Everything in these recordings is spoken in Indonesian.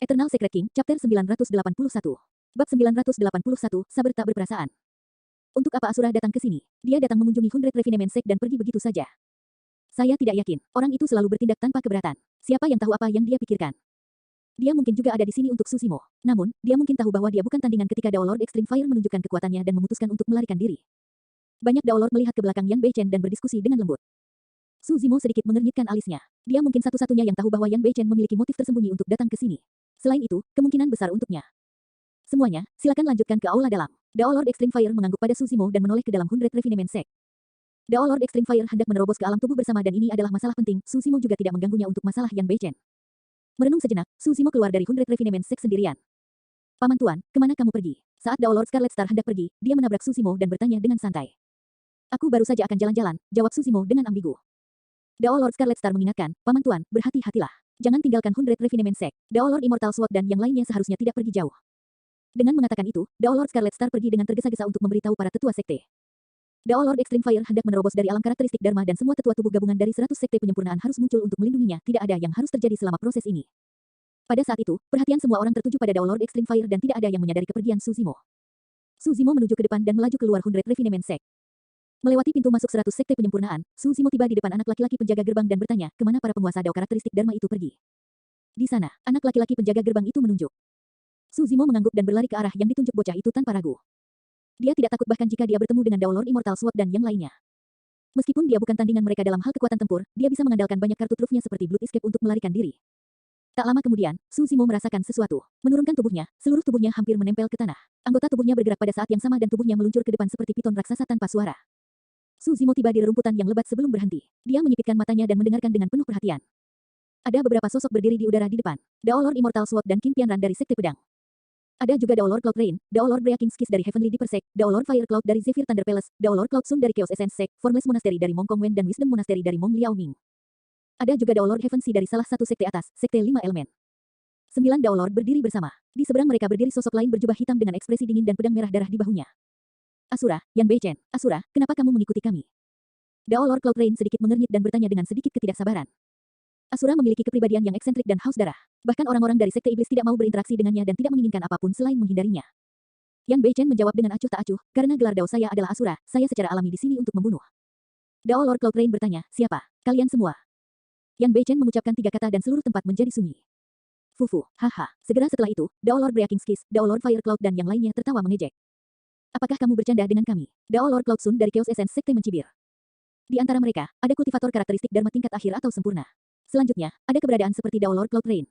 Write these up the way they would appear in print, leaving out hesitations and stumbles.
Eternal Secret King, Chapter 981. Bab 981, Saber tak berperasaan. Untuk apa Asura datang ke sini? Dia datang mengunjungi Hundred Refinement Sect dan pergi begitu saja. Saya tidak yakin, orang itu selalu bertindak tanpa keberatan. Siapa yang tahu apa yang dia pikirkan? Dia mungkin juga ada di sini untuk Susimo. Namun, dia mungkin tahu bahwa dia bukan tandingan ketika Dao Lord Extreme Fire menunjukkan kekuatannya dan memutuskan untuk melarikan diri. Banyak Dao Lord melihat ke belakang Yan Beichen dan berdiskusi dengan lembut. Susimo sedikit mengernyitkan alisnya. Dia mungkin satu-satunya yang tahu bahwa Yan Beichen memiliki motif tersembunyi untuk datang ke sini. Selain itu, kemungkinan besar untuknya. Semuanya, silakan lanjutkan ke aula dalam. Dao Lord Extreme Fire mengangguk pada Susimo dan menoleh ke dalam Hundred Refinement Sect. Dao Lord Extreme Fire hendak menerobos ke alam tubuh bersama dan ini adalah masalah penting. Susimo juga tidak mengganggunya untuk masalah Yan Beichen. Merenung sejenak, Susimo keluar dari Hundred Refinement Sect sendirian. Paman Tuan, kemana kamu pergi? Saat Dao Lord Scarlet Star hendak pergi, dia menabrak Susimo dan bertanya dengan santai. Aku baru saja akan jalan-jalan, jawab Susimo dengan ambigu. Dao Lord Scarlet Star mengingatkan, Paman Tuan, berhati-hatilah. Jangan tinggalkan Hundred Refinement Sect. Dao Lord Immortal Sword dan yang lainnya seharusnya tidak pergi jauh. Dengan mengatakan itu, Dao Lord Scarlet Star pergi dengan tergesa-gesa untuk memberitahu para tetua sekte. Dao Lord Extreme Fire hendak menerobos dari alam karakteristik Dharma dan semua tetua tubuh gabungan dari 100 sekte penyempurnaan harus muncul untuk melindunginya. Tidak ada yang harus terjadi selama proses ini. Pada saat itu, perhatian semua orang tertuju pada Dao Lord Extreme Fire dan tidak ada yang menyadari kepergian Susimo. Susimo menuju ke depan dan melaju keluar Hundred Refinement Sect. Melewati pintu masuk 100 sekte penyempurnaan, Susimo tiba di depan anak laki-laki penjaga gerbang dan bertanya, kemana para penguasa Dao karakteristik Dharma itu pergi. Di sana, anak laki-laki penjaga gerbang itu menunjuk. Susimo mengangguk dan berlari ke arah yang ditunjuk bocah itu tanpa ragu. Dia tidak takut bahkan jika dia bertemu dengan Dao Lord Immortal Sword dan yang lainnya. Meskipun dia bukan tandingan mereka dalam hal kekuatan tempur, dia bisa mengandalkan banyak kartu trufnya seperti Blood Escape untuk melarikan diri. Tak lama kemudian, Susimo merasakan sesuatu. Menurunkan tubuhnya, seluruh tubuhnya hampir menempel ke tanah. Anggota tubuhnya bergerak pada saat yang sama dan tubuhnya meluncur ke depan seperti piton raksasa tanpa suara. Susimo tiba di rerumputan yang lebat sebelum berhenti. Dia menyipitkan matanya dan mendengarkan dengan penuh perhatian. Ada beberapa sosok berdiri di udara di depan. Dao Lord Immortal Sword dan Qin Tianran dari Sekte Pedang. Ada juga Dao Lord Cloud Rain, Dao Lord Breaking Skis dari Heavenly Deeper Sect, Dao Lord Fire Cloud dari Zephyr Thunder Palace, Dao Lord Cloud Sun dari Chaos Essence Sect, Formless Monastery dari Mong Kong Wen dan Wisdom Monastery dari Mong Liaoming. Ada juga Dao Lord Heaven Sea dari salah satu sekte atas, Sekte 5 Elemen. 9 Dao Lord berdiri bersama. Di seberang mereka berdiri sosok lain berjubah hitam dengan ekspresi dingin dan pedang merah darah di bahunya. Asura, Yan Beichen, Asura, kenapa kamu mengikuti kami? Dao Lord Cloud Rain sedikit mengernyit dan bertanya dengan sedikit ketidaksabaran. Asura memiliki kepribadian yang eksentrik dan haus darah. Bahkan orang-orang dari Sekte Iblis tidak mau berinteraksi dengannya dan tidak menginginkan apapun selain menghindarinya. Yan Beichen menjawab dengan acuh tak acuh, karena gelar Dao saya adalah Asura, saya secara alami di sini untuk membunuh. Dao Lord Cloud Rain bertanya, siapa? Kalian semua. Yan Beichen mengucapkan 3 kata dan seluruh tempat menjadi sunyi. Fufu, haha. Segera setelah itu, Dao Lord Breaking Skis, Dao Lord Fire Cloud dan yang lainnya tertawa mengejek. Apakah kamu bercanda dengan kami? Dao Lord Cloud Sun dari Chaos Essence Sekte mencibir. Di antara mereka, ada kultivator karakteristik Dharma tingkat akhir atau sempurna. Selanjutnya, ada keberadaan seperti Dao Lord Cloud Rain.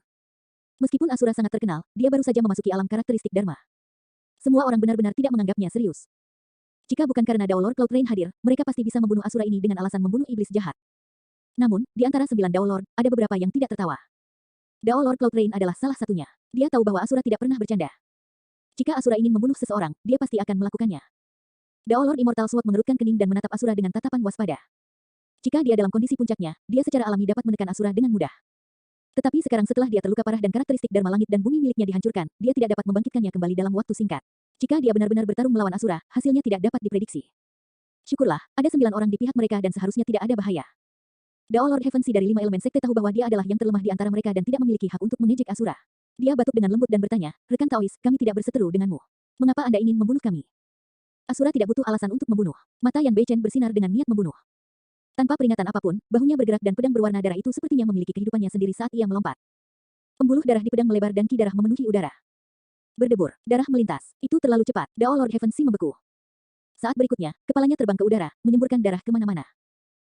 Meskipun Asura sangat terkenal, dia baru saja memasuki alam karakteristik Dharma. Semua orang benar-benar tidak menganggapnya serius. Jika bukan karena Dao Lord Cloud Rain hadir, mereka pasti bisa membunuh Asura ini dengan alasan membunuh iblis jahat. Namun, di antara 9 Dao Lord, ada beberapa yang tidak tertawa. Dao Lord Cloud Rain adalah salah satunya. Dia tahu bahwa Asura tidak pernah bercanda. Jika Asura ingin membunuh seseorang, dia pasti akan melakukannya. Dao Lord Immortal Sword mengerutkan kening dan menatap Asura dengan tatapan waspada. Jika dia dalam kondisi puncaknya, dia secara alami dapat menekan Asura dengan mudah. Tetapi sekarang setelah dia terluka parah dan karakteristik Dharma langit dan bumi miliknya dihancurkan, dia tidak dapat membangkitkannya kembali dalam waktu singkat. Jika dia benar-benar bertarung melawan Asura, hasilnya tidak dapat diprediksi. Syukurlah, ada 9 orang di pihak mereka dan seharusnya tidak ada bahaya. Dao Lord Heaven Sea dari 5 elemen sekte tahu bahwa dia adalah yang terlemah di antara mereka dan tidak memiliki hak untuk mengejek Asura. Dia batuk dengan lembut dan bertanya, rekan Taois, kami tidak berseteru denganmu. Mengapa Anda ingin membunuh kami? Asura tidak butuh alasan untuk membunuh. Mata Yan Beichen bersinar dengan niat membunuh. Tanpa peringatan apapun, bahunya bergerak dan pedang berwarna darah itu sepertinya memiliki kehidupannya sendiri saat ia melompat. Pembuluh darah di pedang melebar dan ki darah memenuhi udara. Berdebur, darah melintas. Itu terlalu cepat. Dao Lord Heaven Sea membeku. Saat berikutnya, kepalanya terbang ke udara, menyemburkan darah kemana-mana.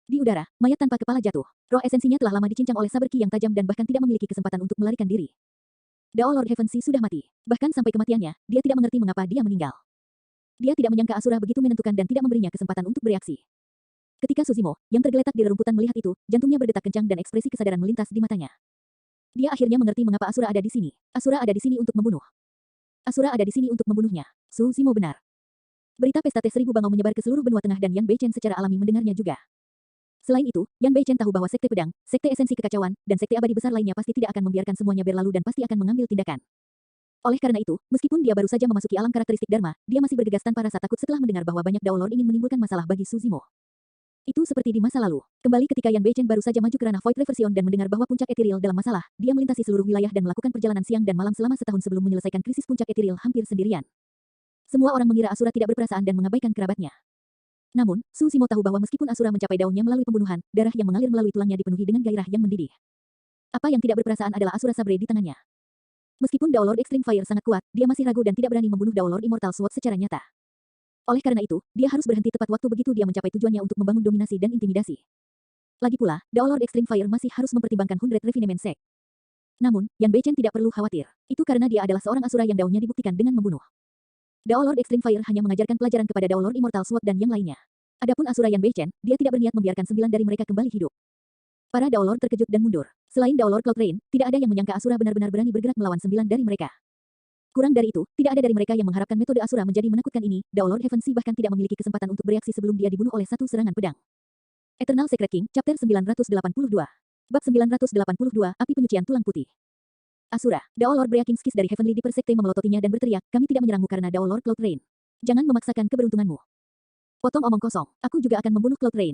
Di udara, mayat tanpa kepala jatuh. Roh esensinya telah lama dicincang oleh saber ki yang tajam dan bahkan tidak memiliki kesempatan untuk melarikan diri. Dao Lord Heaven Sea sudah mati. Bahkan sampai kematiannya, dia tidak mengerti mengapa dia meninggal. Dia tidak menyangka Asura begitu menentukan dan tidak memberinya kesempatan untuk bereaksi. Ketika Susimo, yang tergeletak di rerumputan melihat itu, jantungnya berdetak kencang dan ekspresi kesadaran melintas di matanya. Dia akhirnya mengerti mengapa Asura ada di sini. Asura ada di sini untuk membunuh. Asura ada di sini untuk membunuhnya. Susimo benar. Berita pesta tes 1000 bangau menyebar ke seluruh benua tengah dan Yan Beichen secara alami mendengarnya juga. Selain itu, Yan Beichen tahu bahwa Sekte Pedang, Sekte Esensi Kekacauan, dan Sekte Abadi besar lainnya pasti tidak akan membiarkan semuanya berlalu dan pasti akan mengambil tindakan. Oleh karena itu, meskipun dia baru saja memasuki alam karakteristik Dharma, dia masih bergegas tanpa rasa takut setelah mendengar bahwa banyak Dao Lord ingin menimbulkan masalah bagi Susimo. Itu seperti di masa lalu. Kembali ketika Yan Beichen baru saja maju ke ranah Void Reversion dan mendengar bahwa puncak etiril dalam masalah, dia melintasi seluruh wilayah dan melakukan perjalanan siang dan malam selama setahun sebelum menyelesaikan krisis puncak etiril hampir sendirian. Semua orang mengira Asura tidak berperasaan dan mengabaikan kerabatnya. Namun, Su Zimo tahu bahwa meskipun Asura mencapai daunnya melalui pembunuhan, darah yang mengalir melalui tulangnya dipenuhi dengan gairah yang mendidih. Apa yang tidak berperasaan adalah Asura Sabre di tangannya. Meskipun Dao Lord Extreme Fire sangat kuat, dia masih ragu dan tidak berani membunuh Dao Lord Immortal Sword secara nyata. Oleh karena itu, dia harus berhenti tepat waktu begitu dia mencapai tujuannya untuk membangun dominasi dan intimidasi. Lagi pula, Dao Lord Extreme Fire masih harus mempertimbangkan 100 Refinement Sect. Namun, Yan Beichen tidak perlu khawatir. Itu karena dia adalah seorang Asura yang daunnya dibuktikan dengan membunuh. Dao Lord Extreme Fire hanya mengajarkan pelajaran kepada Dao Lord Immortal Sword dan yang lainnya. Adapun Asura Yan Beichen, dia tidak berniat membiarkan 9 dari mereka kembali hidup. Para Dao Lord terkejut dan mundur. Selain Dao Lord Cloud Rain, tidak ada yang menyangka Asura benar-benar berani bergerak melawan 9 dari mereka. Kurang dari itu, tidak ada dari mereka yang mengharapkan metode Asura menjadi menakutkan ini. Dao Lord Heavensi bahkan tidak memiliki kesempatan untuk bereaksi sebelum dia dibunuh oleh satu serangan pedang. Eternal Secret King, Chapter 982. Bab 982, Api Penyucian Tulang Putih. Asura, Dao Lord Brea King's Kiss dari Heavenly Deeper Sekte memelototinya dan berteriak, kami tidak menyerangmu karena Dao Lord Cloud Rain. Jangan memaksakan keberuntunganmu. Potong omong kosong, aku juga akan membunuh Cloud Rain.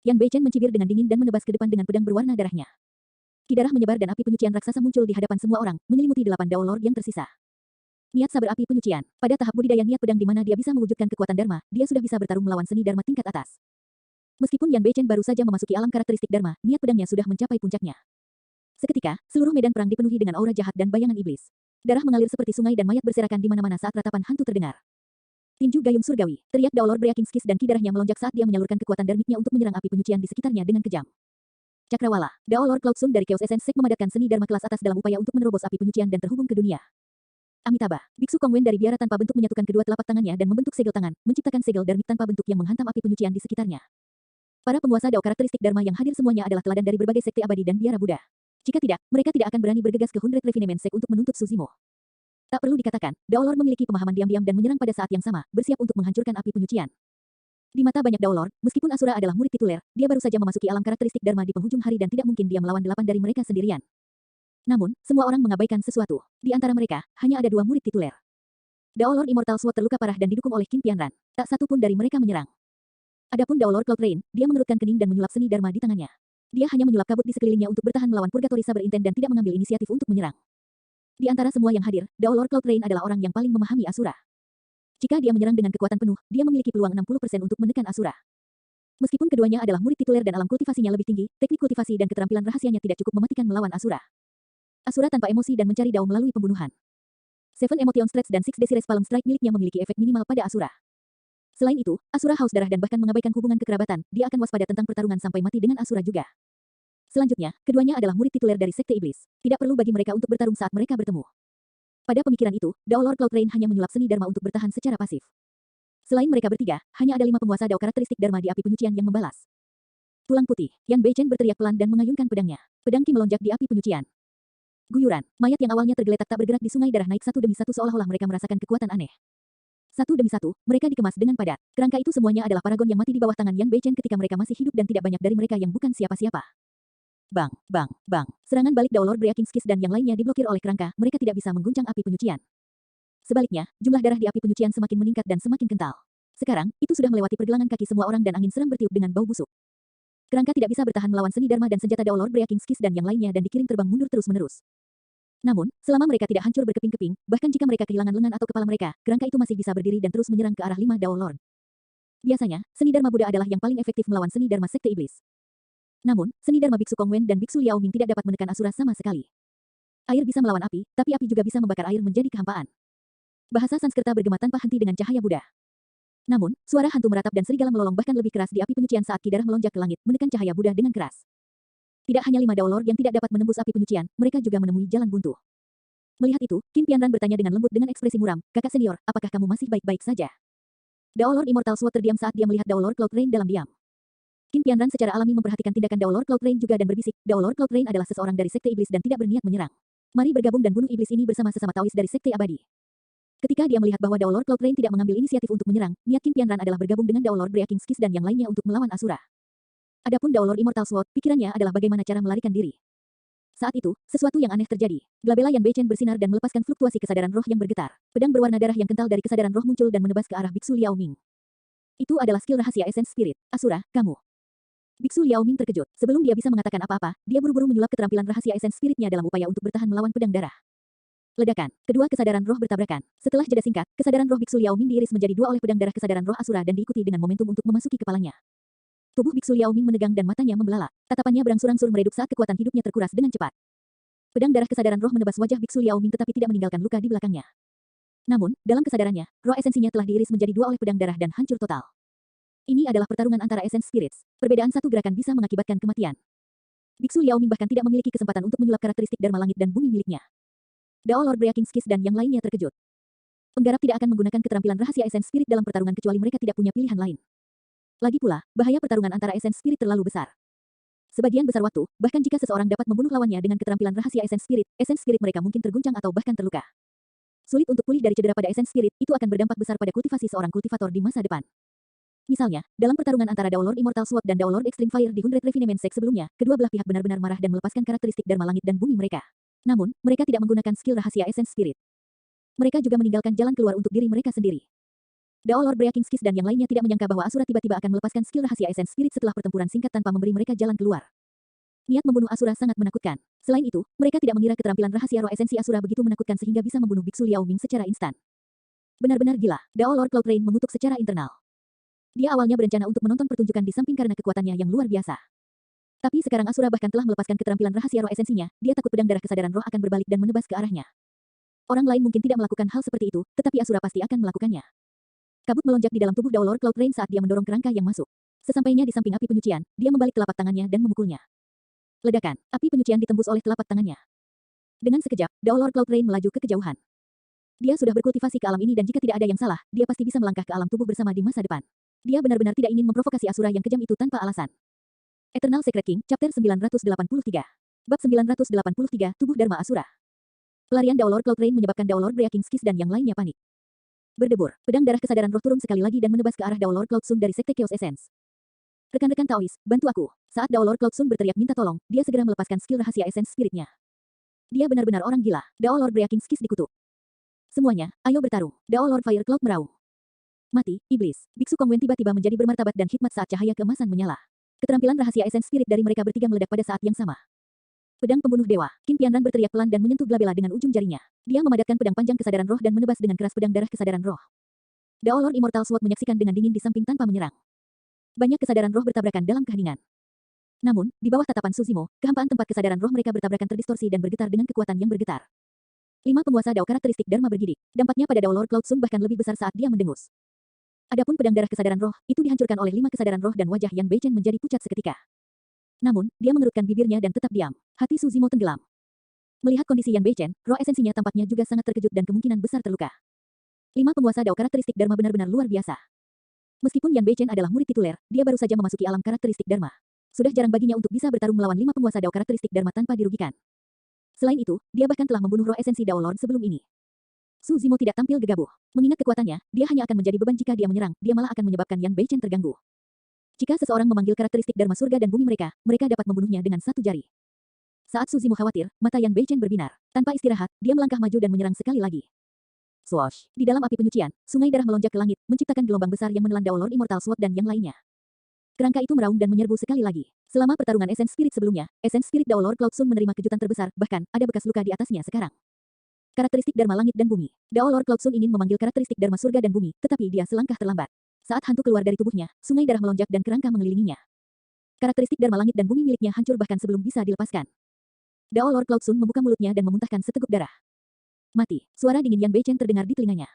Yan Beichen mencibir dengan dingin dan menebas ke depan dengan pedang berwarna darahnya. Ki darah menyebar dan api penyucian raksasa muncul di hadapan semua orang, menyelimuti 8 Dao Lord yang tersisa. Niat saber api penyucian. Pada tahap budidaya niat pedang di mana dia bisa mewujudkan kekuatan Dharma, dia sudah bisa bertarung melawan seni Dharma tingkat atas. Meskipun Yan Beichen baru saja memasuki alam karakteristik Dharma, niat pedangnya sudah mencapai puncaknya. Seketika, seluruh medan perang dipenuhi dengan aura jahat dan bayangan iblis. Darah mengalir seperti sungai dan mayat berserakan di mana-mana saat ratapan hantu terdengar. Tinju gayung surgawi, teriak Dao Lord Brea King's Kiss dan ki darahnya melonjak saat dia menyalurkan kekuatan darmiknya untuk menyerang api penyucian di sekitarnya dengan kejam. Cakrawala, Dao Lord Cloud Sun dari Chaos Essence Sect memadatkan seni Dharma kelas atas dalam upaya untuk menerobos api penyucian dan terhubung ke dunia. Amitabha, Biksu Kongwen dari biara tanpa bentuk menyatukan kedua telapak tangannya dan membentuk segel tangan, menciptakan segel darmik tanpa bentuk yang menghantam api penyucian di sekitarnya. Para penguasa Dao karakteristik Dharma yang hadir semuanya adalah teladan dari berbagai sekte abadi dan biara Buddha. Jika tidak, mereka tidak akan berani bergegas ke 100 Refinement Sect untuk menuntut Su Zimo. Tak perlu dikatakan, Dao Lord memiliki pemahaman diam-diam dan menyerang pada saat yang sama, bersiap untuk menghancurkan api penyucian. Di mata banyak Dao Lord, meskipun Asura adalah murid tituler, dia baru saja memasuki alam karakteristik Dharma di penghujung hari dan tidak mungkin dia melawan 8 dari mereka sendirian. Namun, semua orang mengabaikan sesuatu. Di antara mereka, hanya ada 2 murid tituler. Dao Lord Immortal Sword terluka parah dan didukung oleh Qin Pianran. Tak satu pun dari mereka menyerang. Adapun Dao Lord Cloud Rain, dia mengerutkan kening dan menyulap seni Dharma di tangannya. Dia hanya menyulap kabut di sekelilingnya untuk bertahan melawan Purgatory Saber Intent dan tidak mengambil inisiatif untuk menyerang. Di antara semua yang hadir, Dao Lord Cloud Rain adalah orang yang paling memahami Asura. Jika dia menyerang dengan kekuatan penuh, dia memiliki peluang 60% untuk menekan Asura. Meskipun keduanya adalah murid tituler dan alam kultivasinya lebih tinggi, teknik kultivasi dan keterampilan rahasianya tidak cukup mematikan melawan Asura. Asura tanpa emosi dan mencari Dao melalui pembunuhan. Seven Emotion Stretch dan Six Desires Palm Strike miliknya memiliki efek minimal pada Asura. Selain itu, Asura haus darah dan bahkan mengabaikan hubungan kekerabatan, dia akan waspada tentang pertarungan sampai mati dengan Asura juga. Selanjutnya, keduanya adalah murid tituler dari Sekte Iblis. Tidak perlu bagi mereka untuk bertarung saat mereka bertemu. Pada pemikiran itu, Dao Lord Cloud Rain hanya menyulap seni Dharma untuk bertahan secara pasif. Selain mereka bertiga, hanya ada 5 penguasa Dao karakteristik Dharma di api penyucian yang membalas. Tulang putih, Yan Beichen berteriak pelan dan mengayunkan pedangnya. Pedang Qi melonjak di api penyucian. Guyuran, mayat yang awalnya tergeletak tak bergerak di sungai darah naik satu demi satu seolah-olah mereka merasakan kekuatan aneh. Satu demi satu, mereka dikemas dengan padat. Kerangka itu semuanya adalah paragon yang mati di bawah tangan Yan Beichen ketika mereka masih hidup dan tidak banyak dari mereka yang bukan siapa-siapa. Bang, bang, bang. Serangan balik Dao Lord Brea King's Kiss dan yang lainnya diblokir oleh kerangka, mereka tidak bisa mengguncang api penyucian. Sebaliknya, jumlah darah di api penyucian semakin meningkat dan semakin kental. Sekarang, itu sudah melewati pergelangan kaki semua orang dan angin seram bertiup dengan bau busuk. Kerangka tidak bisa bertahan melawan seni Dharma dan senjata Dao Lord Brea King's Kiss dan yang lainnya dan dikirim terbang mundur terus-menerus. Namun, selama mereka tidak hancur berkeping-keping, bahkan jika mereka kehilangan lengan atau kepala mereka, kerangka itu masih bisa berdiri dan terus menyerang ke arah 5 Dao Lord. Biasanya, seni Dharma Buddha adalah yang paling efektif melawan seni Dharma Sekte Iblis. Namun, seni Dharma Biksu Kongwen dan Biksu Liao Ming tidak dapat menekan Asura sama sekali. Air bisa melawan api, tapi api juga bisa membakar air menjadi kehampaan. Bahasa Sanskerta bergema tanpa henti dengan cahaya Buddha. Namun, suara hantu meratap dan serigala melolong bahkan lebih keras di api penyucian saat ki darah melonjak ke langit, menekan cahaya Buddha dengan keras. Tidak hanya 5 Dao Lord yang tidak dapat menembus api penyucian, mereka juga menemui jalan buntu. Melihat itu, Qin Pianran bertanya dengan lembut dengan ekspresi muram, kakak senior, apakah kamu masih baik-baik saja? Dao Lord Immortal Sword terdiam saat dia melihat Dao Lord Cloud Rain dalam diam. Qin Pianran secara alami memperhatikan tindakan Dao Lord Cloud Rain juga dan berbisik, Dao Lord Cloud Rain adalah seseorang dari Sekte Iblis dan tidak berniat menyerang. Mari bergabung dan bunuh iblis ini bersama sesama Taois dari Sekte Abadi. Ketika dia melihat bahwa Dao Lord Cloud Rain tidak mengambil inisiatif untuk menyerang, niat Qin Pianran adalah bergabung dengan Dao Lord Brea King's Kiss dan yang lainnya untuk melawan Asura. Adapun Dao Lord Immortal Sword, pikirannya adalah bagaimana cara melarikan diri. Saat itu, sesuatu yang aneh terjadi. Glabella Yan Beichen bersinar dan melepaskan fluktuasi kesadaran roh yang bergetar. Pedang berwarna darah yang kental dari kesadaran roh muncul dan menebas ke arah Biksu Liao Ming. Itu adalah skill rahasia Essence Spirit. Asura, kamu. Biksu Liao Ming terkejut. Sebelum dia bisa mengatakan apa-apa, dia buru-buru menyulap keterampilan rahasia Essence Spirit-nya dalam upaya untuk bertahan melawan pedang darah. Ledakan. Kedua kesadaran roh bertabrakan. Setelah jeda singkat, kesadaran roh Biksu Liao Ming diiris menjadi dua oleh pedang darah kesadaran roh Asura dan diikuti dengan momentum untuk memasuki kepalanya. Tubuh Biksu Liao Ming menegang dan matanya membelalak. Tatapannya berangsur-angsur meredup saat kekuatan hidupnya terkuras dengan cepat. Pedang darah kesadaran roh menebas wajah Biksu Liao Ming tetapi tidak meninggalkan luka di belakangnya. Namun, dalam kesadarannya, roh esensinya telah diiris menjadi dua oleh pedang darah dan hancur total. Ini adalah pertarungan antara Essence Spirits. Perbedaan satu gerakan bisa mengakibatkan kematian. Biksu Liao Ming bahkan tidak memiliki kesempatan untuk menyulap karakteristik Dharma Langit dan Bumi miliknya. Dao Lord Breaking Skis dan yang lainnya terkejut. Penggarap tidak akan menggunakan keterampilan rahasia Essence Spirit dalam pertarungan kecuali mereka tidak punya pilihan lain. Lagi pula, bahaya pertarungan antara Essence Spirit terlalu besar. Sebagian besar waktu, bahkan jika seseorang dapat membunuh lawannya dengan keterampilan rahasia Essence Spirit mereka mungkin terguncang atau bahkan terluka. Sulit untuk pulih dari cedera pada Essence Spirit, itu akan berdampak besar pada kultivasi seorang kultivator di masa depan. Misalnya, dalam pertarungan antara Dao Lord Immortal Sword dan Dao Lord Extreme Fire di 100 Refinement Sect sebelumnya, kedua belah pihak benar-benar marah dan melepaskan karakteristik Dharma Langit dan Bumi mereka. Namun, mereka tidak menggunakan skill rahasia Essence Spirit. Mereka juga meninggalkan jalan keluar untuk diri mereka sendiri. Dao Lord Breaking Skis dan yang lainnya tidak menyangka bahwa Asura tiba-tiba akan melepaskan skill rahasia Essence Spirit setelah pertempuran singkat tanpa memberi mereka jalan keluar. Niat membunuh Asura sangat menakutkan. Selain itu, mereka tidak mengira keterampilan rahasia roh esensi Asura begitu menakutkan sehingga bisa membunuh Biksu Liao Ming secara instan. Benar-benar gila. Dao Lord Cloud Rain mengutuk secara internal. Dia awalnya berencana untuk menonton pertunjukan di samping karena kekuatannya yang luar biasa. Tapi sekarang Asura bahkan telah melepaskan keterampilan rahasia roh esensinya, dia takut pedang darah kesadaran roh akan berbalik dan menebas ke arahnya. Orang lain mungkin tidak melakukan hal seperti itu, tetapi Asura pasti akan melakukannya. Kabut melonjak di dalam tubuh Dao Lord Cloud Rain saat dia mendorong kerangka yang masuk. Sesampainya di samping api penyucian, dia membalik telapak tangannya dan memukulnya. Ledakan, api penyucian ditembus oleh telapak tangannya. Dengan sekejap, Dao Lord Cloud Rain melaju ke kejauhan. Dia sudah berkultivasi ke alam ini dan jika tidak ada yang salah, dia pasti bisa melangkah ke alam tubuh bersama di masa depan. Dia benar-benar tidak ingin memprovokasi Asura yang kejam itu tanpa alasan. Eternal Secret King, Chapter 983. Bab 983, Tubuh Dharma Asura. Pelarian Dao Lord Cloud Rain menyebabkan Dao Lord Breaking Skis dan yang lainnya panik. Berdebur, pedang darah kesadaran roh turun sekali lagi dan menebas ke arah Dao Lord Cloud Sun dari Sekte Chaos Essence. Rekan-rekan Taois, bantu aku. Saat Dao Lord Cloud Sun berteriak minta tolong, dia segera melepaskan skill rahasia Essence Spirit-nya. Dia benar-benar orang gila. Dao Lord Breaking Skis dikutuk. Semuanya, ayo bertarung. Dao Lord Fire Cloud meraung. Mati, iblis. Biksu Kongwen tiba-tiba menjadi bermartabat dan hikmat saat cahaya keemasan menyala. Keterampilan rahasia Essence Spirit dari mereka bertiga meledak pada saat yang sama. Pedang pembunuh dewa. Qin Pianran berteriak pelan dan menyentuh Glabella dengan ujung jarinya. Dia memadatkan pedang panjang kesadaran roh dan menebas dengan keras pedang darah kesadaran roh. Dao Lord Immortal Sword menyaksikan dengan dingin di samping tanpa menyerang. Banyak kesadaran roh bertabrakan dalam keheningan. Namun, di bawah tatapan Suzimo, kehampaan tempat kesadaran roh mereka bertabrakan terdistorsi dan bergetar dengan kekuatan yang bergetar. 5 penguasa Dao karakteristik Dharma bergidik. Dampaknya pada Dao Lord Cloud Sun bahkan lebih besar saat dia mendengus. Adapun pedang darah kesadaran roh, itu dihancurkan oleh 5 kesadaran roh dan wajah Yan Beichen menjadi pucat seketika. Namun, dia mengerutkan bibirnya dan tetap diam. Hati Suzimo tenggelam. Melihat kondisi Yan Beichen, roh esensinya tampaknya juga sangat terkejut dan kemungkinan besar terluka. 5 penguasa Dao karakteristik Dharma benar-benar luar biasa. Meskipun Yan Beichen adalah murid tituler, dia baru saja memasuki alam karakteristik Dharma. Sudah jarang baginya untuk bisa bertarung melawan 5 penguasa Dao karakteristik Dharma tanpa dirugikan. Selain itu, dia bahkan telah membunuh roh esensi Dao Lord sebelum ini. Suzimo tidak tampil gegabah. Mengingat kekuatannya, dia hanya akan menjadi beban jika dia menyerang, dia malah akan menyebabkan Yan Beichen terganggu. Jika seseorang memanggil karakteristik Dharma surga dan bumi mereka, mereka dapat membunuhnya dengan satu jari. Saat Suzimo khawatir, mata Yan Beichen berbinar. Tanpa istirahat, dia melangkah maju dan menyerang sekali lagi. Swoosh! Di dalam api penyucian, sungai darah melonjak ke langit, menciptakan gelombang besar yang menelan Dao Lord Immortal Sword dan yang lainnya. Kerangka itu meraung dan menyerbu sekali lagi. Selama pertarungan Essence Spirit sebelumnya, Essence Spirit Dao Lord Cloud Sun menerima kejutan terbesar, bahkan ada bekas luka di atasnya sekarang. Karakteristik Dharma Langit dan Bumi. Dao Lord Cloud Sun ingin memanggil karakteristik Dharma Surga dan Bumi, tetapi dia selangkah terlambat. Saat hantu keluar dari tubuhnya, sungai darah melonjak dan kerangka mengelilinginya. Karakteristik Dharma Langit dan Bumi miliknya hancur bahkan sebelum bisa dilepaskan. Dao Lord Cloud Sun membuka mulutnya dan memuntahkan seteguk darah. Mati. Suara dingin Yan Beichen terdengar di telinganya.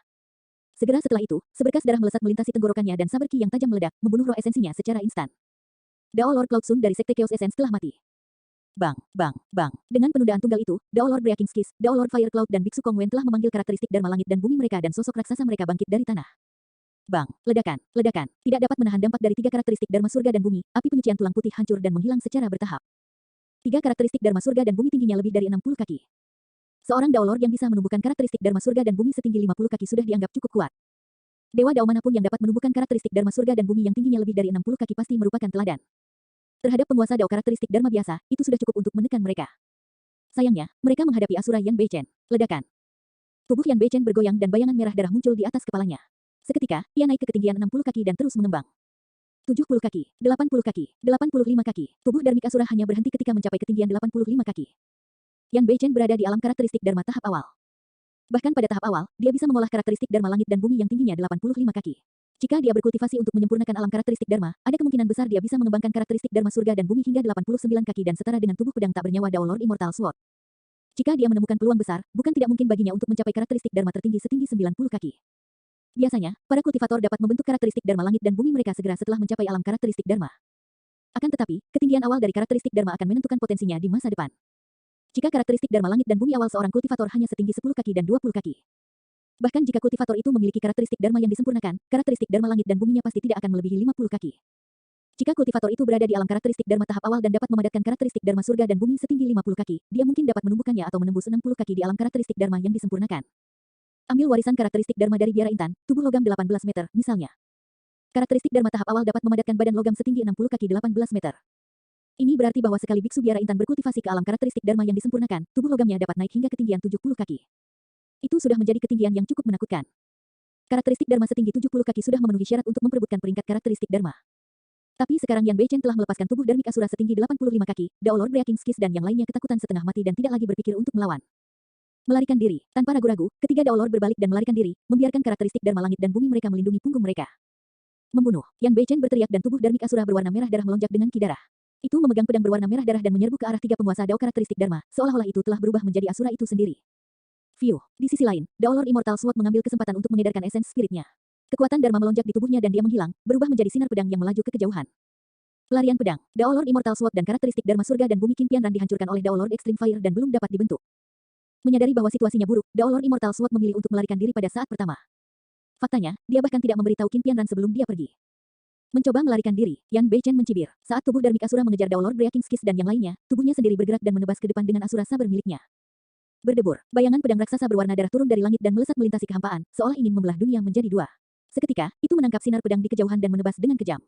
Segera setelah itu, seberkas darah melesat melintasi tenggorokannya dan saber ki yang tajam meledak, membunuh roh esensinya secara instan. Dao Lord Cloud Sun dari Sekte Chaos Essence telah mati. Bang, bang, bang. Dengan penundaan tunggal itu, Dao Lord Breaking Skis, Dao Lord Fire Cloud dan Biksu Kongwen telah memanggil karakteristik Dharma Langit dan Bumi mereka dan sosok raksasa mereka bangkit dari tanah. Bang, ledakan, ledakan. Tidak dapat menahan dampak dari 3 karakteristik Dharma Surga dan Bumi, api penyucian tulang putih hancur dan menghilang secara bertahap. 3 karakteristik Dharma Surga dan Bumi tingginya lebih dari 60 kaki. Seorang Dao Lord yang bisa menumbuhkan karakteristik Dharma Surga dan Bumi setinggi 50 kaki sudah dianggap cukup kuat. Dewa Dao manapun yang dapat menumbuhkan karakteristik Dharma Surga dan Bumi yang tingginya lebih dari 60 kaki pasti merupakan teladan. Terhadap penguasa Dao karakteristik Dharma biasa, itu sudah cukup untuk menekan mereka. Sayangnya, mereka menghadapi Asura Yan Beichen. Ledakan. Tubuh Yan Beichen bergoyang dan bayangan merah darah muncul di atas kepalanya. Seketika, ia naik ke ketinggian 60 kaki dan terus mengembang. 70 kaki, 80 kaki, 85 kaki. Tubuh Darmik Asura hanya berhenti ketika mencapai ketinggian 85 kaki. Yan Beichen berada di alam karakteristik Dharma tahap awal. Bahkan pada tahap awal, dia bisa mengolah karakteristik Dharma langit dan bumi yang tingginya 85 kaki. Jika dia berkultivasi untuk menyempurnakan alam karakteristik Dharma, ada kemungkinan besar dia bisa mengembangkan karakteristik Dharma surga dan bumi hingga 89 kaki dan setara dengan tubuh pedang tak bernyawa Dao Lord Immortal Sword. Jika dia menemukan peluang besar, bukan tidak mungkin baginya untuk mencapai karakteristik Dharma tertinggi setinggi 90 kaki. Biasanya, para kultivator dapat membentuk karakteristik Dharma langit dan bumi mereka segera setelah mencapai alam karakteristik Dharma. Akan tetapi, ketinggian awal dari karakteristik Dharma akan menentukan potensinya di masa depan. Jika karakteristik Dharma langit dan bumi awal seorang kultivator hanya setinggi 10 kaki dan 20 kaki. Bahkan jika kultivator itu memiliki karakteristik Dharma yang disempurnakan, karakteristik Dharma langit dan buminya pasti tidak akan melebihi 50 kaki. Jika kultivator itu berada di alam karakteristik Dharma tahap awal dan dapat memadatkan karakteristik Dharma surga dan bumi setinggi 50 kaki, dia mungkin dapat menumbuhkannya atau menembus 60 kaki di alam karakteristik Dharma yang disempurnakan. Ambil warisan karakteristik Dharma dari biara intan, tubuh logam 18 meter, misalnya. Karakteristik Dharma tahap awal dapat memadatkan badan logam setinggi 60 kaki 18 meter. Ini berarti bahwa sekali biksu biara intan berkultivasi ke alam karakteristik Dharma yang disempurnakan, tubuh logamnya dapat naik hingga ketinggian 70 kaki. Itu sudah menjadi ketinggian yang cukup menakutkan. Karakteristik Dharma setinggi 70 kaki sudah memenuhi syarat untuk memperebutkan peringkat karakteristik Dharma. Tapi sekarang Yan Beichen telah melepaskan tubuh Darmik Asura setinggi 85 kaki, Dao Lord Breaking Skis dan yang lainnya ketakutan setengah mati dan tidak lagi berpikir untuk melawan. Melarikan diri, tanpa ragu-ragu, ketiga Dao Lord berbalik dan melarikan diri, membiarkan karakteristik Dharma langit dan bumi mereka melindungi punggung mereka. Membunuh, Yan Beichen berteriak dan tubuh Darmik Asura berwarna merah darah melonjak dengan ki darah. Itu memegang pedang berwarna merah darah dan menyerbu ke arah tiga penguasa Dao karakteristik Dharma, seolah-olah itu telah berubah menjadi Asura itu sendiri. View, di sisi lain, Dao Lord Immortal Sword mengambil kesempatan untuk mengedarkan esens spiritnya. Kekuatan Dharma melonjak di tubuhnya dan dia menghilang, berubah menjadi sinar pedang yang melaju ke kejauhan. Pelarian pedang, Dao Lord Immortal Sword dan karakteristik Dharma surga dan bumi Qin Pianran dihancurkan oleh Dao Lord Extreme Fire dan belum dapat dibentuk. Menyadari bahwa situasinya buruk, Dao Lord Immortal Sword memilih untuk melarikan diri pada saat pertama. Faktanya, dia bahkan tidak memberitahu Qin Pianran sebelum dia pergi. Mencoba melarikan diri, Yan Beichen mencibir. Saat tubuh Darmik Asura mengejar Dao Lord Breaking Skis dan yang lainnya, tubuhnya sendiri bergerak dan menebas ke depan dengan Asura saber miliknya. Berdebur, bayangan pedang raksasa berwarna darah turun dari langit dan melesat melintasi kehampaan, seolah ingin membelah dunia menjadi dua. Seketika, itu menangkap sinar pedang di kejauhan dan menebas dengan kejam.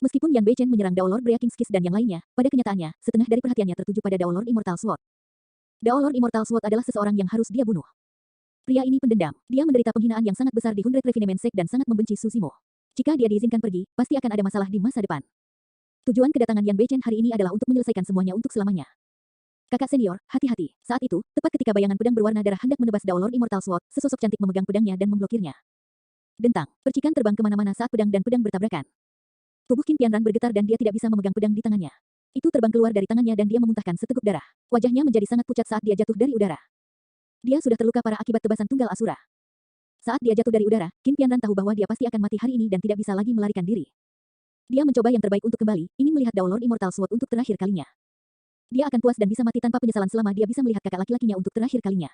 Meskipun Yan Beichen menyerang Dao Lord Breaking Skis dan yang lainnya, pada kenyataannya, setengah dari perhatiannya tertuju pada Dao Lord Immortal Sword. Dao Lord Immortal Sword adalah seseorang yang harus dia bunuh. Pria ini pendendam, dia menderita penghinaan yang sangat besar di Hundred Refinement Sect dan sangat membenci Susimo. Jika dia diizinkan pergi, pasti akan ada masalah di masa depan. Tujuan kedatangan Yan Beichen hari ini adalah untuk menyelesaikan semuanya untuk selamanya. Kakak senior, hati-hati. Saat itu, tepat ketika bayangan pedang berwarna darah hendak menebas Dao Lord Immortal Sword, sesosok cantik memegang pedangnya dan memblokirnya. Dentang, percikan terbang kemana-mana saat pedang dan pedang bertabrakan. Tubuh Qin Pianran bergetar dan dia tidak bisa memegang pedang di tangannya. Itu terbang keluar dari tangannya dan dia memuntahkan seteguk darah. Wajahnya menjadi sangat pucat saat dia jatuh dari udara. Dia sudah terluka parah akibat tebasan tunggal Asura. Saat dia jatuh dari udara, Qin Pianran tahu bahwa dia pasti akan mati hari ini dan tidak bisa lagi melarikan diri. Dia mencoba yang terbaik untuk kembali, ingin melihat Dao Lord Immortal Sword untuk terakhir kalinya. Dia akan puas dan bisa mati tanpa penyesalan selama dia bisa melihat kakak laki-lakinya untuk terakhir kalinya.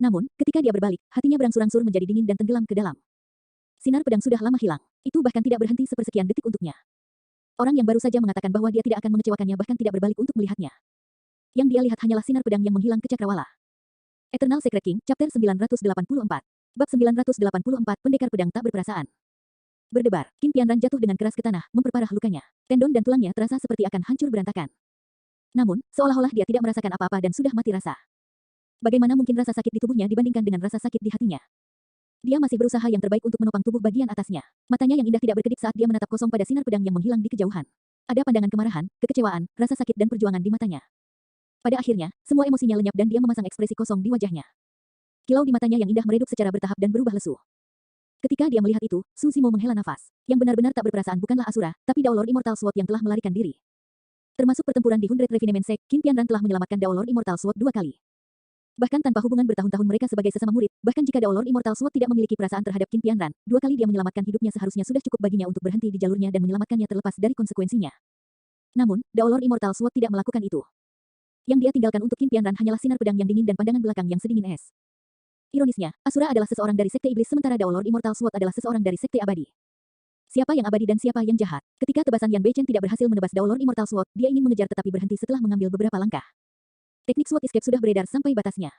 Namun, ketika dia berbalik, hatinya berangsur-angsur menjadi dingin dan tenggelam ke dalam. Sinar pedang sudah lama hilang. Itu bahkan tidak berhenti sepersekian detik untuknya. Orang yang baru saja mengatakan bahwa dia tidak akan mengecewakannya bahkan tidak berbalik untuk melihatnya. Yang dia lihat hanyalah sinar pedang yang menghilang ke cakrawala. Eternal Secret King, Chapter 984. Bab 984, Pendekar Pedang Tak Berperasaan. Berdebar, Qin Pianran jatuh dengan keras ke tanah, memperparah lukanya. Tendon dan tulangnya terasa seperti akan hancur berantakan. Namun, seolah-olah dia tidak merasakan apa-apa dan sudah mati rasa. Bagaimana mungkin rasa sakit di tubuhnya dibandingkan dengan rasa sakit di hatinya? Dia masih berusaha yang terbaik untuk menopang tubuh bagian atasnya. Matanya yang indah tidak berkedip saat dia menatap kosong pada sinar pedang yang menghilang di kejauhan. Ada pandangan kemarahan, kekecewaan, rasa sakit dan perjuangan di matanya. Pada akhirnya, semua emosinya lenyap dan dia memasang ekspresi kosong di wajahnya. Kilau di matanya yang indah meredup secara bertahap dan berubah lesu. Ketika dia melihat itu, Su Zimo menghela nafas. Yang benar-benar tak berperasaan bukanlah Asura, tapi Dao Lord Immortal Sword yang telah melarikan diri. Termasuk pertempuran di Hundred Refinement Sect, Qin Pianran telah menyelamatkan Dao Lord Immortal Sword 2 kali. Bahkan tanpa hubungan bertahun-tahun mereka sebagai sesama murid, bahkan jika Dao Lord Immortal Sword tidak memiliki perasaan terhadap Qin Pianran, 2 kali dia menyelamatkan hidupnya seharusnya sudah cukup baginya untuk berhenti di jalurnya dan menyelamatkannya terlepas dari konsekuensinya. Namun, Dao Lord Immortal Sword tidak melakukan itu. Yang dia tinggalkan untuk Qin Pianran hanyalah sinar pedang yang dingin dan pandangan belakang yang sedingin es. Ironisnya, Asura adalah seseorang dari Sekte Iblis sementara Dao Lord Immortal Sword adalah seseorang dari Sekte Abadi. Siapa yang abadi dan siapa yang jahat? Ketika tebasan Yan Beichen tidak berhasil menebas Dao Lord Immortal Sword, dia ingin mengejar tetapi berhenti setelah mengambil beberapa langkah. Teknik Sword Escape sudah beredar sampai batasnya.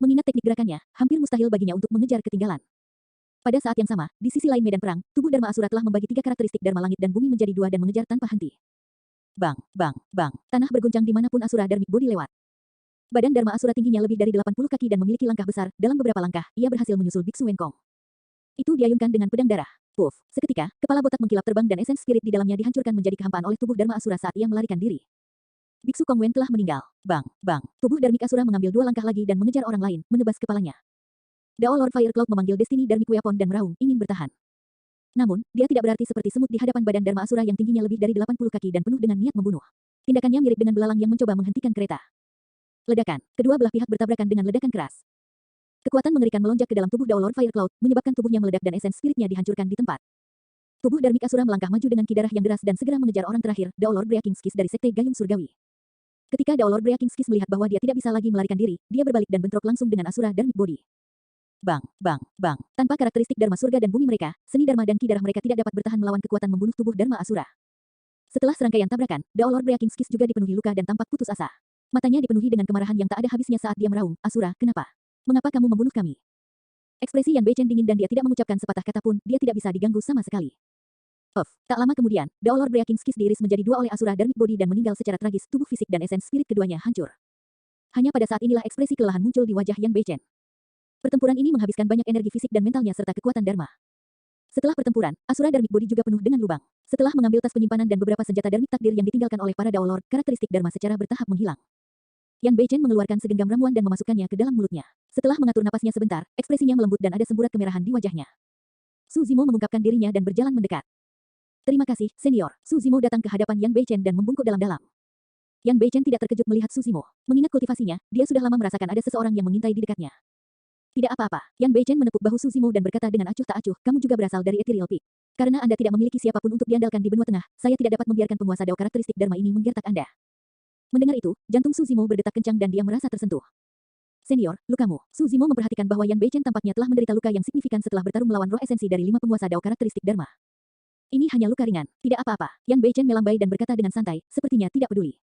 Mengingat teknik gerakannya, hampir mustahil baginya untuk mengejar ketinggalan. Pada saat yang sama, di sisi lain medan perang, tubuh Dharma Asura telah membagi 3 karakteristik Dharma langit dan bumi menjadi 2 dan mengejar tanpa henti. Bang, bang, bang, tanah berguncang dimanapun Asura Dharmic Body lewat. Badan Dharma Asura tingginya lebih dari 80 kaki dan memiliki langkah besar, dalam beberapa langkah, ia berhasil menyusul Biksu Wenkong. Itu diayunkan dengan pedang darah. Puff! Seketika, kepala botak mengkilap terbang dan esens spirit di dalamnya dihancurkan menjadi kehampaan oleh tubuh Dharma Asura saat ia melarikan diri. Biksu Kong Wen telah meninggal. Bang! Bang! Tubuh Dharmik Asura mengambil 2 langkah lagi dan mengejar orang lain, menebas kepalanya. Dao Lord Fire Cloud memanggil Destiny Dharmik Weapon dan meraung, ingin bertahan. Namun, dia tidak berarti seperti semut di hadapan badan Dharma Asura yang tingginya lebih dari 80 kaki dan penuh dengan niat membunuh. Tindakannya mirip dengan belalang yang mencoba menghentikan kereta. Ledakan. Kedua belah pihak bertabrakan dengan ledakan keras. Kekuatan mengerikan melonjak ke dalam tubuh Dao Lord Fire Cloud, menyebabkan tubuhnya meledak dan esens spiritnya dihancurkan di tempat. Tubuh Dharmik Asura melangkah maju dengan kidarah yang deras dan segera mengejar orang terakhir, Dao Lord Brea Kingskis dari Sekte Gayung Surgawi. Ketika Dao Lord Brea Kingskis melihat bahwa dia tidak bisa lagi melarikan diri, dia berbalik dan bentrok langsung dengan Asura Dharmic Body. Bang! Bang! Bang! Tanpa karakteristik Dharma Surga dan Bumi mereka, seni Dharma dan kidarah mereka tidak dapat bertahan melawan kekuatan membunuh tubuh Dharma Asura. Setelah serangkaian tabrakan, Dao Lord Brea Kingskis juga dipenuhi luka dan tampak putus asa. Matanya dipenuhi dengan kemarahan yang tak ada habisnya saat dia meraung, Asura, kenapa? Mengapa kamu membunuh kami? Ekspresi Yan Beichen dingin dan dia tidak mengucapkan sepatah kata pun, dia tidak bisa diganggu sama sekali. Tak lama kemudian, Dao Lord Brea Kingskis diiris menjadi 2 oleh Asura Dharmic Body dan meninggal secara tragis, tubuh fisik dan esens spirit keduanya hancur. Hanya pada saat inilah ekspresi kelelahan muncul di wajah Yan Beichen. Pertempuran ini menghabiskan banyak energi fisik dan mentalnya serta kekuatan Dharma. Setelah pertempuran, Asura Dharmic Body juga penuh dengan lubang. Setelah mengambil tas penyimpanan dan beberapa senjata Dharmic takdir yang ditinggalkan oleh para Dao Lord, karakteristik Dharma secara bertahap menghilang. Yan Beichen mengeluarkan segenggam ramuan dan memasukkannya ke dalam mulutnya. Setelah mengatur napasnya sebentar, ekspresinya melembut dan ada semburat kemerahan di wajahnya. Su Zimo mengungkapkan dirinya dan berjalan mendekat. Terima kasih, senior. Su Zimo datang ke hadapan Yan Beichen dan membungkuk dalam-dalam. Yan Beichen tidak terkejut melihat Su Zimo. Mengingat kultivasinya, dia sudah lama merasakan ada seseorang yang mengintai di dekatnya. Tidak apa-apa. Yan Beichen menepuk bahu Su Zimo dan berkata dengan acuh tak acuh, kamu juga berasal dari Ethereal Peak. Karena Anda tidak memiliki siapapun untuk diandalkan di benua tengah, saya tidak dapat membiarkan penguasa Dao karakteristik Dharma ini menggertak Anda. Mendengar itu, jantung Su Zimo berdetak kencang dan dia merasa tersentuh. Senior, lukamu. Su Zimo memperhatikan bahwa Yan Beichen tampaknya telah menderita luka yang signifikan setelah bertarung melawan roh esensi dari 5 penguasa Dao karakteristik Dharma. Ini hanya luka ringan, tidak apa-apa. Yan Beichen melambai dan berkata dengan santai, sepertinya tidak peduli.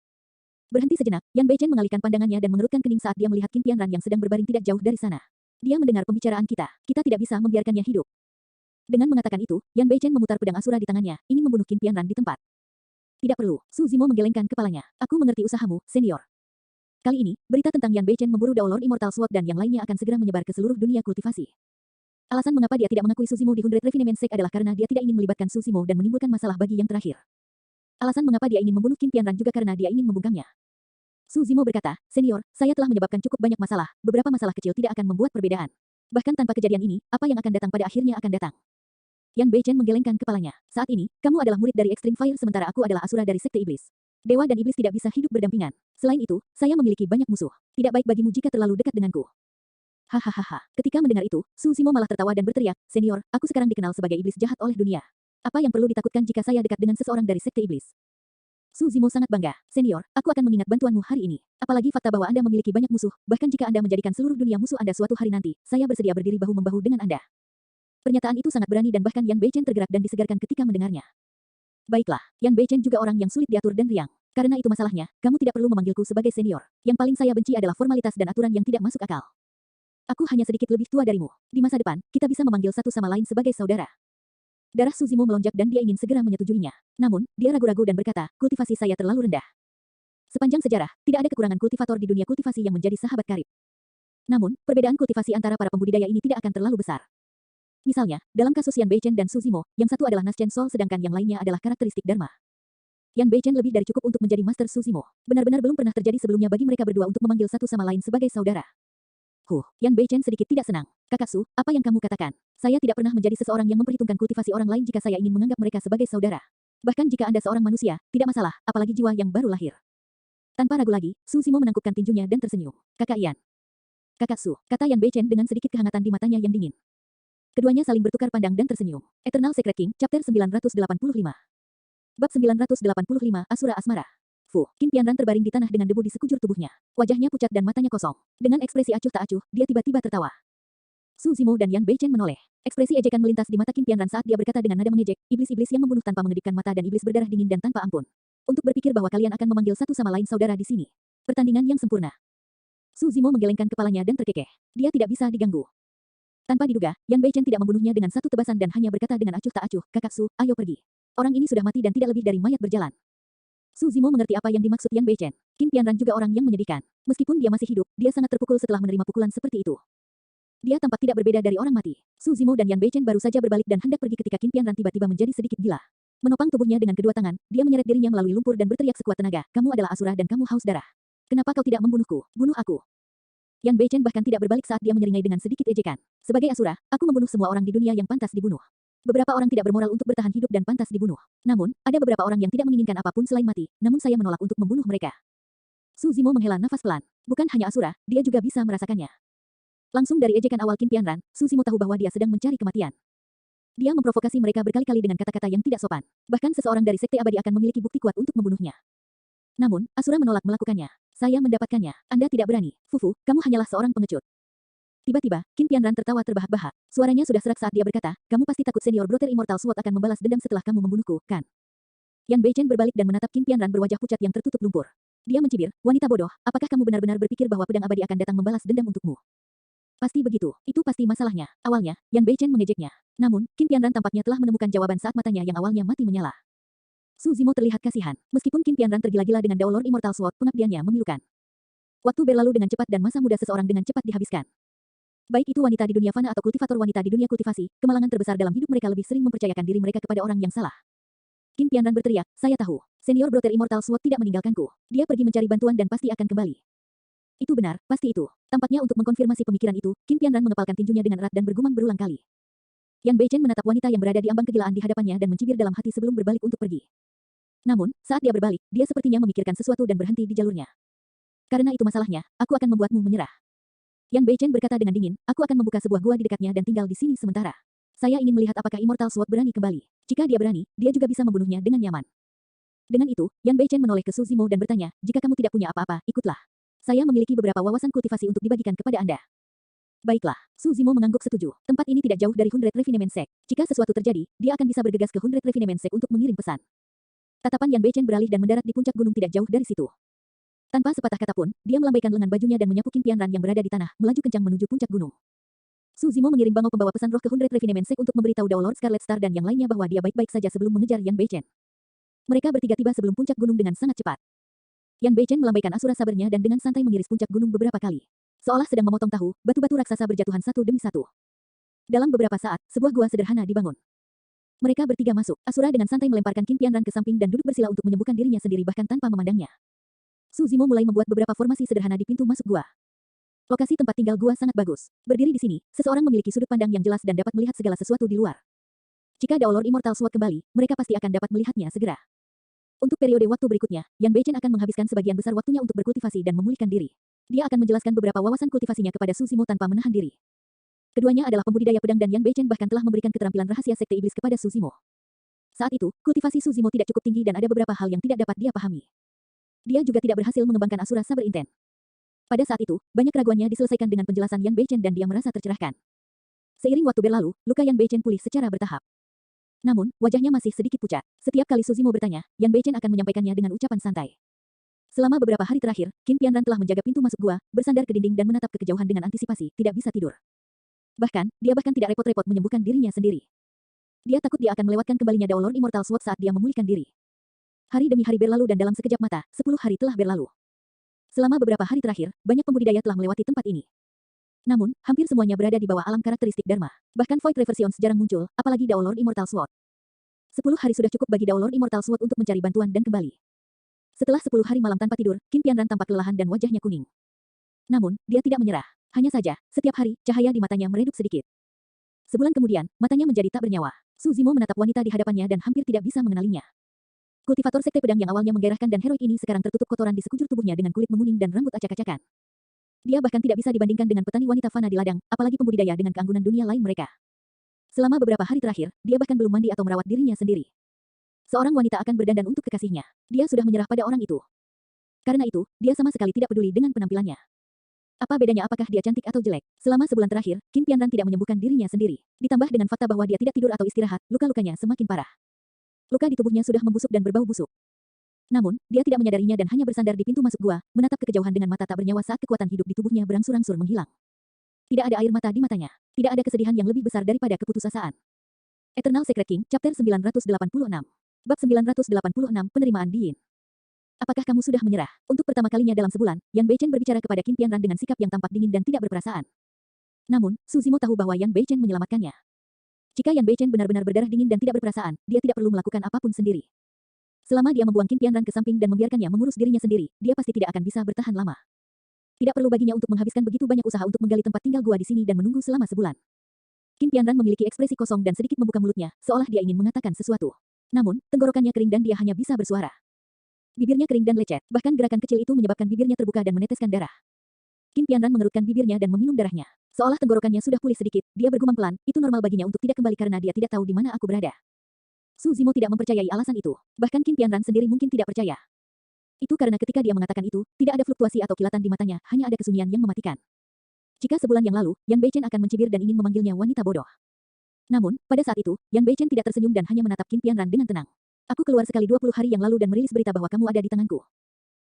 Berhenti sejenak, Yan Beichen mengalihkan pandangannya dan mengerutkan kening saat dia melihat Qin Pianran yang sedang berbaring tidak jauh dari sana. Dia mendengar pembicaraan kita tidak bisa membiarkannya hidup. Dengan mengatakan itu, Yan Beichen memutar pedang Asura di tangannya, ingin membunuh Qin Pianran di tempat. Tidak perlu, Su Zimo menggelengkan kepalanya. Aku mengerti usahamu, senior. Kali ini, berita tentang Yan Beichen memburu Dao Lord Immortal Sword dan yang lainnya akan segera menyebar ke seluruh dunia kultivasi. Alasan mengapa dia tidak mengakui Su Zimo di Hundred Refinement Sect adalah karena dia tidak ingin melibatkan Su Zimo dan menimbulkan masalah bagi yang terakhir. Alasan mengapa dia ingin membunuh Qin Pianran juga karena dia ingin membungkamnya. Su Zimo berkata, senior, saya telah menyebabkan cukup banyak masalah, beberapa masalah kecil tidak akan membuat perbedaan. Bahkan tanpa kejadian ini, apa yang akan datang pada akhirnya akan datang. Yan Beichen menggelengkan kepalanya. Saat ini, kamu adalah murid dari Extreme Fire sementara aku adalah Asura dari Sekte Iblis. Dewa dan Iblis tidak bisa hidup berdampingan. Selain itu, saya memiliki banyak musuh. Tidak baik bagimu jika terlalu dekat denganku. Hahaha. Ketika mendengar itu, Su Zimo malah tertawa dan berteriak, senior, aku sekarang dikenal sebagai iblis jahat oleh dunia. Apa yang perlu ditakutkan jika saya dekat dengan seseorang dari Sekte Iblis? Su Zimo sangat bangga. Senior, aku akan mengingat bantuanmu hari ini. Apalagi fakta bahwa Anda memiliki banyak musuh, bahkan jika Anda menjadikan seluruh dunia musuh Anda suatu hari nanti, saya bersedia berdiri bahu-membahu dengan Anda. Pernyataan itu sangat berani dan bahkan Yan Beichen tergerak dan disegarkan ketika mendengarnya. Baiklah, Yan Beichen juga orang yang sulit diatur dan riang. Karena itu masalahnya, kamu tidak perlu memanggilku sebagai senior. Yang paling saya benci adalah formalitas dan aturan yang tidak masuk akal. Aku hanya sedikit lebih tua darimu. Di masa depan, kita bisa memanggil satu sama lain sebagai saudara. Darah Su Zimo melonjak dan dia ingin segera menyetujuinya. Namun, dia ragu-ragu dan berkata, kultivasi saya terlalu rendah. Sepanjang sejarah, tidak ada kekurangan kultivator di dunia kultivasi yang menjadi sahabat karib. Namun, perbedaan kultivasi antara para pembudidaya ini tidak akan terlalu besar. Misalnya, dalam kasus Yan Beichen dan Su Zimo, yang satu adalah Naschen Soul sedangkan yang lainnya adalah karakteristik Dharma. Yan Beichen lebih dari cukup untuk menjadi Master Su Zimo. Benar-benar belum pernah terjadi sebelumnya bagi mereka berdua untuk memanggil satu sama lain sebagai saudara. Yan Beichen sedikit tidak senang. Kakak Su, apa yang kamu katakan? Saya tidak pernah menjadi seseorang yang memperhitungkan kultivasi orang lain jika saya ingin menganggap mereka sebagai saudara. Bahkan jika Anda seorang manusia, tidak masalah, apalagi jiwa yang baru lahir. Tanpa ragu lagi, Su Zimo menangkupkan tinjunya dan tersenyum. Kakak Yan. Kakak Su, kata Yan Beichen dengan sedikit kehangatan di matanya yang dingin. Keduanya saling bertukar pandang dan tersenyum. Eternal Secret King, Chapter 985. Bab 985, Asura Asmara. Qin Pianran terbaring di tanah dengan debu di sekujur tubuhnya. Wajahnya pucat dan matanya kosong. Dengan ekspresi acuh tak acuh, dia tiba-tiba tertawa. Su Zimo dan Yan Beichen menoleh. Ekspresi ejekan melintas di mata Qin Pianran saat dia berkata dengan nada mengejek, iblis-iblis yang membunuh tanpa mengedipkan mata dan iblis berdarah dingin dan tanpa ampun. Untuk berpikir bahwa kalian akan memanggil satu sama lain saudara di sini. Pertandingan yang sempurna. Su Zimo menggelengkan kepalanya dan terkekeh. Dia tidak bisa diganggu. Tanpa diduga, Yan Beichen tidak membunuhnya dengan satu tebasan dan hanya berkata dengan acuh tak acuh, kakak Su, ayo pergi. Orang ini sudah mati dan tidak lebih dari mayat berjalan. Su Zimo mengerti apa yang dimaksud Yan Beichen. Qin Pianran juga orang yang menyedihkan. Meskipun dia masih hidup, dia sangat terpukul setelah menerima pukulan seperti itu. Dia tampak tidak berbeda dari orang mati. Su Zimo dan Yan Beichen baru saja berbalik dan hendak pergi ketika Qin Tianran tiba-tiba menjadi sedikit gila. Menopang tubuhnya dengan kedua tangan, dia menyeret dirinya melalui lumpur dan berteriak sekuat tenaga, "Kamu adalah Asura dan kamu haus darah. Kenapa kau tidak membunuhku? Bunuh aku." Yan Beichen bahkan tidak berbalik saat dia menyeringai dengan sedikit ejekan. "Sebagai Asura, aku membunuh semua orang di dunia yang pantas dibunuh. Beberapa orang tidak bermoral untuk bertahan hidup dan pantas dibunuh. Namun, ada beberapa orang yang tidak menginginkan apapun selain mati, namun saya menolak untuk membunuh mereka." Su Zimo menghela nafas pelan. Bukan hanya Asura, dia juga bisa merasakannya. Langsung dari ejekan awal Qin Tianran, Su Zimo tahu bahwa dia sedang mencari kematian. Dia memprovokasi mereka berkali-kali dengan kata-kata yang tidak sopan. Bahkan seseorang dari Sekte Abadi akan memiliki bukti kuat untuk membunuhnya. Namun, Asura menolak melakukannya. "Saya mendapatkannya. Anda tidak berani. Fufu, kamu hanyalah seorang pengecut." Tiba-tiba, Qin Tianran tertawa terbahak-bahak. Suaranya sudah serak saat dia berkata, "Kamu pasti takut senior brother Immortal Sword akan membalas dendam setelah kamu membunuhku, kan?" Yan Beichen berbalik dan menatap Qin Tianran berwajah pucat yang tertutup lumpur. Dia mencibir, "Wanita bodoh, apakah kamu benar-benar berpikir bahwa pedang abadi akan datang membalas dendam untukmu? Pasti begitu, itu pasti masalahnya." Awalnya, Yan Beichen mengejeknya. Namun, Qin Tianran tampaknya telah menemukan jawaban saat matanya yang awalnya mati menyala. Su Zimo terlihat kasihan. Meskipun Qin Tianran tergila-gila dengan Daolor Immortal Sword, pengabdiannya memilukan. Waktu berlalu dengan cepat dan masa muda seseorang dengan cepat dihabiskan. Baik itu wanita di dunia fana atau kultivator wanita di dunia kultivasi, kemalangan terbesar dalam hidup mereka lebih sering mempercayakan diri mereka kepada orang yang salah. Qin Tianran berteriak, "Saya tahu. Senior brother Immortal Sword tidak meninggalkanku. Dia pergi mencari bantuan dan pasti akan kembali." "Itu benar, pasti itu." Tampaknya untuk mengkonfirmasi pemikiran itu, Qin Tianran mengepalkan tinjunya dengan erat dan bergumam berulang kali. Yan Beichen menatap wanita yang berada di ambang kegilaan di hadapannya dan mencibir dalam hati sebelum berbalik untuk pergi. Namun, saat dia berbalik, dia sepertinya memikirkan sesuatu dan berhenti di jalurnya. "Karena itu masalahnya, aku akan membuatmu menyerah." Yan Beichen berkata dengan dingin, "Aku akan membuka sebuah gua di dekatnya dan tinggal di sini sementara. Saya ingin melihat apakah Immortal Sword berani kembali. Jika dia berani, dia juga bisa membunuhnya dengan nyaman." Dengan itu, Yan Beichen menoleh ke Su Zimo dan bertanya, "Jika kamu tidak punya apa-apa, ikutlah. Saya memiliki beberapa wawasan kultivasi untuk dibagikan kepada Anda." "Baiklah." Su Zimo mengangguk setuju. Tempat ini tidak jauh dari Hundred Refinement Sect. Jika sesuatu terjadi, dia akan bisa bergegas ke Hundred Refinement Sect untuk mengirim pesan. Tatapan Yan Beichen beralih dan mendarat di puncak gunung tidak jauh dari situ. Tanpa sepatah kata pun, dia melambaikan lengan bajunya dan menyapu Qin Tianran yang berada di tanah, melaju kencang menuju puncak gunung. Su Zimo mengirim bangau pembawa pesan roh ke Hundred Refinement Sect untuk memberitahu Daolord Scarlet Star dan yang lainnya bahwa dia baik-baik saja sebelum mengejar Yan Beichen. Mereka bertiga tiba sebelum puncak gunung dengan sangat cepat. Yan Beichen melambaikan asura sabernya dan dengan santai mengiris puncak gunung beberapa kali. Seolah sedang memotong tahu, batu-batu raksasa berjatuhan satu demi satu. Dalam beberapa saat, sebuah gua sederhana dibangun. Mereka bertiga masuk. Asura dengan santai melemparkan Qin Tianran ke samping dan duduk bersila untuk menyembuhkan dirinya sendiri bahkan tanpa memandangnya. Su Zimo mulai membuat beberapa formasi sederhana di pintu masuk gua. Lokasi tempat tinggal gua sangat bagus. Berdiri di sini, seseorang memiliki sudut pandang yang jelas dan dapat melihat segala sesuatu di luar. Jika Daolord Immortal Sword kembali, mereka pasti akan dapat melihatnya segera. Untuk periode waktu berikutnya, Yan Beichen akan menghabiskan sebagian besar waktunya untuk berkultivasi dan memulihkan diri. Dia akan menjelaskan beberapa wawasan kultivasinya kepada Su Zimo tanpa menahan diri. Keduanya adalah pembudidaya pedang dan Yan Beichen bahkan telah memberikan keterampilan rahasia Sekte Iblis kepada Su Zimo. Saat itu, kultivasi Su Zimo tidak cukup tinggi dan ada beberapa hal yang tidak dapat dia pahami. Dia juga tidak berhasil mengembangkan Asura Saber Inten. Pada saat itu, banyak keraguannya diselesaikan dengan penjelasan Yan Beichen dan dia merasa tercerahkan. Seiring waktu berlalu, luka Yan Beichen pulih secara bertahap. Namun, wajahnya masih sedikit pucat. Setiap kali Su Zimo bertanya, Yan Beichen akan menyampaikannya dengan ucapan santai. Selama beberapa hari terakhir, Qin Tianran telah menjaga pintu masuk gua, bersandar ke dinding dan menatap ke kejauhan dengan antisipasi, tidak bisa tidur. Bahkan, dia bahkan tidak repot-repot menyembuhkan dirinya sendiri. Dia takut dia akan melewatkan kembalinya Daolord Immortal Sword saat dia memulihkan diri. Hari demi hari berlalu dan dalam sekejap mata, 10 hari telah berlalu. Selama beberapa hari terakhir, banyak pembudidaya telah melewati tempat ini. Namun, hampir semuanya berada di bawah alam karakteristik Dharma. Bahkan Void Reversions jarang muncul, apalagi Daolord Immortal Sword. 10 hari sudah cukup bagi Daolord Immortal Sword untuk mencari bantuan dan kembali. Setelah 10 hari malam tanpa tidur, Qin Tianran tampak kelelahan dan wajahnya kuning. Namun, dia tidak menyerah. Hanya saja, setiap hari, cahaya di matanya meredup sedikit. Sebulan kemudian, matanya menjadi tak bernyawa. Su Zimo menatap wanita di hadapannya dan hampir tidak bisa mengenalinya. Kultivator sekte pedang yang awalnya menggairahkan dan heroik ini sekarang tertutup kotoran di sekujur tubuhnya dengan kulit menguning dan rambut acak-acakan. Dia bahkan tidak bisa dibandingkan dengan petani wanita fana di ladang, apalagi pembudidaya dengan keanggunan dunia lain mereka. Selama beberapa hari terakhir, dia bahkan belum mandi atau merawat dirinya sendiri. Seorang wanita akan berdandan untuk kekasihnya. Dia sudah menyerah pada orang itu. Karena itu, dia sama sekali tidak peduli dengan penampilannya. Apa bedanya apakah dia cantik atau jelek? Selama sebulan terakhir, Qin Tianran tidak menyembuhkan dirinya sendiri. Ditambah dengan fakta bahwa dia tidak tidur atau istirahat, luka-lukanya semakin parah. Luka di tubuhnya sudah membusuk dan berbau busuk. Namun, dia tidak menyadarinya dan hanya bersandar di pintu masuk gua, menatap ke kejauhan dengan mata tak bernyawa saat kekuatan hidup di tubuhnya berangsur-angsur menghilang. Tidak ada air mata di matanya. Tidak ada kesedihan yang lebih besar daripada keputusasaan. Eternal Secret King, Chapter 986. Bab 986, Penerimaan Diin. Apakah kamu sudah menyerah? Untuk pertama kalinya dalam sebulan, Yan Beichen berbicara kepada Qin Tianran dengan sikap yang tampak dingin dan tidak berperasaan. Namun, Suzimo tahu bahwa Yan Beichen menyelamatkannya. Jika Yan Beichen benar-benar berdarah dingin dan tidak berperasaan, dia tidak perlu melakukan apapun sendiri. Selama dia membuang Qin Tianran ke samping dan membiarkannya mengurus dirinya sendiri, dia pasti tidak akan bisa bertahan lama. Tidak perlu baginya untuk menghabiskan begitu banyak usaha untuk menggali tempat tinggal gua di sini dan menunggu selama sebulan. Qin Tianran memiliki ekspresi kosong dan sedikit membuka mulutnya, seolah dia ingin mengatakan sesuatu. Namun, tenggorokannya kering dan dia hanya bisa bersuara. Bibirnya kering dan lecet, bahkan gerakan kecil itu menyebabkan bibirnya terbuka dan meneteskan darah. Qin Tianran mengerutkan bibirnya dan meminum darahnya. Seolah tenggorokannya sudah pulih sedikit, dia bergumam pelan, itu normal baginya untuk tidak kembali karena dia tidak tahu di mana aku berada. Suzimo tidak mempercayai alasan itu. Bahkan Qin Tianran sendiri mungkin tidak percaya. Itu karena ketika dia mengatakan itu, tidak ada fluktuasi atau kilatan di matanya, hanya ada kesunyian yang mematikan. Jika sebulan yang lalu, Yan Beichen akan mencibir dan ingin memanggilnya wanita bodoh. Namun, pada saat itu, Yan Beichen tidak tersenyum dan hanya menatap Qin Tianran dengan tenang. Aku keluar sekali 20 hari yang lalu dan merilis berita bahwa kamu ada di tanganku.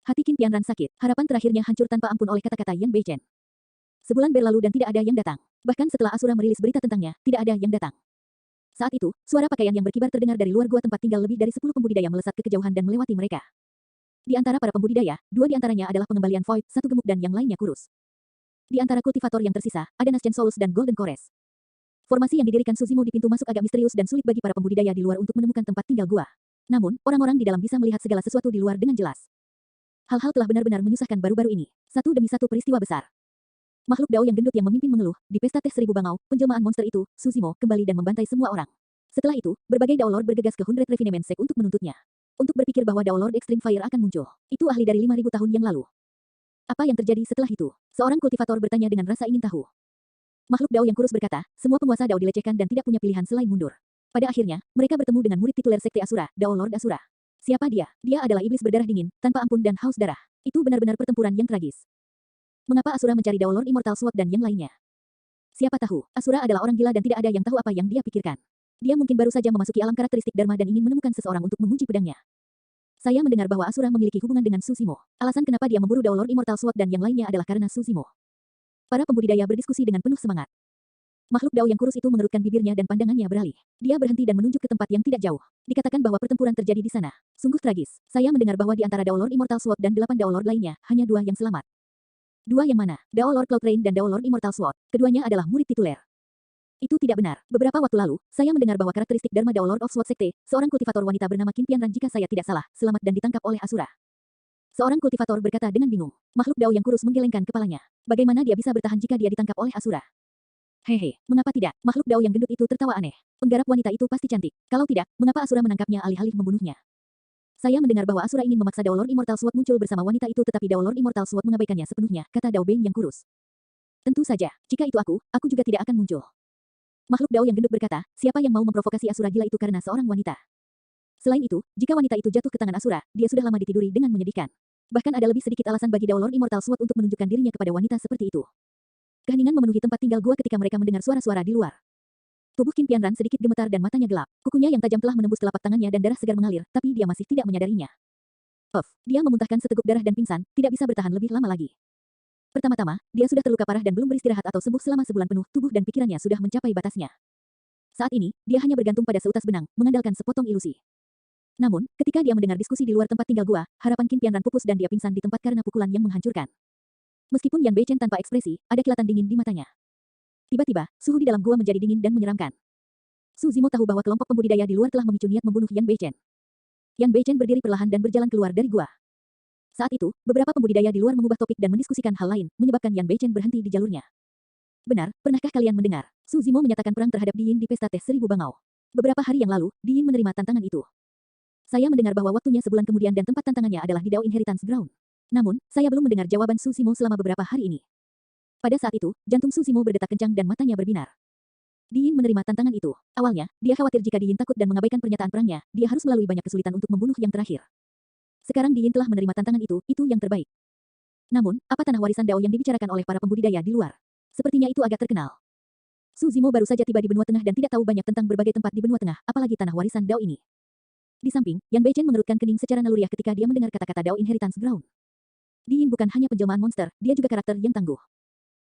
Hati Qin Tianran sakit, harapan terakhirnya hancur tanpa ampun oleh kata-kata Yan Beichen. Sebulan berlalu dan tidak ada yang datang. Bahkan setelah Asura merilis berita tentangnya, tidak ada yang datang. Saat itu, suara pakaian yang berkibar terdengar dari luar gua tempat tinggal lebih dari 10 pembudidaya melesat ke kejauhan dan melewati mereka. Di antara para pembudidaya, 2 di antaranya adalah pengembalian Void, 1 gemuk dan yang lainnya kurus. Di antara kultivator yang tersisa, ada Nascent Souls dan Golden Cores. Formasi yang didirikan Suzimo di pintu masuk agak misterius dan sulit bagi para pembudidaya di luar untuk menemukan tempat tinggal gua. Namun, orang-orang di dalam bisa melihat segala sesuatu di luar dengan jelas. Hal-hal telah benar-benar menyusahkan baru-baru ini. Satu demi satu peristiwa besar. Makhluk Dao yang gendut yang memimpin mengeluh, di pesta teh 1000 bangau, penjelmaan monster itu, Suzimo, kembali dan membantai semua orang. Setelah itu, berbagai Dao Lord bergegas ke 100 Refinement Sect untuk menuntutnya. Untuk berpikir bahwa Dao Lord Extreme Fire akan muncul. Itu ahli dari 5000 tahun yang lalu. Apa yang terjadi setelah itu? Seorang kultivator bertanya dengan rasa ingin tahu. Makhluk Dao yang kurus berkata, semua penguasa Dao dilecehkan dan tidak punya pilihan selain mundur. Pada akhirnya, mereka bertemu dengan murid tituler Sekte Asura, Dao Lord Asura. Siapa dia? Dia adalah iblis berdarah dingin, tanpa ampun dan haus darah. Itu benar-benar pertempuran yang tragis. Mengapa Asura mencari Dao Lord Immortal Sword dan yang lainnya? Siapa tahu, Asura adalah orang gila dan tidak ada yang tahu apa yang dia pikirkan. Dia mungkin baru saja memasuki alam karakteristik Dharma dan ingin menemukan seseorang untuk mengunci pedangnya. Saya mendengar bahwa Asura memiliki hubungan dengan Suzimo. Alasan kenapa dia memburu Dao Lord Immortal Sword dan yang lainnya adalah karena Suzimo. Para pembudidaya berdiskusi dengan penuh semangat. Makhluk Dao yang kurus itu mengerutkan bibirnya dan pandangannya beralih. Dia berhenti dan menunjuk ke tempat yang tidak jauh. Dikatakan bahwa pertempuran terjadi di sana. Sungguh tragis. Saya mendengar bahwa di antara Dao Lord Immortal Sword dan 8 Dao Lord lainnya, hanya 2 yang selamat. 2 yang mana? Dao Lord Cloud Rain dan Dao Lord Immortal Sword. Keduanya adalah murid tituler. Itu tidak benar. Beberapa waktu lalu, saya mendengar bahwa karakteristik Dharma Dao Lord of Sword Sekte, seorang kultivator wanita bernama Qin Tianran jika saya tidak salah, selamat dan ditangkap oleh Asura. Seorang kultivator berkata dengan bingung. Makhluk Dao yang kurus menggelengkan kepalanya. Bagaimana dia bisa bertahan jika dia ditangkap oleh Asura? Hehe, mengapa tidak? Makhluk Dao yang gendut itu tertawa aneh. Penggarap wanita itu pasti cantik. Kalau tidak, mengapa Asura menangkapnya alih-alih membunuhnya? Saya mendengar bahwa Asura ingin memaksa Dao Lord Immortal Sword muncul bersama wanita itu tetapi Dao Lord Immortal Sword mengabaikannya sepenuhnya, kata Dao Beng yang kurus. Tentu saja, jika itu aku juga tidak akan muncul. Makhluk Dao yang gendut berkata, siapa yang mau memprovokasi Asura gila itu karena seorang wanita. Selain itu, jika wanita itu jatuh ke tangan Asura, dia sudah lama ditiduri dengan menyedihkan. Bahkan ada lebih sedikit alasan bagi Dao Lord Immortal Sword untuk menunjukkan dirinya kepada wanita seperti itu. Keheningan memenuhi tempat tinggal gua ketika mereka mendengar suara-suara di luar. Tubuh Qin Tianran sedikit gemetar dan matanya gelap. Kukunya yang tajam telah menembus telapak tangannya dan darah segar mengalir, tapi dia masih tidak menyadarinya. Dia memuntahkan seteguk darah dan pingsan, tidak bisa bertahan lebih lama lagi. Pertama-tama, dia sudah terluka parah dan belum beristirahat atau sembuh selama sebulan penuh, tubuh dan pikirannya sudah mencapai batasnya. Saat ini, dia hanya bergantung pada seutas benang, mengandalkan sepotong ilusi. Namun, ketika dia mendengar diskusi di luar tempat tinggal gua, harapan Qin Tianran pupus dan dia pingsan di tempat karena pukulan yang menghancurkan. Meskipun Yan Beichen tanpa ekspresi, ada kilatan dingin di matanya. Tiba-tiba, suhu di dalam gua menjadi dingin dan menyeramkan. Suzimo tahu bahwa kelompok pembudidaya di luar telah memicu niat membunuh Yan Beichen. Yan Beichen berdiri perlahan dan berjalan keluar dari gua. Saat itu, beberapa pembudidaya di luar mengubah topik dan mendiskusikan hal lain, menyebabkan Yan Beichen berhenti di jalurnya. Benar, pernahkah kalian mendengar? Suzimo menyatakan perang terhadap Diin di pesta teh 1000 bangau. Beberapa hari yang lalu, Diin menerima tantangan itu. Saya mendengar bahwa waktunya sebulan kemudian dan tempat tantangannya adalah di Dao Inheritance Ground. Namun, saya belum mendengar jawaban Suzimo selama beberapa hari ini. Pada saat itu, jantung Suzimo berdetak kencang dan matanya berbinar. Diin menerima tantangan itu. Awalnya, dia khawatir jika Diin takut dan mengabaikan pernyataan perangnya, dia harus melalui banyak kesulitan untuk membunuh yang terakhir. Sekarang Diin telah menerima tantangan itu yang terbaik. Namun, apa tanah warisan Dao yang dibicarakan oleh para pembudidaya di luar? Sepertinya itu agak terkenal. Suzimo baru saja tiba di benua tengah dan tidak tahu banyak tentang berbagai tempat di benua tengah, apalagi tanah warisan Dao ini. Di samping, Yan Beichen mengerutkan kening secara naluriah ketika dia mendengar kata-kata Dao Inheritance Ground. Diin bukan hanya penjelmaan monster, dia juga karakter yang tangguh.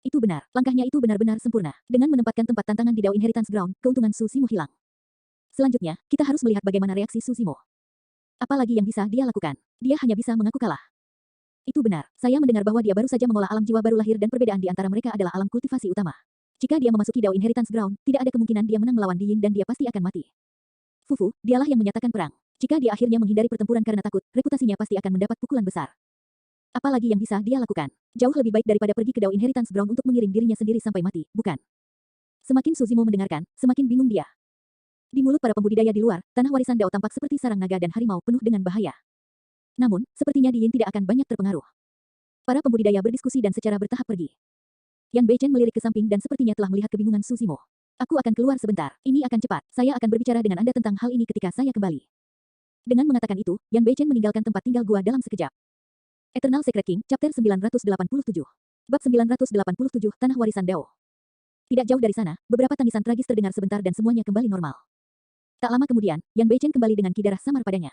Itu benar, langkahnya itu benar-benar sempurna. Dengan menempatkan tempat tantangan di Dao Inheritance Ground, keuntungan Suzimo hilang. Selanjutnya, kita harus melihat bagaimana reaksi Suzimo. Apalagi yang bisa dia lakukan? Dia hanya bisa mengaku kalah. Itu benar, saya mendengar bahwa dia baru saja mengolah alam jiwa baru lahir dan perbedaan di antara mereka adalah alam kultivasi utama. Jika dia memasuki Dao Inheritance Ground, tidak ada kemungkinan dia menang melawan Di Yin dan dia pasti akan mati. Fufu, dialah yang menyatakan perang. Jika dia akhirnya menghindari pertempuran karena takut, reputasinya pasti akan mendapat pukulan besar. Apalagi yang bisa dia lakukan? Jauh lebih baik daripada pergi ke Dao Inheritance Ground untuk mengirim dirinya sendiri sampai mati, bukan? Semakin Suzimo mendengarkan, semakin bingung dia. Di mulut para pembudidaya di luar, tanah warisan Dao tampak seperti sarang naga dan harimau penuh dengan bahaya. Namun, sepertinya Di Yin tidak akan banyak terpengaruh. Para pembudidaya berdiskusi dan secara bertahap pergi. Yan Beichen melirik ke samping dan sepertinya telah melihat kebingungan Suzimo. Aku akan keluar sebentar. Ini akan cepat. Saya akan berbicara dengan Anda tentang hal ini ketika saya kembali. Dengan mengatakan itu, Yan Beichen meninggalkan tempat tinggal gua dalam sekejap. Eternal Secret King, Chapter 987. Bab 987, Tanah Warisan Dao. Tidak jauh dari sana, beberapa tangisan tragis terdengar sebentar dan semuanya kembali normal. Tak lama kemudian, Yan Beichen kembali dengan ki darah samar padanya.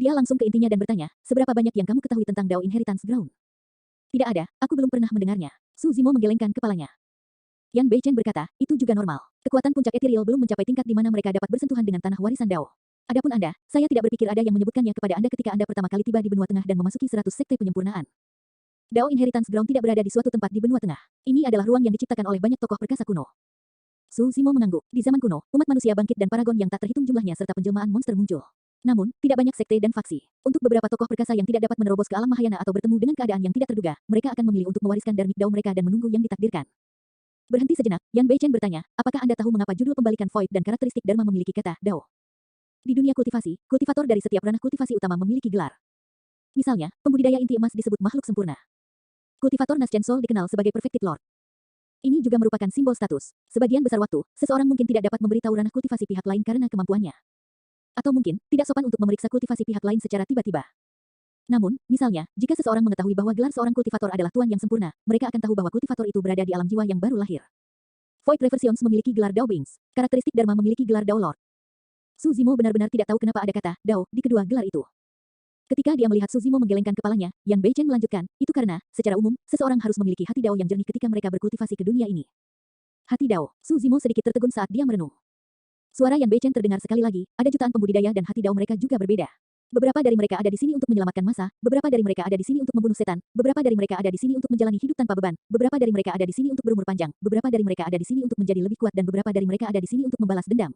Dia langsung ke intinya dan bertanya, seberapa banyak yang kamu ketahui tentang Dao Inheritance Ground? Tidak ada, aku belum pernah mendengarnya. Suzimo menggelengkan kepalanya. Yan Beichen berkata, itu juga normal. Kekuatan puncak ethereal belum mencapai tingkat di mana mereka dapat bersentuhan dengan tanah warisan Dao. Adapun Anda, saya tidak berpikir ada yang menyebutkannya kepada Anda ketika Anda pertama kali tiba di benua tengah dan memasuki 100 sekte penyempurnaan. Dao Inheritance Ground tidak berada di suatu tempat di benua tengah. Ini adalah ruang yang diciptakan oleh banyak tokoh perkasa kuno. Suzimo mengangguk. Di zaman kuno, umat manusia bangkit dan paragon yang tak terhitung jumlahnya serta penjelmaan monster muncul. Namun, tidak banyak sekte dan faksi. Untuk beberapa tokoh perkasa yang tidak dapat menerobos ke alam Mahayana atau bertemu dengan keadaan yang tidak terduga, mereka akan memilih untuk mewariskan Dharmic Dao mereka dan menunggu yang ditakdirkan. Berhenti sejenak, Yan Beichen bertanya, apakah Anda tahu mengapa judul pembalikan Void dan karakteristik Dharma memiliki kata Dao? Di dunia kultivasi, kultivator dari setiap ranah kultivasi utama memiliki gelar. Misalnya, pembudidaya inti emas disebut makhluk sempurna. Kultivator Nascent Soul dikenal sebagai Perfected Lord. Ini juga merupakan simbol status. Sebagian besar waktu, seseorang mungkin tidak dapat memberitahu ranah kultivasi pihak lain karena kemampuannya. Atau mungkin, tidak sopan untuk memeriksa kultivasi pihak lain secara tiba-tiba. Namun, misalnya, jika seseorang mengetahui bahwa gelar seorang kultivator adalah tuan yang sempurna, mereka akan tahu bahwa kultivator itu berada di alam jiwa yang baru lahir. Void Reversions memiliki gelar Dao Beings. Karakteristik Dharma memiliki gelar Dao Lord. Suzimo benar-benar tidak tahu kenapa ada kata Dao di kedua gelar itu. Ketika dia melihat Suzimo menggelengkan kepalanya, Yan Beichen melanjutkan, itu karena, secara umum, seseorang harus memiliki hati Dao yang jernih ketika mereka berkultivasi ke dunia ini. Hati Dao. Suzimo sedikit tertegun saat dia merenung. Suara Yan Beichen terdengar sekali lagi, ada jutaan pembudidaya dan hati Dao mereka juga berbeda. Beberapa dari mereka ada di sini untuk menyelamatkan masa, beberapa dari mereka ada di sini untuk membunuh setan, beberapa dari mereka ada di sini untuk menjalani hidup tanpa beban, beberapa dari mereka ada di sini untuk berumur panjang, beberapa dari mereka ada di sini untuk menjadi lebih kuat dan beberapa dari mereka ada di sini untuk membalas dendam.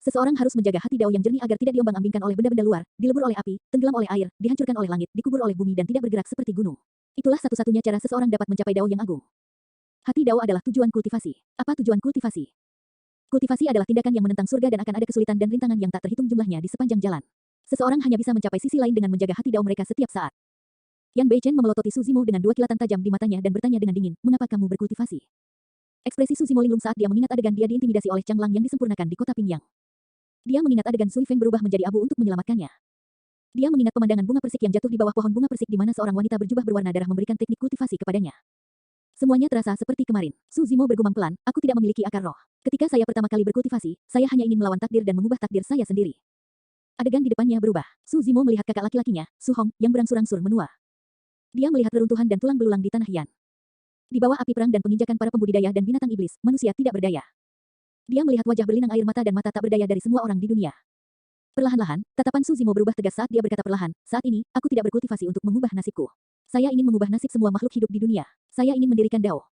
Seseorang harus menjaga hati Dao yang jernih agar tidak diombang-ambingkan oleh benda-benda luar, dilebur oleh api, tenggelam oleh air, dihancurkan oleh langit, dikubur oleh bumi dan tidak bergerak seperti gunung. Itulah satu-satunya cara seseorang dapat mencapai Dao yang agung. Hati Dao adalah tujuan kultivasi. Apa tujuan kultivasi? Kultivasi adalah tindakan yang menentang surga dan akan ada kesulitan dan rintangan yang tak terhitung jumlahnya di sepanjang jalan. Seseorang hanya bisa mencapai sisi lain dengan menjaga hati Dao mereka setiap saat. Yan Beichen memelototi Suzimo dengan dua kilatan tajam di matanya dan bertanya dengan dingin, mengapa kamu berkultivasi? Ekspresi Suzimo linglung saat dia mengingat adegan dia diintimidasi oleh Chang Lang yang disempurnakan di kota Pingyang. Dia mengingat adegan Sui Feng berubah menjadi abu untuk menyelamatkannya. Dia mengingat pemandangan bunga persik yang jatuh di bawah pohon bunga persik di mana seorang wanita berjubah berwarna darah memberikan teknik kultivasi kepadanya. Semuanya terasa seperti kemarin. Suzimo bergumam pelan, aku tidak memiliki akar roh. Ketika saya pertama kali berkultivasi, saya hanya ingin melawan takdir dan mengubah takdir saya sendiri. Adegan di depannya berubah. Suzimo melihat kakak laki-lakinya, Su Hong, yang berangsur-angsur menua. Dia melihat reruntuhan dan tulang belulang di tanah Yan. Di bawah api perang dan penginjakan para pembudidaya dan binatang iblis, manusia tidak berdaya. Dia melihat wajah berlinang air mata dan mata tak berdaya dari semua orang di dunia. Perlahan-lahan, tatapan Suzimo berubah tegas saat dia berkata perlahan, saat ini, aku tidak berkultivasi untuk mengubah nasibku. Saya ingin mengubah nasib semua makhluk hidup di dunia. Saya ingin mendirikan Dao.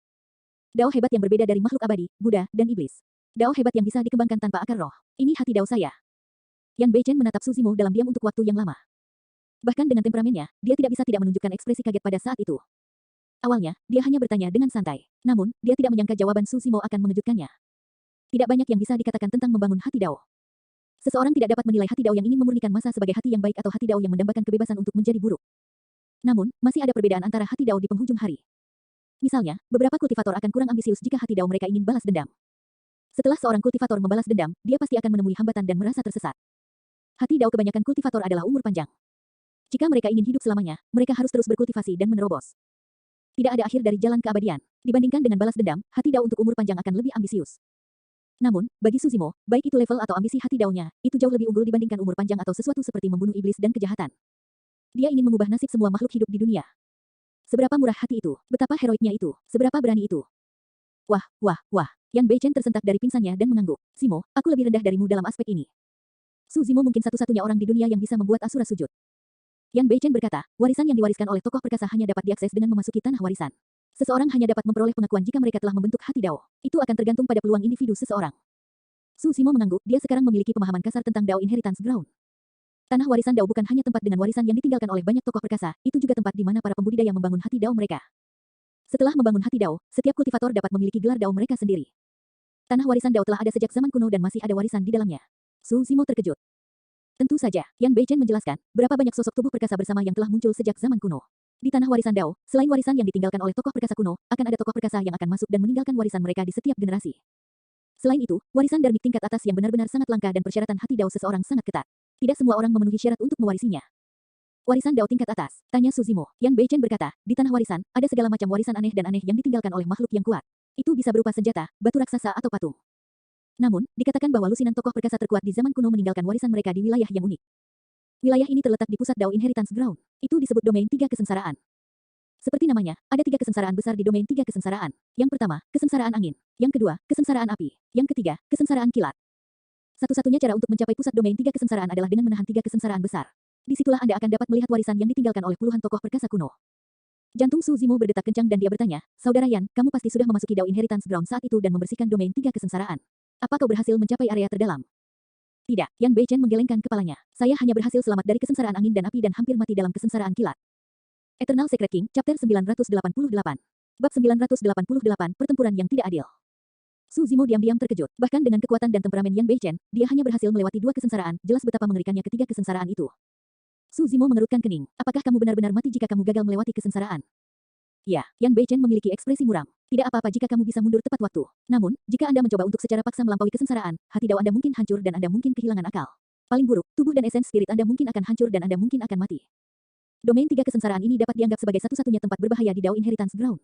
Dao hebat yang berbeda dari makhluk abadi, Buddha, dan iblis. Dao hebat yang bisa dikembangkan tanpa akar roh. Ini hati Dao saya. Yan Beichen menatap Suzimo dalam diam untuk waktu yang lama. Bahkan dengan temperamennya, dia tidak bisa tidak menunjukkan ekspresi kaget pada saat itu. Awalnya, dia hanya bertanya dengan santai. Namun, dia tidak menyangka jawaban Suzimo akan mengejutkannya. Tidak banyak yang bisa dikatakan tentang membangun hati Dao. Seseorang tidak dapat menilai hati Dao yang ingin memurnikan masa sebagai hati yang baik atau hati Dao yang mendambakan kebebasan untuk menjadi buruk. Namun, masih ada perbedaan antara hati Dao di penghujung hari. Misalnya, beberapa kultivator akan kurang ambisius jika hati Dao mereka ingin balas dendam. Setelah seorang kultivator membalas dendam, dia pasti akan menemui hambatan dan merasa tersesat. Hati Dao kebanyakan kultivator adalah umur panjang. Jika mereka ingin hidup selamanya, mereka harus terus berkultivasi dan menerobos. Tidak ada akhir dari jalan keabadian. Dibandingkan dengan balas dendam, hati Dao untuk umur panjang akan lebih ambisius. Namun, bagi Suzimo, baik itu level atau ambisi hati Dao-nya, itu jauh lebih unggul dibandingkan umur panjang atau sesuatu seperti membunuh iblis dan kejahatan. Dia ingin mengubah nasib semua makhluk hidup di dunia. Seberapa murah hati itu? Betapa heroiknya itu? Seberapa berani itu? Wah, wah, wah. Yan Beichen tersentak dari pingsannya dan mengangguk. Zimo, aku lebih rendah darimu dalam aspek ini. Suzimo mungkin satu-satunya orang di dunia yang bisa membuat Asura sujud. Yan Beichen berkata, warisan yang diwariskan oleh tokoh perkasa hanya dapat diakses dengan memasuki tanah warisan. Seseorang hanya dapat memperoleh pengakuan jika mereka telah membentuk hati Dao. Itu akan tergantung pada peluang individu seseorang. Su Zimo mengangguk, dia sekarang memiliki pemahaman kasar tentang Dao Inheritance Ground. Tanah warisan Dao bukan hanya tempat dengan warisan yang ditinggalkan oleh banyak tokoh perkasa, itu juga tempat di mana para pembudidaya membangun hati Dao mereka. Setelah membangun hati Dao, setiap kultivator dapat memiliki gelar Dao mereka sendiri. Tanah warisan Dao telah ada sejak zaman kuno dan masih ada warisan di dalamnya. Su Zimo terkejut. Tentu saja, Yan Beichen menjelaskan, berapa banyak sosok tubuh perkasa bersama yang telah muncul sejak zaman kuno. Di tanah warisan Dao, selain warisan yang ditinggalkan oleh tokoh perkasa kuno, akan ada tokoh perkasa yang akan masuk dan meninggalkan warisan mereka di setiap generasi. Selain itu, warisan darmik tingkat atas yang benar-benar sangat langka dan persyaratan hati Dao seseorang sangat ketat. Tidak semua orang memenuhi syarat untuk mewarisinya. Warisan Dao tingkat atas, tanya Su Zimo. Yan Beichen berkata, di tanah warisan, ada segala macam warisan aneh dan aneh yang ditinggalkan oleh makhluk yang kuat. Itu bisa berupa senjata, batu raksasa atau patung. Namun, dikatakan bahwa lusinan tokoh perkasa terkuat di zaman kuno meninggalkan warisan mereka di wilayah yang unik. Wilayah ini terletak di pusat Dao Inheritance Ground. Itu disebut domain 3 kesengsaraan. Seperti namanya, ada 3 kesengsaraan besar di domain 3 kesengsaraan. Yang pertama, kesengsaraan angin. Yang kedua, kesengsaraan api. Yang ketiga, kesengsaraan kilat. Satu-satunya cara untuk mencapai pusat domain 3 kesengsaraan adalah dengan menahan 3 kesengsaraan besar. Disitulah Anda akan dapat melihat warisan yang ditinggalkan oleh puluhan tokoh perkasa kuno. Jantung Su Zimo berdetak kencang dan dia bertanya, Saudara Yan, kamu pasti sudah memasuki Dao Inheritance Ground saat itu dan membersihkan domain 3 kesengsaraan. Apa kau berhasil mencapai area terdalam? Tidak, Yan Beichen menggelengkan kepalanya. Saya hanya berhasil selamat dari kesengsaraan angin dan api dan hampir mati dalam kesengsaraan kilat. Eternal Secret King, Chapter 988. Bab 988, Pertempuran yang tidak adil. Su Zimo diam-diam terkejut. Bahkan dengan kekuatan dan temperamen Yan Beichen, dia hanya berhasil melewati 2 kesengsaraan, jelas betapa mengerikannya ketiga kesengsaraan itu. Su Zimo mengerutkan kening. Apakah kamu benar-benar mati jika kamu gagal melewati kesengsaraan? Ya, Yan Beichen memiliki ekspresi muram. Tidak apa-apa jika kamu bisa mundur tepat waktu. Namun, jika Anda mencoba untuk secara paksa melampaui kesengsaraan, hati Dao Anda mungkin hancur dan Anda mungkin kehilangan akal. Paling buruk, tubuh dan esens spirit Anda mungkin akan hancur dan Anda mungkin akan mati. Domain 3 kesengsaraan ini dapat dianggap sebagai satu-satunya tempat berbahaya di Dao Inheritance Ground.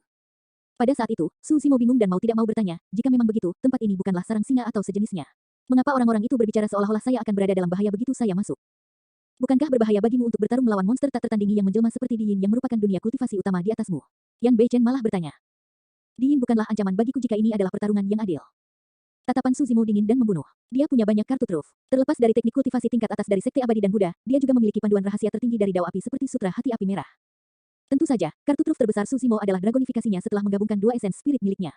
Pada saat itu, Su Zimo bingung dan mau tidak mau bertanya, jika memang begitu, tempat ini bukanlah sarang singa atau sejenisnya. Mengapa orang-orang itu berbicara seolah-olah saya akan berada dalam bahaya begitu saya masuk? Bukankah berbahaya bagimu untuk bertarung melawan monster tak tertandingi yang menjelma seperti Di Yin yang merupakan dunia kultivasi utama di atasmu? Yan Beichen malah bertanya. Di Yin bukanlah ancaman bagiku jika ini adalah pertarungan yang adil. Tatapan Su Zimo dingin dan membunuh. Dia punya banyak kartu truf. Terlepas dari teknik kultivasi tingkat atas dari Sekte Abadi dan Buddha, dia juga memiliki panduan rahasia tertinggi dari Dao Api seperti Sutra Hati Api Merah. Tentu saja, kartu truf terbesar Su Zimo adalah dragonifikasinya setelah menggabungkan 2 esens spirit miliknya.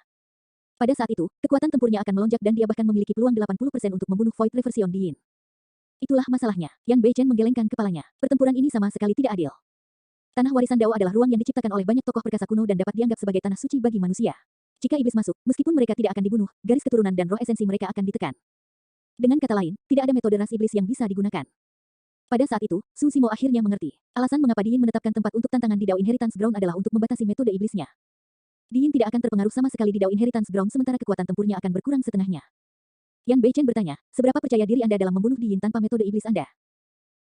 Pada saat itu, kekuatan tempurnya akan melonjak dan dia bahkan memiliki peluang 80% untuk membunuh Void Reversion Di Yin. Itulah masalahnya. Yan Beichen menggelengkan kepalanya. Pertempuran ini sama sekali tidak adil. Tanah warisan Dao adalah ruang yang diciptakan oleh banyak tokoh perkasa kuno dan dapat dianggap sebagai tanah suci bagi manusia. Jika iblis masuk, meskipun mereka tidak akan dibunuh, garis keturunan dan roh esensi mereka akan ditekan. Dengan kata lain, tidak ada metode ras iblis yang bisa digunakan. Pada saat itu, Su Zimo akhirnya mengerti. Alasan mengapa Di Yin menetapkan tempat untuk tantangan di Dao Inheritance Ground adalah untuk membatasi metode iblisnya. Di Yin tidak akan terpengaruh sama sekali di Dao Inheritance Ground sementara kekuatan tempurnya akan berkurang setengahnya. Yan Beichen bertanya, seberapa percaya diri Anda dalam membunuh Di Yin tanpa metode iblis Anda?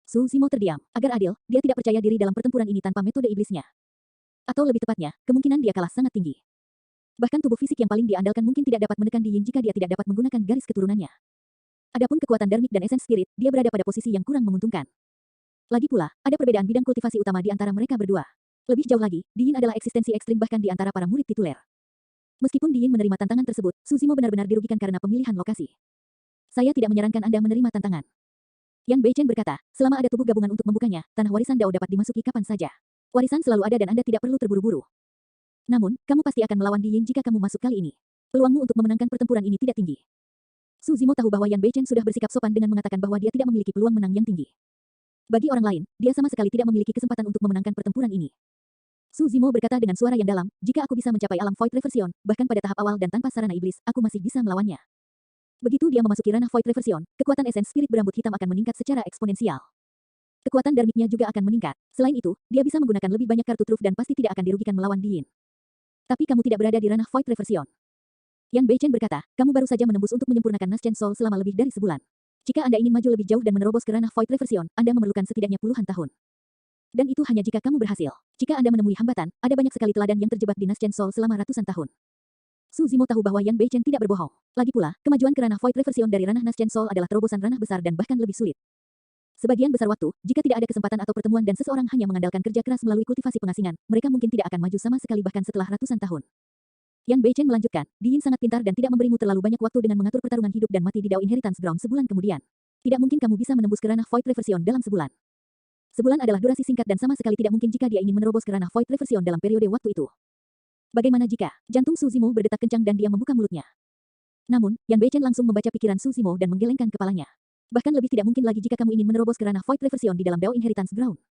Su Zimo terdiam. Agar adil, dia tidak percaya diri dalam pertempuran ini tanpa metode iblisnya. Atau lebih tepatnya, kemungkinan dia kalah sangat tinggi. Bahkan tubuh fisik yang paling diandalkan mungkin tidak dapat menekan Di Yin jika dia tidak dapat menggunakan garis keturunannya. Adapun kekuatan darmik dan esens spirit, dia berada pada posisi yang kurang menguntungkan. Lagi pula, ada perbedaan bidang kultivasi utama di antara mereka berdua. Lebih jauh lagi, Di Yin adalah eksistensi ekstrim bahkan di antara para murid tituler. Meskipun Di Yin menerima tantangan tersebut, Su Zimo benar-benar dirugikan karena pemilihan lokasi. Saya tidak menyarankan Anda menerima tantangan. Yan Beichen berkata, selama ada tubuh gabungan untuk membukanya, tanah warisan Dao dapat dimasuki kapan saja. Warisan selalu ada dan Anda tidak perlu terburu-buru. Namun, kamu pasti akan melawan Di Yin jika kamu masuk kali ini. Peluangmu untuk memenangkan pertempuran ini tidak tinggi. Su Zimo tahu bahwa Yan Beichen sudah bersikap sopan dengan mengatakan bahwa dia tidak memiliki peluang menang yang tinggi. Bagi orang lain, dia sama sekali tidak memiliki kesempatan untuk memenangkan pertempuran ini. Su Zimo berkata dengan suara yang dalam, jika aku bisa mencapai alam Void Reversion, bahkan pada tahap awal dan tanpa sarana iblis, aku masih bisa melawannya. Begitu dia memasuki ranah Void Reversion, kekuatan esens spirit berambut hitam akan meningkat secara eksponensial. Kekuatan darmiknya juga akan meningkat. Selain itu, dia bisa menggunakan lebih banyak kartu truf dan pasti tidak akan dirugikan melawan Di Yin. Tapi kamu tidak berada di ranah Void Reversion. Yan Beichen berkata, kamu baru saja menembus untuk menyempurnakan Naschen Soul selama lebih dari sebulan. Jika Anda ingin maju lebih jauh dan menerobos ke ranah Void Reversion, Anda memerlukan setidaknya puluhan tahun. Dan itu hanya jika kamu berhasil. Jika Anda menemui hambatan, ada banyak sekali teladan yang terjebak di Naschen Soul selama ratusan tahun. Su Zimo tahu bahwa Yan Beichen tidak berbohong. Lagi pula, kemajuan ke ranah Void Reversion dari ranah Naschen Soul adalah terobosan ranah besar dan bahkan lebih sulit. Sebagian besar waktu, jika tidak ada kesempatan atau pertemuan dan seseorang hanya mengandalkan kerja keras melalui kultivasi pengasingan, mereka mungkin tidak akan maju sama sekali bahkan setelah ratusan tahun. Yan Beichen melanjutkan, Di Yin sangat pintar dan tidak memberimu terlalu banyak waktu dengan mengatur pertarungan hidup dan mati di Dao Inheritance Ground sebulan kemudian. Tidak mungkin kamu bisa menembus ke ranah Void Reversion dalam sebulan. Sebulan adalah durasi singkat dan sama sekali tidak mungkin jika dia ingin menerobos ke ranah Void Reversion dalam periode waktu itu. Bagaimana jika? Jantung Su Zimo berdetak kencang dan dia membuka mulutnya. Namun, Yan Beichen langsung membaca pikiran Su Zimo dan menggelengkan kepalanya. Bahkan lebih tidak mungkin lagi jika kamu ingin menerobos ke ranah Void Reversion di dalam Dao Inheritance Ground.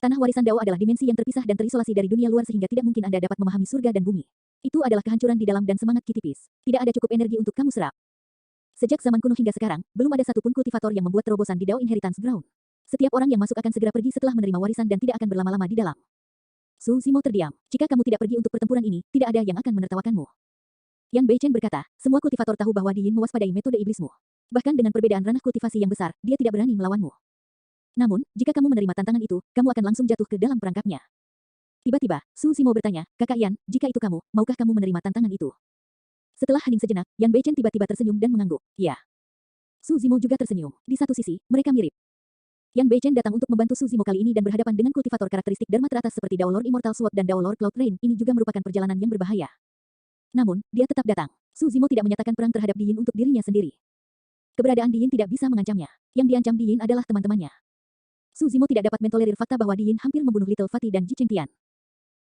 Tanah warisan Dao adalah dimensi yang terpisah dan terisolasi dari dunia luar sehingga tidak mungkin Anda dapat memahami surga dan bumi. Itu adalah kehancuran di dalam dan semangat Ki tipis. Tidak ada cukup energi untuk kamu serap. Sejak zaman kuno hingga sekarang, belum ada satupun kultivator yang membuat terobosan di Dao Inheritance Ground. Setiap orang yang masuk akan segera pergi setelah menerima warisan dan tidak akan berlama-lama di dalam. Su Zimo terdiam. Jika kamu tidak pergi untuk pertempuran ini, tidak ada yang akan menertawakanmu. Yan Beichen berkata, semua kultivator tahu bahwa Di Yin mewaspadai metode iblismu. Bahkan dengan perbedaan ranah kultivasi yang besar, dia tidak berani melawanmu. Namun, jika kamu menerima tantangan itu, kamu akan langsung jatuh ke dalam perangkapnya. Tiba-tiba, Su Zimo bertanya, Kakak Yan, jika itu kamu, maukah kamu menerima tantangan itu? Setelah hening sejenak, Yan Beichen tiba-tiba tersenyum dan mengangguk. Ya. Su Zimo juga tersenyum. Di satu sisi, mereka mirip. Yan Beichen datang untuk membantu Su Zimo kali ini dan berhadapan dengan kultivator karakteristik Dharma teratas seperti Dao Lord Immortal Sword dan Dao Lord Cloud Rain. Ini juga merupakan perjalanan yang berbahaya. Namun, dia tetap datang. Su Zimo tidak menyatakan perang terhadap Di Yin untuk dirinya sendiri. Keberadaan Di Yin tidak bisa mengancamnya. Yang diancam Di Yin adalah teman-temannya. Su Zimo tidak dapat mentolerir fakta bahwa Di Yin hampir membunuh Little Fatty dan Ji Chengtian.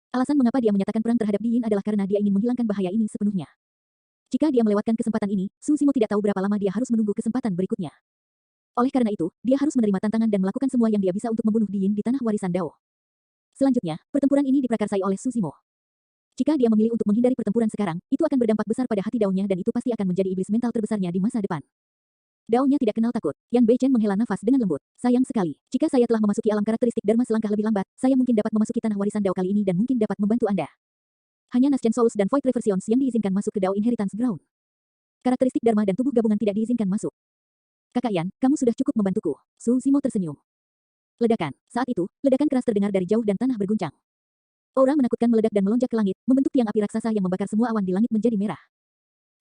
Alasan mengapa dia menyatakan perang terhadap Di Yin adalah karena dia ingin menghilangkan bahaya ini sepenuhnya. Jika dia melewatkan kesempatan ini, Su Zimo tidak tahu berapa lama dia harus menunggu kesempatan berikutnya. Oleh karena itu, dia harus menerima tantangan dan melakukan semua yang dia bisa untuk membunuh Di Yin di tanah warisan Dao. Selanjutnya, pertempuran ini diprakarsai oleh Su Zimo. Jika dia memilih untuk menghindari pertempuran sekarang, itu akan berdampak besar pada hati Dao-nya dan itu pasti akan menjadi iblis mental terbesarnya di masa depan. Dao-nya tidak kenal takut. Yan Beichen menghela nafas dengan lembut. Sayang sekali. Jika saya telah memasuki alam karakteristik Dharma selangkah lebih lambat, saya mungkin dapat memasuki tanah warisan Dao kali ini dan mungkin dapat membantu Anda. Hanya Nascent Souls dan Void Reversions yang diizinkan masuk ke Dao Inheritance Ground. Karakteristik Dharma dan tubuh gabungan tidak diizinkan masuk. Kakak Yan, kamu sudah cukup membantuku. Su Zimo tersenyum. Ledakan. Saat itu, ledakan keras terdengar dari jauh dan tanah berguncang. Aura menakutkan meledak dan melonjak ke langit, membentuk tiang api raksasa yang membakar semua awan di langit menjadi merah.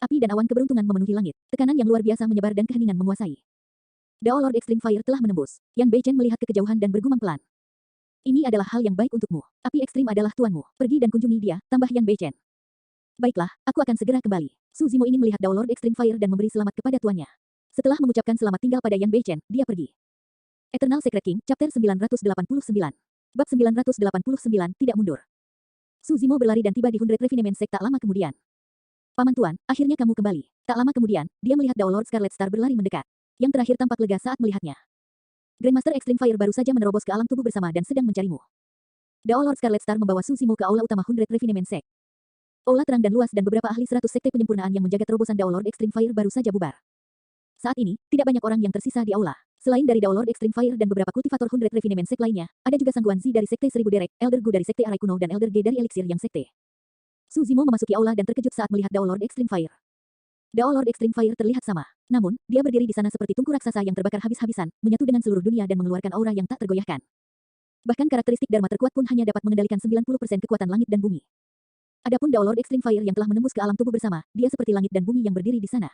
Api dan awan keberuntungan memenuhi langit. Tekanan yang luar biasa menyebar dan keheningan menguasai. Dao Lord Extreme Fire telah menembus. Yan Beichen melihat ke kejauhan dan bergumam pelan. Ini adalah hal yang baik untukmu. Api ekstrim adalah tuanmu. Pergi dan kunjungi dia, tambah Yan Beichen. Baiklah, aku akan segera kembali. Su Zimo ingin melihat Dao Lord Extreme Fire dan memberi selamat kepada tuannya. Setelah mengucapkan selamat tinggal pada Yan Beichen, dia pergi. Eternal Secret King, Chapter 989. Bab 989, tidak mundur. Su Zimo berlari dan tiba di Hundred Refinement Sect tak lama kemudian. Paman Tuan, akhirnya kamu kembali. Tak lama kemudian, dia melihat Dao Lord Scarlet Star berlari mendekat. Yang terakhir tampak lega saat melihatnya. Grandmaster Extreme Fire baru saja menerobos ke alam tubuh bersama dan sedang mencarimu. Dao Lord Scarlet Star membawa Su Zimo ke aula utama Hundred Refinement Sect. Aula terang dan luas dan beberapa ahli 100 sekte penyempurnaan yang menjaga terobosan Dao Lord Extreme Fire baru saja bubar. Saat ini, tidak banyak orang yang tersisa di aula. Selain dari Dao Lord Extreme Fire dan beberapa kultivator Hundred Refinement Sect lainnya, ada juga Sang Guan Zi dari Sekte 1000 Derek, Elder Gu dari Sekte Arai Kuno dan Elder Ge dari Elixir yang Sekte. Su Zimo memasuki aula dan terkejut saat melihat Dao Lord Extreme Fire. Dao Lord Extreme Fire terlihat sama. Namun, dia berdiri di sana seperti tungku raksasa yang terbakar habis-habisan, menyatu dengan seluruh dunia dan mengeluarkan aura yang tak tergoyahkan. Bahkan karakteristik Dharma terkuat pun hanya dapat mengendalikan 90% kekuatan langit dan bumi. Adapun Dao Lord Extreme Fire yang telah menembus ke alam tubuh bersama, dia seperti langit dan bumi yang berdiri di sana.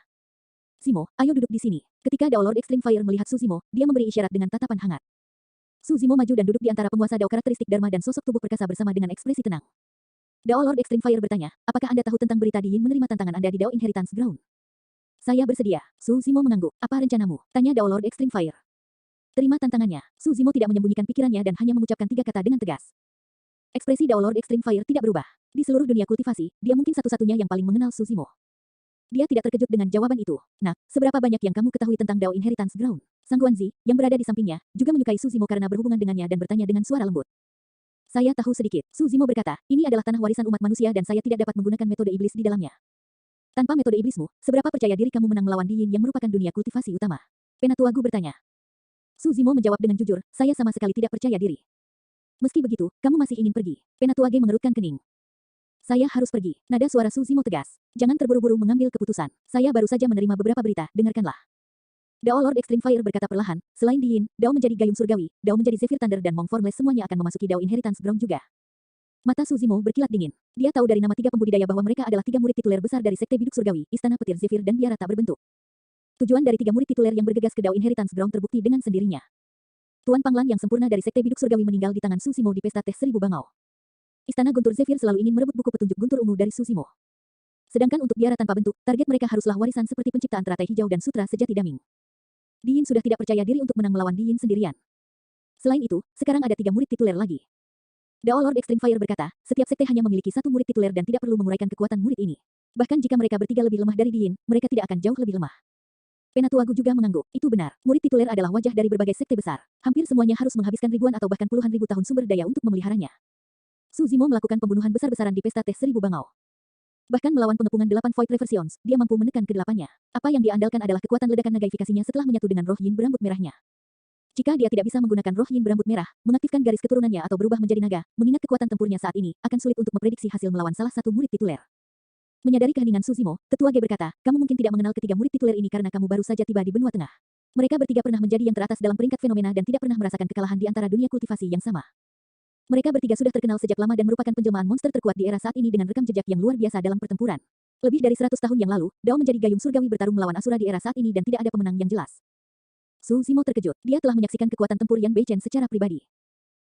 Zimo, ayo duduk di sini. Ketika Dao Lord Extreme Fire melihat Su Zimo, dia memberi isyarat dengan tatapan hangat. Su Zimo maju dan duduk di antara penguasa Dao karakteristik Dharma dan sosok tubuh perkasa bersama dengan ekspresi tenang. Dao Lord Extreme Fire bertanya, apakah Anda tahu tentang berita Di Yin menerima tantangan Anda di Dao Inheritance Ground? Saya bersedia. Su Zimo mengangguk. Apa rencanamu? Tanya Dao Lord Extreme Fire. Terima tantangannya. Su Zimo tidak menyembunyikan pikirannya dan hanya mengucapkan 3 kata dengan tegas. Ekspresi Dao Lord Extreme Fire tidak berubah. Di seluruh dunia kultivasi, dia mungkin satu-satunya yang paling mengenal Su Zimo. Dia tidak terkejut dengan jawaban itu. Nak, seberapa banyak yang kamu ketahui tentang Dao Inheritance Ground? Sang Guan Zi, yang berada di sampingnya, juga menyukai Su Zimo karena berhubungan dengannya dan bertanya dengan suara lembut. Saya tahu sedikit. Su Zimo berkata, ini adalah tanah warisan umat manusia dan saya tidak dapat menggunakan metode iblis di dalamnya. Tanpa metode iblismu, seberapa percaya diri kamu menang melawan Di Yin yang merupakan dunia kultivasi utama? Penatua Gu bertanya. Su Zimo menjawab dengan jujur, saya sama sekali tidak percaya diri. Meski begitu, kamu masih ingin pergi. Penatua Ge mengerutkan kening. Saya harus pergi. Nada suara Su Zimo tegas. Jangan terburu-buru mengambil keputusan. Saya baru saja menerima beberapa berita, dengarkanlah. Dao Lord Extreme Fire berkata perlahan, selain Di Yin, Dao menjadi Gayung Surgawi, Dao menjadi Zephyr Thunder dan Mong Formless semuanya akan memasuki Dao Inheritance Ground juga. Mata Su Zimo berkilat dingin. Dia tahu dari nama 3 pembudidaya bahwa mereka adalah 3 murid tituler besar dari Sekte Biduk Surgawi, Istana Petir Zephyr dan biara tak berbentuk. Tujuan dari 3 murid tituler yang bergegas ke Dao Inheritance Ground terbukti dengan sendirinya. Tuan Panglan yang sempurna dari Sekte Biduk Surgawi meninggal di tangan Su Zimo di pesta teh 1000 bangau. Istana Guntur Zephyr selalu ingin merebut buku petunjuk Guntur Ungu dari Su Zimo. Sedangkan untuk biara tanpa bentuk, target mereka haruslah warisan seperti penciptaan teratai hijau dan sutra sejati daming. Di Yin sudah tidak percaya diri untuk menang melawan Di Yin sendirian. Selain itu, sekarang ada 3 murid tituler lagi. Dao Lord Extreme Fire berkata, setiap sekte hanya memiliki satu murid tituler dan tidak perlu menguraikan kekuatan murid ini. Bahkan jika mereka bertiga lebih lemah dari Diin, mereka tidak akan jauh lebih lemah. Penatua Gu juga mengangguk. Itu benar. Murid tituler adalah wajah dari berbagai sekte besar. Hampir semuanya harus menghabiskan ribuan atau bahkan puluhan ribu tahun sumber daya untuk memeliharanya. Su Zimo melakukan pembunuhan besar-besaran di pesta teh 1000 bangau. Bahkan melawan pengepungan 8 Void Reversions, dia mampu menekan kedelapannya. Apa yang diandalkan adalah kekuatan ledakan nagaifikasinya setelah menyatu dengan roh yin berambut merahnya. Jika dia tidak bisa menggunakan roh yin berambut merah, mengaktifkan garis keturunannya atau berubah menjadi naga, mengingat kekuatan tempurnya saat ini, akan sulit untuk memprediksi hasil melawan salah satu murid tituler. Menyadari keheningan Su Zimo, Tetua Ge berkata, kamu mungkin tidak mengenal ketiga murid tituler ini karena kamu baru saja tiba di benua tengah. Mereka bertiga pernah menjadi yang teratas dalam peringkat fenomena dan tidak pernah merasakan kekalahan di antara dunia kultivasi yang sama. Mereka bertiga sudah terkenal sejak lama dan merupakan penjelmaan monster terkuat di era saat ini dengan rekam jejak yang luar biasa dalam pertempuran. Lebih dari 100 tahun yang lalu, Dao menjadi gayung surgawi bertarung melawan Asura di era saat ini dan tidak ada pemenang yang jelas. Su Zimo terkejut. Dia telah menyaksikan kekuatan tempur Yan Beichen secara pribadi.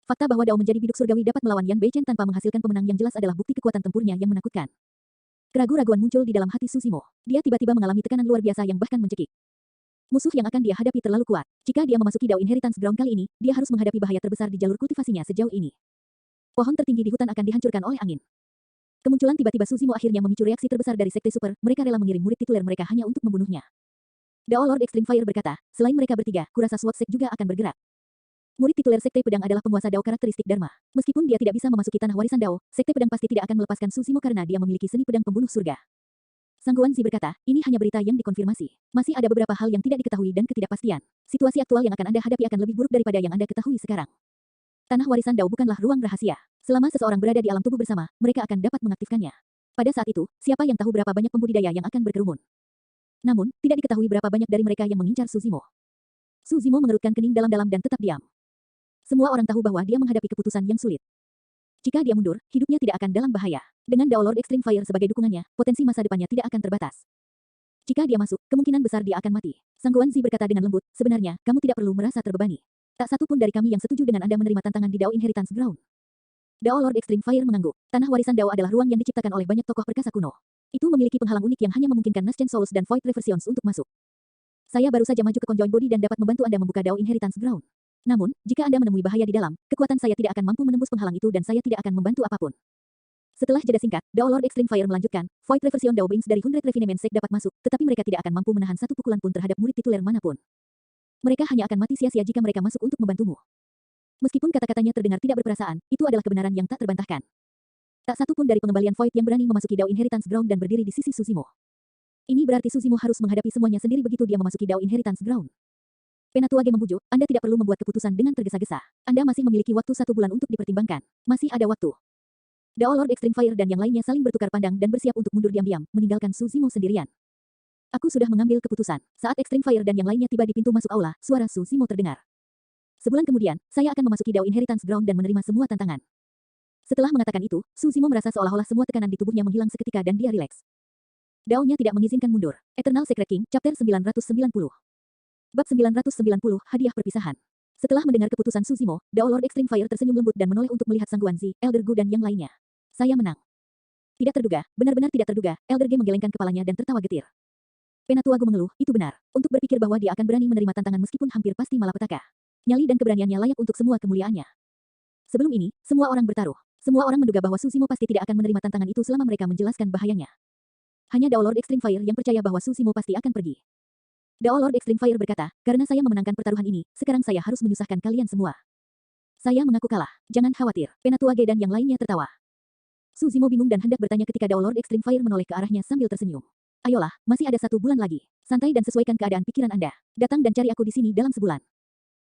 Fakta bahwa Dao menjadi biduk surgawi dapat melawan Yan Beichen tanpa menghasilkan pemenang yang jelas adalah bukti kekuatan tempurnya yang menakutkan. Keraguan-raguan muncul di dalam hati Su Zimo. Dia tiba-tiba mengalami tekanan luar biasa yang bahkan mencekik. Musuh yang akan dia hadapi terlalu kuat. Jika dia memasuki Dao Inheritance Ground kali ini, dia harus menghadapi bahaya terbesar di jalur kultivasinya sejauh ini. Pohon tertinggi di hutan akan dihancurkan oleh angin. Kemunculan tiba-tiba Su Zimo akhirnya memicu reaksi terbesar dari Sekte Super. Mereka rela mengirim murid tituler mereka hanya untuk membunuhnya. Dao Lord Extreme Fire berkata, selain mereka bertiga, kurasa SWAT Sek juga akan bergerak. Murid tituler Sekte Pedang adalah penguasa Dao karakteristik Dharma. Meskipun dia tidak bisa memasuki tanah warisan Dao, Sekte Pedang pasti tidak akan melepaskan Su Zimo karena dia memiliki seni pedang pembunuh surga. Sang Guanzi berkata, ini hanya berita yang dikonfirmasi. Masih ada beberapa hal yang tidak diketahui dan ketidakpastian. Situasi aktual yang akan Anda hadapi akan lebih buruk daripada yang Anda ketahui sekarang. Tanah warisan Dao bukanlah ruang rahasia. Selama seseorang berada di alam tubuh bersama, mereka akan dapat mengaktifkannya. Pada saat itu, siapa yang tahu berapa banyak pembudidaya yang akan berkerumun? Namun, tidak diketahui berapa banyak dari mereka yang mengincar Su Zimo. Su Zimo mengerutkan kening dalam-dalam dan tetap diam. Semua orang tahu bahwa dia menghadapi keputusan yang sulit. Jika dia mundur, hidupnya tidak akan dalam bahaya. Dengan Dao Lord Extreme Fire sebagai dukungannya, potensi masa depannya tidak akan terbatas. Jika dia masuk, kemungkinan besar dia akan mati. Sang Guanzi berkata dengan lembut, sebenarnya, kamu tidak perlu merasa terbebani. Tak satu pun dari kami yang setuju dengan Anda menerima tantangan di Dao Inheritance Ground. Dao Lord Extreme Fire mengangguk. Tanah warisan Dao adalah ruang yang diciptakan oleh banyak tokoh perkasa kuno. Itu memiliki penghalang unik yang hanya memungkinkan Nascent Souls dan Void Reversions untuk masuk. Saya baru saja maju ke Conjoined Body dan dapat membantu Anda membuka Dao Inheritance Ground. Namun, jika Anda menemui bahaya di dalam, kekuatan saya tidak akan mampu menembus penghalang itu dan saya tidak akan membantu apapun. Setelah jeda singkat, Dao Lord Extreme Fire melanjutkan, Void Reversion Dao Beings dari 100 Refinement Sect dapat masuk, tetapi mereka tidak akan mampu menahan satu pukulan pun terhadap murid tituler manapun. Mereka hanya akan mati sia-sia jika mereka masuk untuk membantumu. Meskipun kata-katanya terdengar tidak berperasaan, itu adalah kebenaran yang tak terbantahkan. Tak satu pun dari pengembalian Void yang berani memasuki Dao Inheritance Ground dan berdiri di sisi Su Zimo. Ini berarti Su Zimo harus menghadapi semuanya sendiri begitu dia memasuki Dao Inheritance Ground. Penatua Ge membujuk, Anda tidak perlu membuat keputusan dengan tergesa-gesa. Anda masih memiliki waktu 1 bulan untuk dipertimbangkan. Masih ada waktu. Dao Lord Extreme Fire dan yang lainnya saling bertukar pandang dan bersiap untuk mundur diam-diam, meninggalkan Su Zimo sendirian. Aku sudah mengambil keputusan. Saat Extreme Fire dan yang lainnya tiba di pintu masuk aula, suara Su Zimo terdengar. Sebulan kemudian, saya akan memasuki Dao Inheritance Ground dan menerima semua tantangan. Setelah mengatakan itu, Su Zimo merasa seolah-olah semua tekanan di tubuhnya menghilang seketika dan dia rileks. Dao-nya tidak mengizinkan mundur. Eternal Secret King, Chapter 990. Bab 990, Hadiah Perpisahan. Setelah mendengar keputusan Su Zimo, Dao Lord Extreme Fire tersenyum lembut dan menoleh untuk melihat Sang Guanzi, Elder Gu dan yang lainnya. Saya menang. Tidak terduga, benar-benar tidak terduga, Elder Ge menggelengkan kepalanya dan tertawa getir. Penatua Gu mengeluh, itu benar. Untuk berpikir bahwa dia akan berani menerima tantangan meskipun hampir pasti malapetaka. Nyali dan keberaniannya layak untuk semua kemuliaannya. Sebelum ini, semua orang bertaruh. Semua orang menduga bahwa Su Zimo pasti tidak akan menerima tantangan itu selama mereka menjelaskan bahayanya. Hanya Dao Lord Extreme Fire yang percaya bahwa Su Zimo pasti akan pergi. Dao Lord Extreme Fire berkata, karena saya memenangkan pertaruhan ini, sekarang saya harus menyusahkan kalian semua. Saya mengaku kalah. Jangan khawatir. Penatua Ge dan yang lainnya tertawa. Su Zimo bingung dan hendak bertanya ketika Dao Lord Extreme Fire menoleh ke arahnya sambil tersenyum. Ayolah, masih ada 1 bulan lagi. Santai dan sesuaikan keadaan pikiran Anda. Datang dan cari aku di sini dalam sebulan.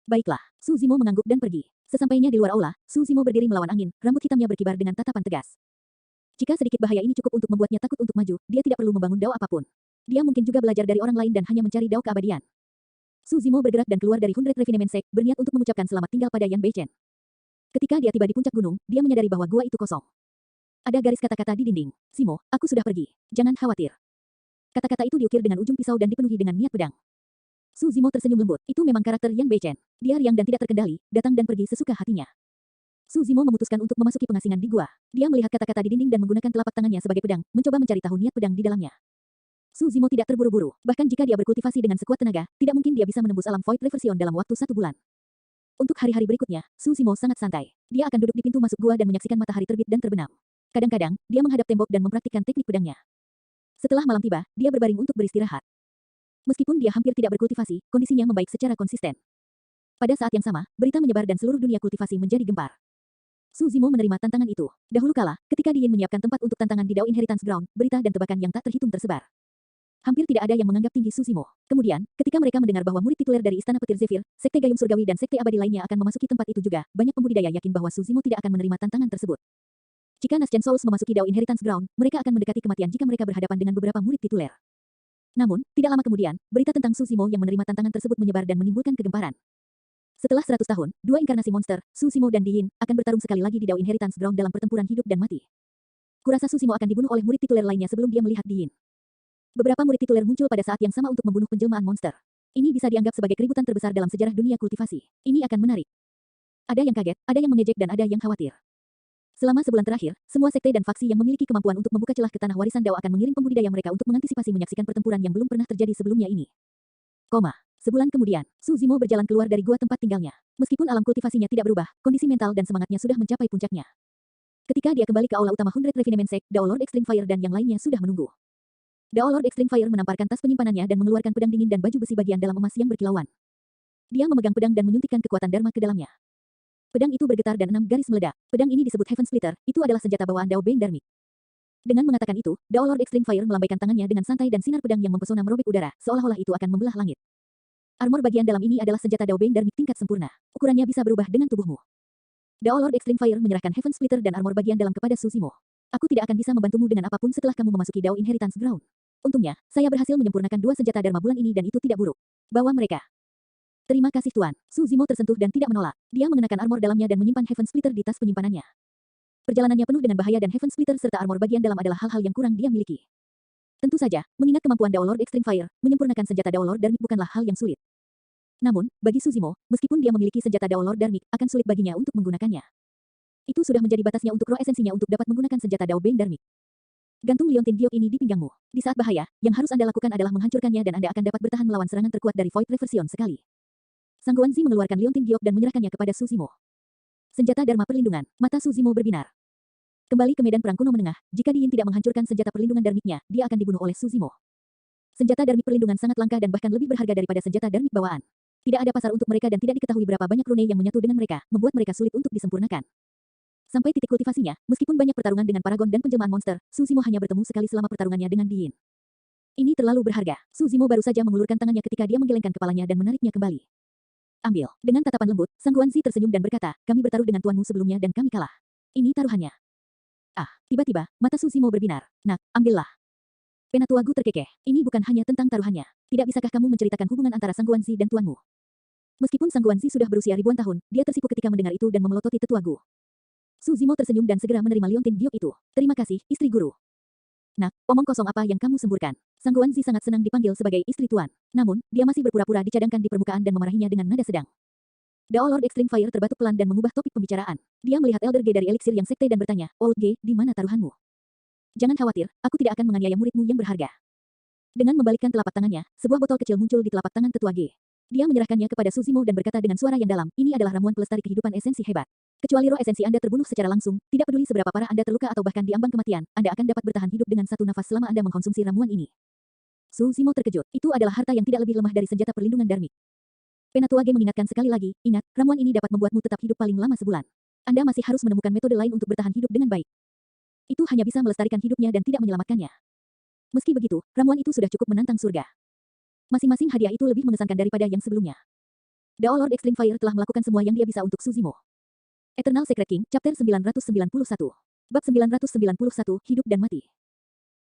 Baiklah, Su Zimo mengangguk dan pergi. Sesampainya di luar aula, Su Zimo berdiri melawan angin, rambut hitamnya berkibar dengan tatapan tegas. Jika sedikit bahaya ini cukup untuk membuatnya takut untuk maju, dia tidak perlu membangun dao apapun. Dia mungkin juga belajar dari orang lain dan hanya mencari dao keabadian. Su Zimo bergerak dan keluar dari 100 Refinement Sect, berniat untuk mengucapkan selamat tinggal pada Yan Beichen. Ketika dia tiba di puncak gunung, dia menyadari bahwa gua itu kosong. Ada garis kata-kata di dinding. Zimo, aku sudah pergi. Jangan khawatir. Kata-kata itu diukir dengan ujung pisau dan dipenuhi dengan niat pedang. Su Zimo tersenyum lembut. Itu memang karakter Yan Beichen. Dia riang dan tidak terkendali, datang dan pergi sesuka hatinya. Su Zimo memutuskan untuk memasuki pengasingan di gua. Dia melihat kata-kata di dinding dan menggunakan telapak tangannya sebagai pedang, mencoba mencari tahu niat pedang di dalamnya. Su Zimo tidak terburu-buru. Bahkan jika dia berkultivasi dengan sekuat tenaga, tidak mungkin dia bisa menembus alam Void Reversion dalam waktu 1 bulan. Untuk hari-hari berikutnya, Su Zimo sangat santai. Dia akan duduk di pintu masuk gua dan menyaksikan matahari terbit dan terbenam. Kadang-kadang, dia menghadap tembok dan mempraktikkan teknik pedangnya. Setelah malam tiba, dia berbaring untuk beristirahat. Meskipun dia hampir tidak berkultivasi, kondisinya membaik secara konsisten. Pada saat yang sama, berita menyebar dan seluruh dunia kultivasi menjadi gempar. Su Zimo menerima tantangan itu. Dahulu kala, ketika Diin menyiapkan tempat untuk tantangan di Dao Inheritance Ground, berita dan tebakan yang tak terhitung tersebar. Hampir tidak ada yang menganggap tinggi Su Zimo. Kemudian, ketika mereka mendengar bahwa murid tituler dari Istana Petir Zephyr, Sekte Gayung Surgawi dan Sekte Abadi lainnya akan memasuki tempat itu juga, banyak pembudidaya yakin bahwa Su Zimo tidak akan menerima tantangan tersebut. Jika Nasjen Souls memasuki Dao Inheritance Ground, mereka akan mendekati kematian jika mereka berhadapan dengan beberapa murid tituler. Namun, tidak lama kemudian, berita tentang Su Zimo yang menerima tantangan tersebut menyebar dan menimbulkan kegemparan. Setelah 100 tahun, dua inkarnasi monster, Su Zimo dan Diin, akan bertarung sekali lagi di Dao Inheritance Ground dalam pertempuran hidup dan mati. Kurasa Su Zimo akan dibunuh oleh murid tituler lainnya sebelum dia melihat Diin. Beberapa murid tituler muncul pada saat yang sama untuk membunuh penjelmaan monster. Ini bisa dianggap sebagai keributan terbesar dalam sejarah dunia kultivasi. Ini akan menarik. Ada yang kaget, ada yang mengejek dan ada yang khawatir. Selama sebulan terakhir, semua sekte dan faksi yang memiliki kemampuan untuk membuka celah ke tanah warisan Dao akan mengirim pembudidaya mereka untuk mengantisipasi menyaksikan pertempuran yang belum pernah terjadi sebelumnya ini. Sebulan kemudian, Su Zimo berjalan keluar dari gua tempat tinggalnya. Meskipun alam kultivasinya tidak berubah, kondisi mental dan semangatnya sudah mencapai puncaknya. Ketika dia kembali ke aula utama 100 Refinement Sect, Dao Lord Extreme Fire dan yang lainnya sudah menunggu. Dao Lord Extreme Fire menamparkan tas penyimpanannya dan mengeluarkan pedang dingin dan baju besi bagian dalam emas yang berkilauan. Dia memegang pedang dan menyuntikkan kekuatan Dharma ke dalamnya. Pedang itu bergetar dan 6 garis meledak. Pedang ini disebut Heaven Splitter, itu adalah senjata bawaan Dao Beng Dharmic. Dengan mengatakan itu, Dao Lord Extreme Fire melambaikan tangannya dengan santai dan sinar pedang yang mempesona merobek udara, seolah-olah itu akan membelah langit. Armor bagian dalam ini adalah senjata Dao Beng Dharmic tingkat sempurna. Ukurannya bisa berubah dengan tubuhmu. Dao Lord Extreme Fire menyerahkan Heaven Splitter dan armor bagian dalam kepada Su Zimo. Aku tidak akan bisa membantumu dengan apapun setelah kamu memasuki Dao Inheritance Ground. Untungnya, saya berhasil menyempurnakan 2 senjata Dharma bulan ini dan itu tidak buruk. Bawa mereka. Terima kasih Tuan. Su Zimo tersentuh dan tidak menolak. Dia mengenakan armor dalamnya dan menyimpan Heaven Splitter di tas penyimpanannya. Perjalanannya penuh dengan bahaya dan Heaven Splitter serta armor bagian dalam adalah hal-hal yang kurang dia miliki. Tentu saja, mengingat kemampuan Dao Lord Extreme Fire, menyempurnakan senjata Dao Lord Dharmic bukanlah hal yang sulit. Namun, bagi Su Zimo, meskipun dia memiliki senjata Dao Lord Dharmic, akan sulit baginya untuk menggunakannya. Itu sudah menjadi batasnya untuk roh esensinya untuk dapat menggunakan senjata Dao Beng Dharmic. Gantung liontin giok ini di pinggangmu. Di saat bahaya, yang harus Anda lakukan adalah menghancurkannya dan Anda akan dapat bertahan melawan serangan terkuat dari Void Reversion sekali. Sang Guanzi mengeluarkan liontin giok dan menyerahkannya kepada Su Zimo. Senjata Dharma Perlindungan, mata Su Zimo berbinar. Kembali ke medan perang kuno menengah, jika Diin tidak menghancurkan senjata perlindungan Dharmicnya, dia akan dibunuh oleh Su Zimo. Senjata Dharmic perlindungan sangat langka dan bahkan lebih berharga daripada senjata Dharmic bawaan. Tidak ada pasar untuk mereka dan tidak diketahui berapa banyak rune yang menyatu dengan mereka, membuat mereka sulit untuk disempurnakan. Sampai titik kultivasinya, meskipun banyak pertarungan dengan Paragon dan penjelmaan monster, Su Zimo hanya bertemu sekali selama pertarungannya dengan Diin. Ini terlalu berharga. Su Zimo baru saja mengulurkan tangannya ketika dia menggelengkan kepalanya dan menariknya kembali. Ambil. Dengan tatapan lembut, Sang Guanzi tersenyum dan berkata, kami bertaruh dengan tuanmu sebelumnya dan kami kalah. Ini taruhannya. Tiba-tiba, mata Su Zimo berbinar. Nak, ambillah. Penatua Gu terkekeh. Ini bukan hanya tentang taruhannya. Tidak bisakah kamu menceritakan hubungan antara Sang Guanzi dan tuanmu? Meskipun Sang Guanzi sudah berusia ribuan tahun, dia tersipu ketika mendengar itu dan memelototi tetua Gu. Su Zimo tersenyum dan segera menerima liontin giok itu. Terima kasih, istri guru. Nak, omong kosong apa yang kamu semburkan? Sang Guanzi sangat senang dipanggil sebagai istri tuan. Namun, dia masih berpura-pura dicadangkan di permukaan dan memarahinya dengan nada sedang. Dao Lord Extreme Fire terbatuk pelan dan mengubah topik pembicaraan. Dia melihat Elder G dari Elixir yang sekte dan bertanya, Old G, di mana taruhanmu? Jangan khawatir, aku tidak akan menganiaya muridmu yang berharga. Dengan membalikkan telapak tangannya, sebuah botol kecil muncul di telapak tangan tetua G. Dia menyerahkannya kepada Su Zimo dan berkata dengan suara yang dalam, ini adalah ramuan pelestari kehidupan esensi hebat. Kecuali roh esensi Anda terbunuh secara langsung, tidak peduli seberapa parah Anda terluka atau bahkan diambang kematian, Anda akan dapat bertahan hidup dengan satu nafas selama Anda mengkonsumsi ramuan ini. Su Zimo terkejut. Itu adalah harta yang tidak lebih lemah dari senjata perlindungan Dharmic. Penatua G mengingatkan sekali lagi, ingat, ramuan ini dapat membuatmu tetap hidup paling lama sebulan. Anda masih harus menemukan metode lain untuk bertahan hidup dengan baik. Itu hanya bisa melestarikan hidupnya dan tidak menyelamatkannya. Meski begitu, ramuan itu sudah cukup menantang surga. Masing-masing hadiah itu lebih mengesankan daripada yang sebelumnya. Dao Lord Extreme Fire telah melakukan semua yang dia bisa untuk Su Zimo. Eternal Secret King, Chapter 991. Bab 991, Hidup dan Mati.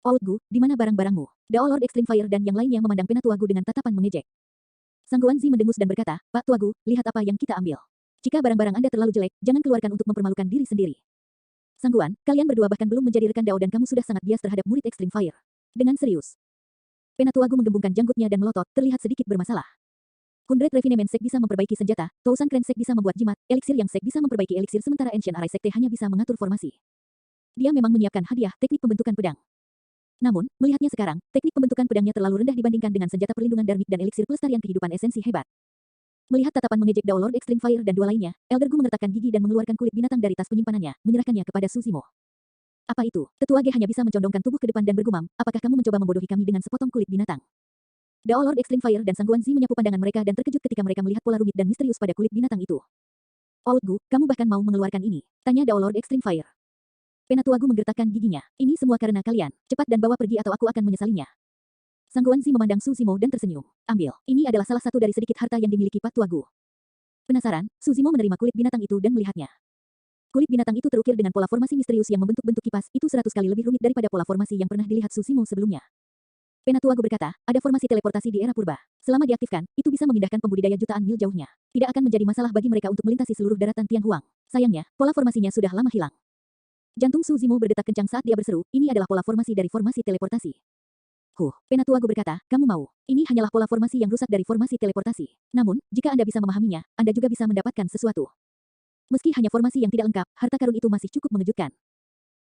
Old Gu, di mana barang-barangmu? Dao Lord Extreme Fire dan yang lainnya memandang Penatua Gu dengan tatapan mengejek. Sang Guanzi mendengus dan berkata, Pak Tua Gu, lihat apa yang kita ambil. Jika barang-barang Anda terlalu jelek, jangan keluarkan untuk mempermalukan diri sendiri. Sang Guan, kalian berdua bahkan belum menjadi rekan Dao dan kamu sudah sangat bias terhadap murid Extreme Fire. Dengan serius. Penatua Gu menggembungkan janggutnya dan melotot, terlihat sedikit bermasalah. 100 Refinement Sect bisa memperbaiki senjata, Tousan Clan Sect bisa membuat jimat, Elixir yang Sect bisa memperbaiki elixir sementara Ancient Arai Sekte hanya bisa mengatur formasi. Dia memang menyiapkan hadiah teknik pembentukan pedang. Namun, melihatnya sekarang, teknik pembentukan pedangnya terlalu rendah dibandingkan dengan senjata perlindungan Dharmic dan elixir pelestarian kehidupan esensi hebat. Melihat tatapan mengejek Dao Lord Extreme Fire dan dua lainnya, Elder Gu mengertakkan gigi dan mengeluarkan kulit binatang dari tas penyimpanannya, menyerahkannya kepada Susimo. Apa itu? Tetua Ge hanya bisa mencondongkan tubuh ke depan dan bergumam, apakah kamu mencoba membodohi kami dengan sepotong kulit binatang? Dao Lord Extreme Fire dan Sang Guanzi menyapu pandangan mereka dan terkejut ketika mereka melihat pola rumit dan misterius pada kulit binatang itu. Old Gu, kamu bahkan mau mengeluarkan ini? Tanya Dao Lord Extreme Fire. Penatua Gu menggertakkan giginya. Ini semua karena kalian. Cepat dan bawa pergi atau aku akan menyesalinya. Sang Guanzi memandang Susimo dan tersenyum. Ambil. Ini adalah salah satu dari sedikit harta yang dimiliki Patua Gu. Penasaran, Susimo menerima kulit binatang itu dan melihatnya. Kulit binatang itu terukir dengan pola formasi misterius yang membentuk-bentuk kipas, itu 100 kali lebih rumit daripada pola formasi yang pernah dilihat Susimo sebelumnya. Penatua Gu berkata, ada formasi teleportasi di era purba. Selama diaktifkan, itu bisa memindahkan pembudidaya jutaan mil jauhnya. Tidak akan menjadi masalah bagi mereka untuk melintasi seluruh daratan Tianhuang. Sayangnya, pola formasinya sudah lama hilang. Jantung Susimo berdetak kencang saat dia berseru, ini adalah pola formasi dari formasi teleportasi. Penatua Gu berkata, kamu mau. Ini hanyalah pola formasi yang rusak dari formasi teleportasi. Namun, jika Anda bisa memahaminya, Anda juga bisa mendapatkan sesuatu. Meski hanya formasi yang tidak lengkap, harta karun itu masih cukup mengejutkan.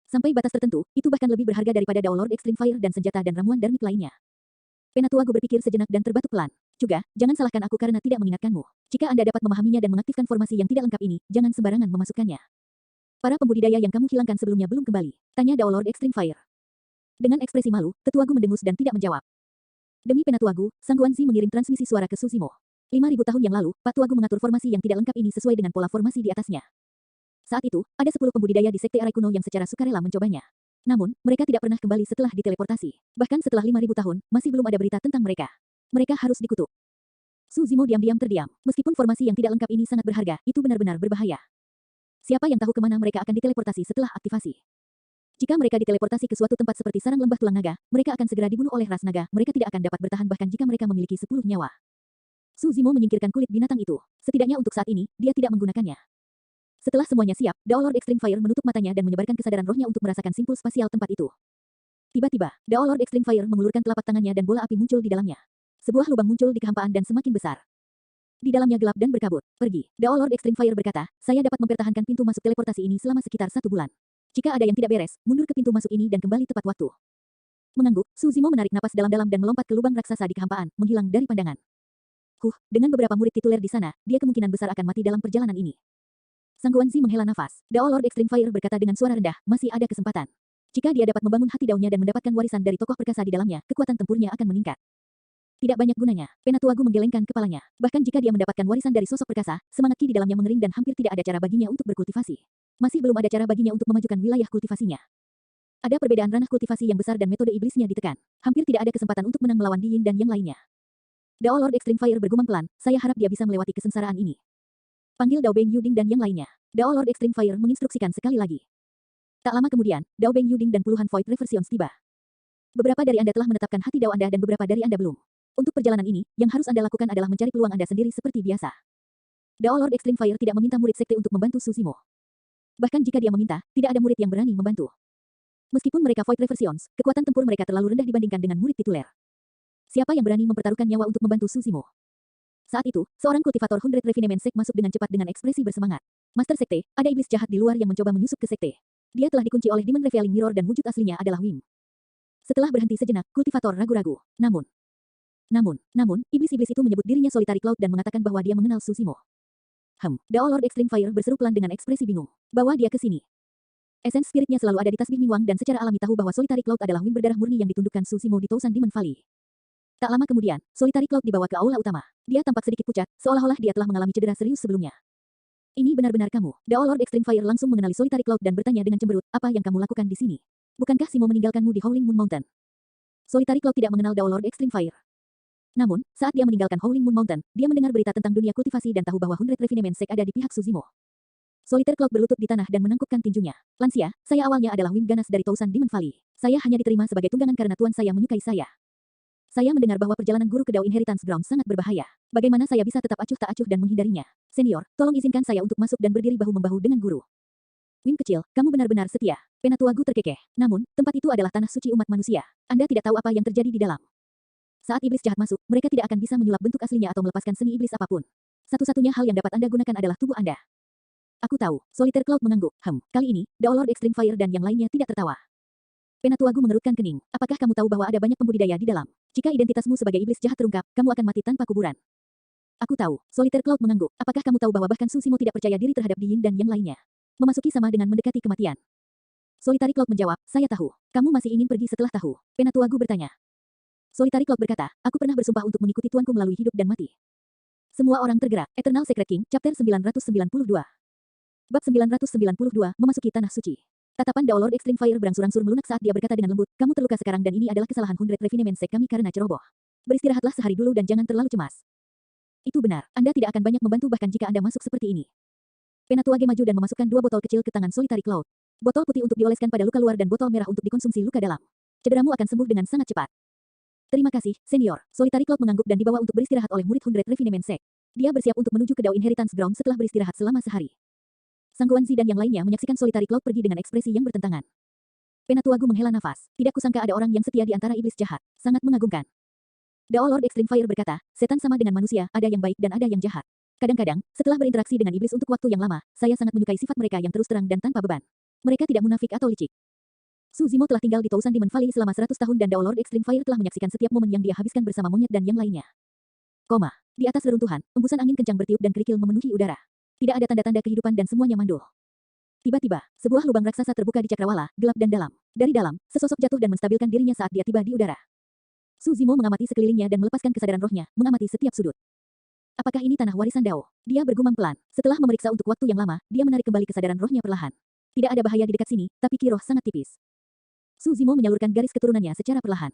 Sampai batas tertentu, itu bahkan lebih berharga daripada Dao Lord Extreme Fire dan senjata dan ramuan darmik lainnya. Penatua Gu berpikir sejenak dan terbatuk pelan. Juga, jangan salahkan aku karena tidak mengingatkanmu. Jika Anda dapat memahaminya dan mengaktifkan formasi yang tidak lengkap ini, jangan sembarangan memasukkannya. Para pembudidaya yang kamu hilangkan sebelumnya belum kembali. Tanya Dao Lord Extreme Fire. Dengan ekspresi malu, Tetua Gu mendengus dan tidak menjawab. Demi Penatua Gu, Sang Guanzi mengirim transmisi suara ke Susimo. 5.000 tahun yang lalu, Pak Tua Gu mengatur formasi yang tidak lengkap ini sesuai dengan pola formasi di atasnya. Saat itu, ada 10 pembudidaya di Sekte Arai Kuno yang secara sukarela mencobanya. Namun, mereka tidak pernah kembali setelah diteleportasi. Bahkan setelah 5.000 tahun, masih belum ada berita tentang mereka. Mereka harus dikutuk. Susimo diam-diam terdiam. Meskipun formasi yang tidak lengkap ini sangat berharga, itu benar-benar berbahaya. Siapa yang tahu kemana mereka akan diteleportasi setelah aktivasi? Jika mereka diteleportasi ke suatu tempat seperti sarang lembah tulang naga, mereka akan segera dibunuh oleh ras naga. Mereka tidak akan dapat bertahan bahkan jika mereka memiliki 10 nyawa. Susimo menyingkirkan kulit binatang itu. Setidaknya untuk saat ini, dia tidak menggunakannya. Setelah semuanya siap, Dao Lord Extreme Fire menutup matanya dan menyebarkan kesadaran rohnya untuk merasakan simpul spasial tempat itu. Tiba-tiba, Dao Lord Extreme Fire mengulurkan telapak tangannya dan bola api muncul di dalamnya. Sebuah lubang muncul di kehampaan dan semakin besar. Di dalamnya gelap dan berkabut. Pergi. Dao Lord Extreme Fire berkata, saya dapat mempertahankan pintu masuk teleportasi ini selama sekitar 1 bulan. Jika ada yang tidak beres, mundur ke pintu masuk ini dan kembali tepat waktu. Mengangguk, Susimo menarik napas dalam-dalam dan melompat ke lubang raksasa di kehampaan, menghilang dari pandangan. Dengan beberapa murid tituler di sana, dia kemungkinan besar akan mati dalam perjalanan ini. Sang Guanzi menghela nafas. Dao Lord Extreme Fire berkata dengan suara rendah, masih ada kesempatan. Jika dia dapat membangun hati daunnya dan mendapatkan warisan dari tokoh perkasa di dalamnya, kekuatan tempurnya akan meningkat. Tidak banyak gunanya. Penatua Gu menggelengkan kepalanya. Bahkan jika dia mendapatkan warisan dari sosok perkasa, semangat ki di dalamnya mengering dan hampir tidak ada cara baginya untuk berkultivasi. Masih belum ada cara baginya untuk memajukan wilayah kultivasinya. Ada perbedaan ranah kultivasi yang besar dan metode iblisnya ditekan. Hampir tidak ada kesempatan untuk menang melawan Di Yin dan yang lainnya. Dao Lord Extreme Fire bergumam pelan, saya harap dia bisa melewati kesengsaraan ini. Panggil Dao Beng Yuding dan yang lainnya. Dao Lord Extreme Fire menginstruksikan sekali lagi. Tak lama kemudian, Dao Beng Yuding dan puluhan Void Reversions tiba. Beberapa dari Anda telah menetapkan hati Dao Anda dan beberapa dari Anda belum. Untuk perjalanan ini, yang harus Anda lakukan adalah mencari peluang Anda sendiri seperti biasa. Dao Lord Extreme Fire tidak meminta murid sekte untuk membantu Susimo. Bahkan jika dia meminta, tidak ada murid yang berani membantu. Meskipun mereka Void Reversions, kekuatan tempur mereka terlalu rendah dibandingkan dengan murid tituler. Siapa yang berani mempertaruhkan nyawa untuk membantu Susimo? Saat itu, seorang kultivator Hundred Refinement Sect masuk dengan cepat dengan ekspresi bersemangat. Master Sekte, ada iblis jahat di luar yang mencoba menyusup ke sekte. Dia telah dikunci oleh Demon Revealing Mirror dan wujud aslinya adalah Wim. Setelah berhenti sejenak, kultivator ragu-ragu. Namun, iblis-iblis itu menyebut dirinya Solitary Cloud dan mengatakan bahwa dia mengenal Susimo. Dao Lord Extreme Fire berseru pelan dengan ekspresi bingung. Bawa dia ke sini. Esens spiritnya selalu ada di tasbih Mingwang dan secara alami tahu bahwa Solitary Cloud adalah Wim berdarah murni yang ditundukkan Susimo di Tousan Demon Valley. Tak lama kemudian, Solitary Cloud dibawa ke aula utama. Dia tampak sedikit pucat, seolah-olah dia telah mengalami cedera serius sebelumnya. Ini benar-benar kamu. Dao Lord Extreme Fire langsung mengenali Solitary Cloud dan bertanya dengan cemberut, apa yang kamu lakukan di sini? Bukankah Simo meninggalkanmu di Howling Moon Mountain? Solitary Cloud tidak mengenal Dao Lord Extreme Fire. Namun, saat dia meninggalkan Howling Moon Mountain, dia mendengar berita tentang dunia kultivasi dan tahu bahwa Hundred Refinement Sect ada di pihak Susimo. Solitaire Cloud berlutut di tanah dan menangkupkan tinjunya. Lansia, saya awalnya adalah Wim Ganas dari Tousan Demon Valley. Saya hanya diterima sebagai tunggangan karena tuan saya menyukai saya. Saya mendengar bahwa perjalanan guru ke Dao Inheritance Ground sangat berbahaya. Bagaimana saya bisa tetap acuh tak acuh dan menghindarinya? Senior, tolong izinkan saya untuk masuk dan berdiri bahu-membahu dengan guru. Wim kecil, kamu benar-benar setia. Penatua Gu terkekeh. Namun, tempat itu adalah tanah suci umat manusia. Anda tidak tahu apa yang terjadi di dalam. Saat iblis jahat masuk, mereka tidak akan bisa menyulap bentuk aslinya atau melepaskan seni iblis apapun. Satu-satunya hal yang dapat Anda gunakan adalah tubuh Anda. Aku tahu. Solitaire Cloud mengangguk. Kali ini, Dao Lord Extreme Fire dan yang lainnya tidak tertawa. Penatua Gu mengerutkan kening. Apakah kamu tahu bahwa ada banyak pembudidaya di dalam? Jika identitasmu sebagai iblis jahat terungkap, kamu akan mati tanpa kuburan. Aku tahu. Solitaire Cloud mengangguk. Apakah kamu tahu bahwa bahkan Susimo tidak percaya diri terhadap Yin dan yang lainnya? Memasuki sama dengan mendekati kematian. Solitary Cloud menjawab, saya tahu. Kamu masih ingin pergi setelah tahu? Penatua Gu bertanya. Solitary Cloud berkata, aku pernah bersumpah untuk mengikuti tuanku melalui hidup dan mati. Semua orang tergerak. Eternal Secret King, Chapter 992. Bab 992, memasuki Tanah Suci. Tatapan The Lord Extreme Fire berangsur-angsur melunak saat dia berkata dengan lembut, kamu terluka sekarang dan ini adalah kesalahan 100 Refinement Sect kami karena ceroboh. Beristirahatlah sehari dulu dan jangan terlalu cemas. Itu benar, Anda tidak akan banyak membantu bahkan jika Anda masuk seperti ini. Penatua Ge maju dan memasukkan 2 botol kecil ke tangan Solitary Cloud. Botol putih untuk dioleskan pada luka luar dan botol merah untuk dikonsumsi luka dalam. Cederamu akan sembuh dengan sangat cepat. Terima kasih, Senior. Solitary Cloud mengangguk dan dibawa untuk beristirahat oleh murid 100 Refinement Sect. Dia bersiap untuk menuju ke Dao Inheritance Ground setelah beristirahat selama sehari. Sang Guanzi dan yang lainnya menyaksikan Solitary Cloud pergi dengan ekspresi yang bertentangan. Penatua Gu menghela nafas. Tidak kusangka ada orang yang setia di antara iblis jahat. Sangat mengagumkan. Dao Lord Extreme Fire berkata, setan sama dengan manusia, ada yang baik dan ada yang jahat. Kadang-kadang, setelah berinteraksi dengan iblis untuk waktu yang lama, saya sangat menyukai sifat mereka yang terus terang dan tanpa beban. Mereka tidak munafik atau licik. Su Zimo telah tinggal di Tousan Demon Valley selama 100 tahun dan Dao Lord Extreme Fire telah menyaksikan setiap momen yang dia habiskan bersama monyet dan yang lainnya. Koma. Di atas reruntuhan, embusan angin kencang bertiup dan kerikil memenuhi udara. Tidak ada tanda-tanda kehidupan dan semuanya mandul. Tiba-tiba, sebuah lubang raksasa terbuka di cakrawala, gelap dan dalam. Dari dalam, sesosok jatuh dan menstabilkan dirinya saat dia tiba di udara. Su Zimo mengamati sekelilingnya dan melepaskan kesadaran rohnya, mengamati setiap sudut. Apakah ini tanah warisan Dao? Dia bergumam pelan. Setelah memeriksa untuk waktu yang lama, dia menarik kembali kesadaran rohnya perlahan. Tidak ada bahaya di dekat sini, tapi ki roh sangat tipis. Su Zimo menyalurkan garis keturunannya secara perlahan.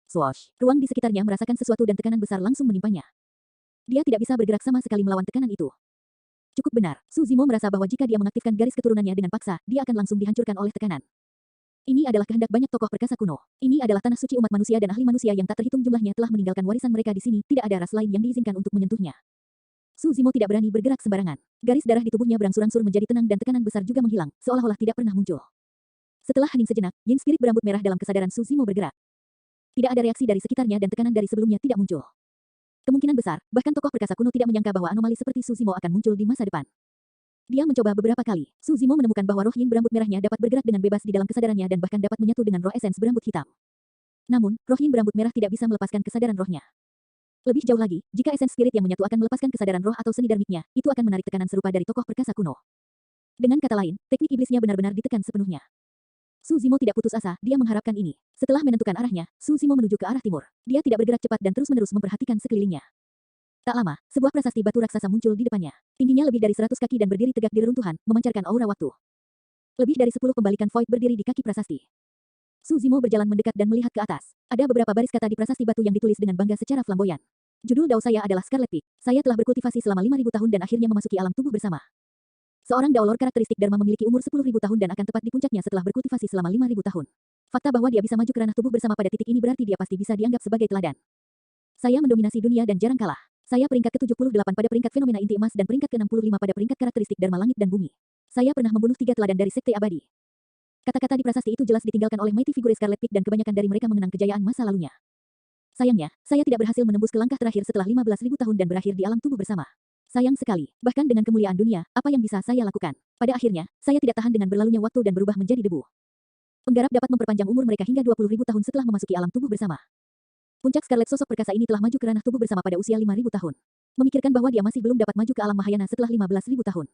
Swoosh. Ruang di sekitarnya merasakan sesuatu dan tekanan besar langsung menimpanya. Dia tidak bisa bergerak sama sekali melawan tekanan itu. Cukup benar, Su Zimo merasa bahwa jika dia mengaktifkan garis keturunannya dengan paksa, dia akan langsung dihancurkan oleh tekanan. Ini adalah kehendak banyak tokoh perkasa kuno. Ini adalah tanah suci umat manusia dan ahli manusia yang tak terhitung jumlahnya telah meninggalkan warisan mereka di sini, tidak ada ras lain yang diizinkan untuk menyentuhnya. Su Zimo tidak berani bergerak sembarangan. Garis darah di tubuhnya berangsur-angsur menjadi tenang dan tekanan besar juga menghilang, seolah-olah tidak pernah muncul. Setelah hening sejenak, Yin Spirit berambut merah dalam kesadaran Su Zimo bergerak. Tidak ada reaksi dari sekitarnya dan tekanan dari sebelumnya tidak muncul. Kemungkinan besar, bahkan tokoh perkasa kuno tidak menyangka bahwa anomali seperti Su Zimo akan muncul di masa depan. Dia mencoba beberapa kali. Su Zimo menemukan bahwa roh Yin berambut merahnya dapat bergerak dengan bebas di dalam kesadarannya dan bahkan dapat menyatu dengan roh esens berambut hitam. Namun, roh Yin berambut merah tidak bisa melepaskan kesadaran rohnya. Lebih jauh lagi, jika esens spirit yang menyatu akan melepaskan kesadaran roh atau seni darmiknya, itu akan menarik tekanan serupa dari tokoh perkasa kuno. Dengan kata lain, teknik iblisnya benar-benar ditekan sepenuhnya. Su Zimo tidak putus asa, dia mengharapkan ini. Setelah menentukan arahnya, Su Zimo menuju ke arah timur. Dia tidak bergerak cepat dan terus-menerus memperhatikan sekelilingnya. Tak lama, sebuah prasasti batu raksasa muncul di depannya. Tingginya lebih dari 100 kaki dan berdiri tegak di reruntuhan, memancarkan aura waktu. Lebih dari 10 pembalikan void berdiri di kaki prasasti. Su Zimo berjalan mendekat dan melihat ke atas. Ada beberapa baris kata di prasasti batu yang ditulis dengan bangga secara flamboyan. Judul Dao saya adalah Scarlet Peak. Saya telah berkultivasi selama 5.000 tahun dan akhirnya memasuki alam tubuh bersama. Seorang Dao Lord karakteristik Dharma memiliki umur 10.000 tahun dan akan tepat di puncaknya setelah berkultivasi selama 5.000 tahun. Fakta bahwa dia bisa maju ke ranah tubuh bersama pada titik ini berarti dia pasti bisa dianggap sebagai teladan. Saya mendominasi dunia dan jarang kalah. Saya peringkat ke-78 pada peringkat fenomena inti emas dan peringkat ke-65 pada peringkat karakteristik Dharma langit dan bumi. Saya pernah membunuh 3 teladan dari sekte abadi. Kata-kata di prasasti itu jelas ditinggalkan oleh mighty figure Scarlet Peak dan kebanyakan dari mereka mengenang kejayaan masa lalunya. Sayangnya, saya tidak berhasil menembus ke langkah terakhir setelah 15.000 tahun dan berakhir di alam tubuh bersama. Sayang sekali, bahkan dengan kemuliaan dunia, apa yang bisa saya lakukan? Pada akhirnya, saya tidak tahan dengan berlalunya waktu dan berubah menjadi debu. Penggarap dapat memperpanjang umur mereka hingga 20.000 tahun setelah memasuki alam tubuh bersama. Puncak Scarlet sosok perkasa ini telah maju ke ranah tubuh bersama pada usia 5.000 tahun. Memikirkan bahwa dia masih belum dapat maju ke alam Mahayana setelah 15.000 tahun.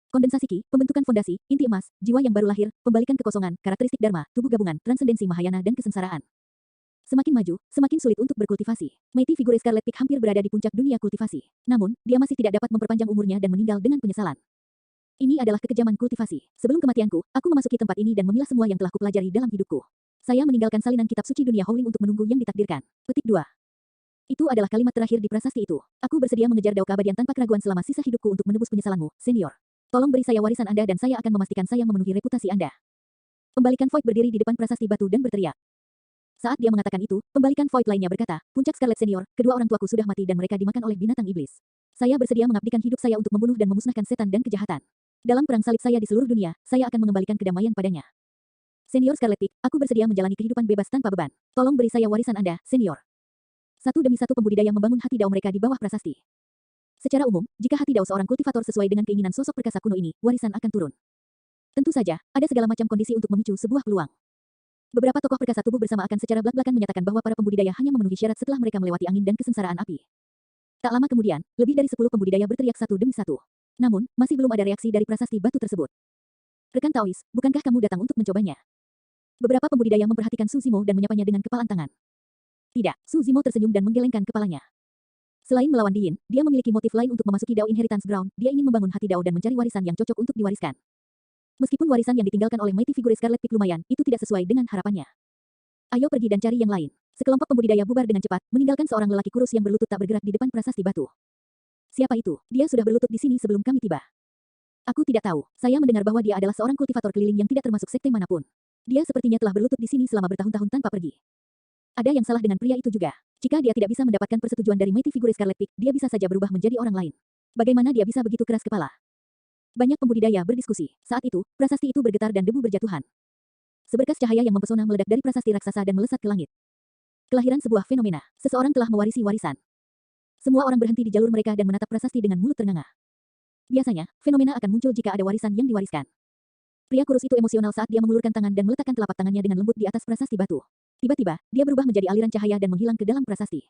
Kondensasi Ki, pembentukan fondasi, inti emas, jiwa yang baru lahir, pembalikan kekosongan, karakteristik Dharma, tubuh gabungan, transendensi Mahayana dan kesengsaraan. Semakin maju, semakin sulit untuk berkultivasi. Mighty figure Scarlet Peak hampir berada di puncak dunia kultivasi. Namun, dia masih tidak dapat memperpanjang umurnya dan meninggal dengan penyesalan. Ini adalah kekejaman kultivasi. Sebelum kematianku, aku memasuki tempat ini dan memilah semua yang telah kupelajari dalam hidupku. Saya meninggalkan salinan kitab suci dunia Howling untuk menunggu yang ditakdirkan. Petik 2. Itu adalah kalimat terakhir di prasasti itu. Aku bersedia mengejar Dao keabadian tanpa keraguan selama sisa hidupku untuk menebus penyesalanmu, senior. Tolong beri saya warisan Anda dan saya akan memastikan saya memenuhi reputasi Anda. Pembalikan Void berdiri di depan prasasti batu dan berteriak. Saat dia mengatakan itu, pembalikan Void lainnya berkata, Puncak Scarlet Senior, kedua orang tuaku sudah mati dan mereka dimakan oleh binatang iblis. Saya bersedia mengabdikan hidup saya untuk membunuh dan memusnahkan setan dan kejahatan. Dalam perang salib saya di seluruh dunia, saya akan mengembalikan kedamaian padanya. Senior Scarlet Peak, aku bersedia menjalani kehidupan bebas tanpa beban. Tolong beri saya warisan Anda, senior. Satu demi satu pembudidaya membangun hati Dao mereka di bawah prasasti. Secara umum, jika hati Dao seorang kultivator sesuai dengan keinginan sosok perkasa kuno ini, warisan akan turun. Tentu saja, ada segala macam kondisi untuk memicu sebuah peluang. Beberapa tokoh perkasa tubuh bersama akan secara belak-belakan menyatakan bahwa para pembudidaya hanya memenuhi syarat setelah mereka melewati angin dan kesengsaraan api. Tak lama kemudian, lebih dari 10 pembudidaya berteriak satu demi satu. Namun, masih belum ada reaksi dari prasasti batu tersebut. Rekan Taois, bukankah kamu datang untuk mencobanya? Beberapa pembudidaya memperhatikan Su Zimo dan menyapanya dengan kepalan tangan. Tidak, Su Zimo tersenyum dan menggelengkan kepalanya. Selain melawan Diin, dia memiliki motif lain untuk memasuki Dao Inheritance Ground. Dia ingin membangun hati Dao dan mencari warisan yang cocok untuk diwariskan. Meskipun warisan yang ditinggalkan oleh Mighty Figure Scarlet Peak lumayan, itu tidak sesuai dengan harapannya. Ayo pergi dan cari yang lain. Sekelompok pembudidaya bubar dengan cepat, meninggalkan seorang lelaki kurus yang berlutut tak bergerak di depan prasasti batu. Siapa itu? Dia sudah berlutut di sini sebelum kami tiba. Aku tidak tahu. Saya mendengar bahwa dia adalah seorang kultivator keliling yang tidak termasuk sekte manapun. Dia sepertinya telah berlutut di sini selama bertahun-tahun tanpa pergi. Ada yang salah dengan pria itu juga. Jika dia tidak bisa mendapatkan persetujuan dari Mighty Figure Scarlet Peak, dia bisa saja berubah menjadi orang lain. Bagaimana dia bisa begitu keras kepala? Banyak pembudidaya berdiskusi. Saat itu, prasasti itu bergetar dan debu berjatuhan. Seberkas cahaya yang mempesona meledak dari prasasti raksasa dan melesat ke langit. Kelahiran sebuah fenomena. Seseorang telah mewarisi warisan. Semua orang berhenti di jalur mereka dan menatap prasasti dengan mulut ternganga. Biasanya, fenomena akan muncul jika ada warisan yang diwariskan. Pria kurus itu emosional saat dia mengulurkan tangan dan meletakkan telapak tangannya dengan lembut di atas prasasti batu. Tiba-tiba, dia berubah menjadi aliran cahaya dan menghilang ke dalam prasasti.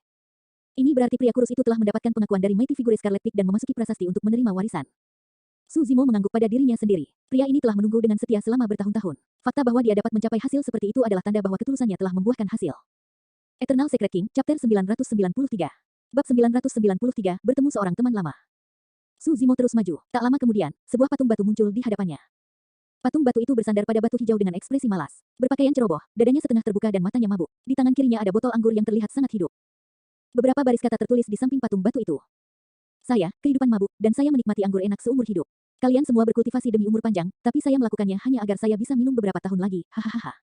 Ini berarti pria kurus itu telah mendapatkan pengakuan dari Mighty Figure Scarlet Peak dan memasuki prasasti untuk menerima warisan. Su Zimo mengangguk pada dirinya sendiri. Pria ini telah menunggu dengan setia selama bertahun-tahun. Fakta bahwa dia dapat mencapai hasil seperti itu adalah tanda bahwa ketulusannya telah membuahkan hasil. Eternal Secret King, Chapter 993. Bab 993, bertemu seorang teman lama. Su Zimo terus maju. Tak lama kemudian, sebuah patung batu muncul di hadapannya. Patung batu itu bersandar pada batu hijau dengan ekspresi malas. Berpakaian ceroboh, dadanya setengah terbuka dan matanya mabuk. Di tangan kirinya ada botol anggur yang terlihat sangat hidup. Beberapa baris kata tertulis di samping patung batu itu. Saya, kehidupan mabuk, dan saya menikmati anggur enak seumur hidup. Kalian semua berkultivasi demi umur panjang, tapi saya melakukannya hanya agar saya bisa minum beberapa tahun lagi. Hahaha.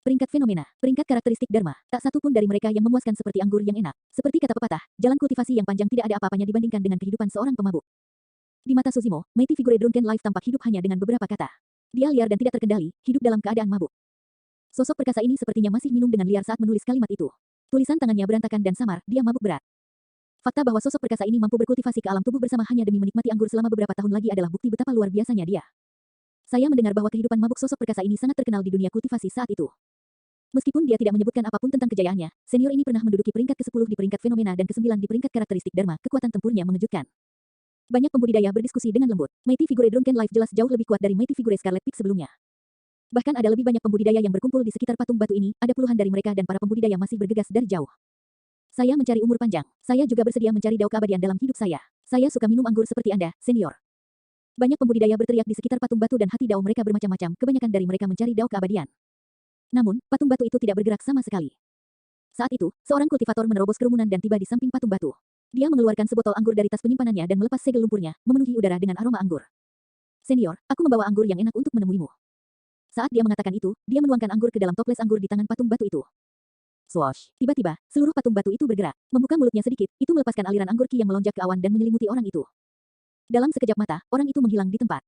Peringkat fenomena, peringkat karakteristik Dharma, tak satu pun dari mereka yang memuaskan seperti anggur yang enak. Seperti kata pepatah, jalan kultivasi yang panjang tidak ada apa-apanya dibandingkan dengan kehidupan seorang pemabuk. Di mata Su Zimo, Mighty Figure Drunken Life tampak hidup hanya dengan beberapa kata. Dia liar dan tidak terkendali, hidup dalam keadaan mabuk. Sosok perkasa ini sepertinya masih minum dengan liar saat menulis kalimat itu. Tulisan tangannya berantakan dan samar, dia mabuk berat. Fakta bahwa sosok perkasa ini mampu berkultivasi ke alam tubuh bersama hanya demi menikmati anggur selama beberapa tahun lagi adalah bukti betapa luar biasanya dia. Saya mendengar bahwa kehidupan mabuk sosok perkasa ini sangat terkenal di dunia kultivasi saat itu. Meskipun dia tidak menyebutkan apapun tentang kejayaannya, senior ini pernah menduduki peringkat ke-10 di peringkat fenomena dan ke-9 di peringkat karakteristik Dharma, kekuatan tempurnya mengejutkan. Banyak pembudidaya berdiskusi dengan lembut. Mighty Figure Drunken Life jelas jauh lebih kuat dari Mighty Figure Scarlet Peak sebelumnya. Bahkan ada lebih banyak pembudidaya yang berkumpul di sekitar patung batu ini, ada puluhan dari mereka dan para pembudidaya masih bergegas dari jauh. Saya mencari umur panjang. Saya juga bersedia mencari dao keabadian dalam hidup saya. Saya suka minum anggur seperti Anda, senior. Banyak pembudidaya berteriak di sekitar patung batu dan hati dao mereka bermacam-macam, kebanyakan dari mereka mencari dao keabadian. Namun, patung batu itu tidak bergerak sama sekali. Saat itu, seorang kultivator menerobos kerumunan dan tiba di samping patung batu. Dia mengeluarkan sebotol anggur dari tas penyimpanannya dan melepas segel lumpurnya, memenuhi udara dengan aroma anggur. Senior, aku membawa anggur yang enak untuk menemuimu. Saat dia mengatakan itu, dia menuangkan anggur ke dalam toples anggur di tangan patung batu itu. Swoosh! Tiba-tiba, seluruh patung batu itu bergerak. Membuka mulutnya sedikit, itu melepaskan aliran anggur ki yang melonjak ke awan dan menyelimuti orang itu. Dalam sekejap mata, orang itu menghilang di tempat.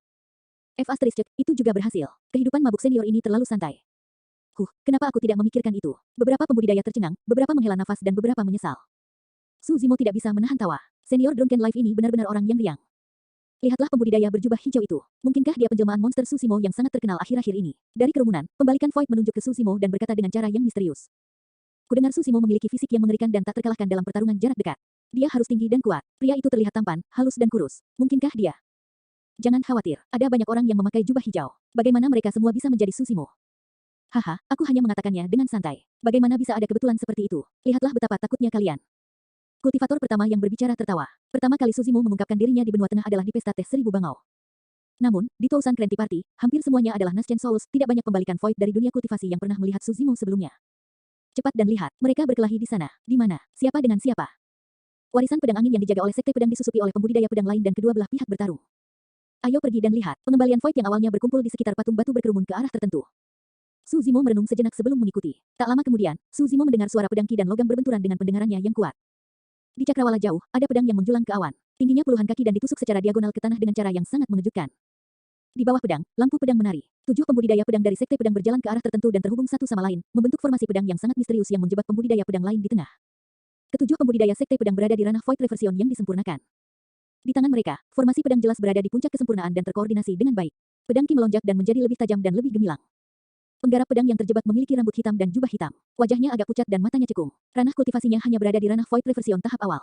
Itu juga berhasil. Kehidupan mabuk senior ini terlalu santai. Kenapa aku tidak memikirkan itu? Beberapa pembudidaya tercengang, beberapa menghela nafas dan beberapa menyesal. Su Zimo tidak bisa menahan tawa. Senior Drunken Life ini benar-benar orang yang riang. Lihatlah pembudidaya berjubah hijau itu. Mungkinkah dia penjelmaan monster Su Zimo yang sangat terkenal akhir-akhir ini? Dari kerumunan, pembalikan Void menunjuk ke Su Zimo dan berkata dengan cara yang misterius. Kudengar Su Zimo memiliki fisik yang mengerikan dan tak terkalahkan dalam pertarungan jarak dekat. Dia harus tinggi dan kuat. Pria itu terlihat tampan, halus dan kurus. Mungkinkah dia? Jangan khawatir, ada banyak orang yang memakai jubah hijau. Bagaimana mereka semua bisa menjadi Su Zimo? Haha, aku hanya mengatakannya dengan santai. Bagaimana bisa ada kebetulan seperti itu? Lihatlah betapa takutnya kalian. Kultivator pertama yang berbicara tertawa. Pertama kali Su Zimo mengungkapkan dirinya di benua tengah adalah di pesta teh 1000 bangau. Namun, di Tousan Cranty Party, hampir semuanya adalah Naschen Souls, tidak banyak pembalikan Void dari dunia kultivasi yang pernah melihat Su Zimo sebelumnya. Cepat dan lihat, mereka berkelahi di sana. Di mana? Siapa dengan siapa? Warisan pedang angin yang dijaga oleh sekte pedang disusupi oleh pembudidaya pedang lain dan kedua belah pihak bertarung. Ayo pergi dan lihat, pengembalian Void yang awalnya berkumpul di sekitar patung batu berkerumun ke arah tertentu. Su Zimo merenung sejenak sebelum mengikuti. Tak lama kemudian, Su Zimo mendengar suara pedang ki dan logam berbenturan dengan pendengarannya yang kuat. Di cakrawala jauh, ada pedang yang menjulang ke awan. Tingginya puluhan kaki dan ditusuk secara diagonal ke tanah dengan cara yang sangat mengejutkan. Di bawah pedang, lampu pedang menari. 7 pembudidaya pedang dari sekte pedang berjalan ke arah tertentu dan terhubung satu sama lain, membentuk formasi pedang yang sangat misterius yang menjebak pembudidaya pedang lain di tengah. Ketujuh pembudidaya sekte pedang berada di ranah Void Reversion yang disempurnakan. Di tangan mereka, formasi pedang jelas berada di puncak kesempurnaan dan terkoordinasi dengan baik. Pedang ki melonjak dan menjadi lebih tajam dan lebih gemilang. Penggarap pedang yang terjebak memiliki rambut hitam dan jubah hitam. Wajahnya agak pucat dan matanya cekung. Ranah kultivasinya hanya berada di ranah Void Reversion tahap awal.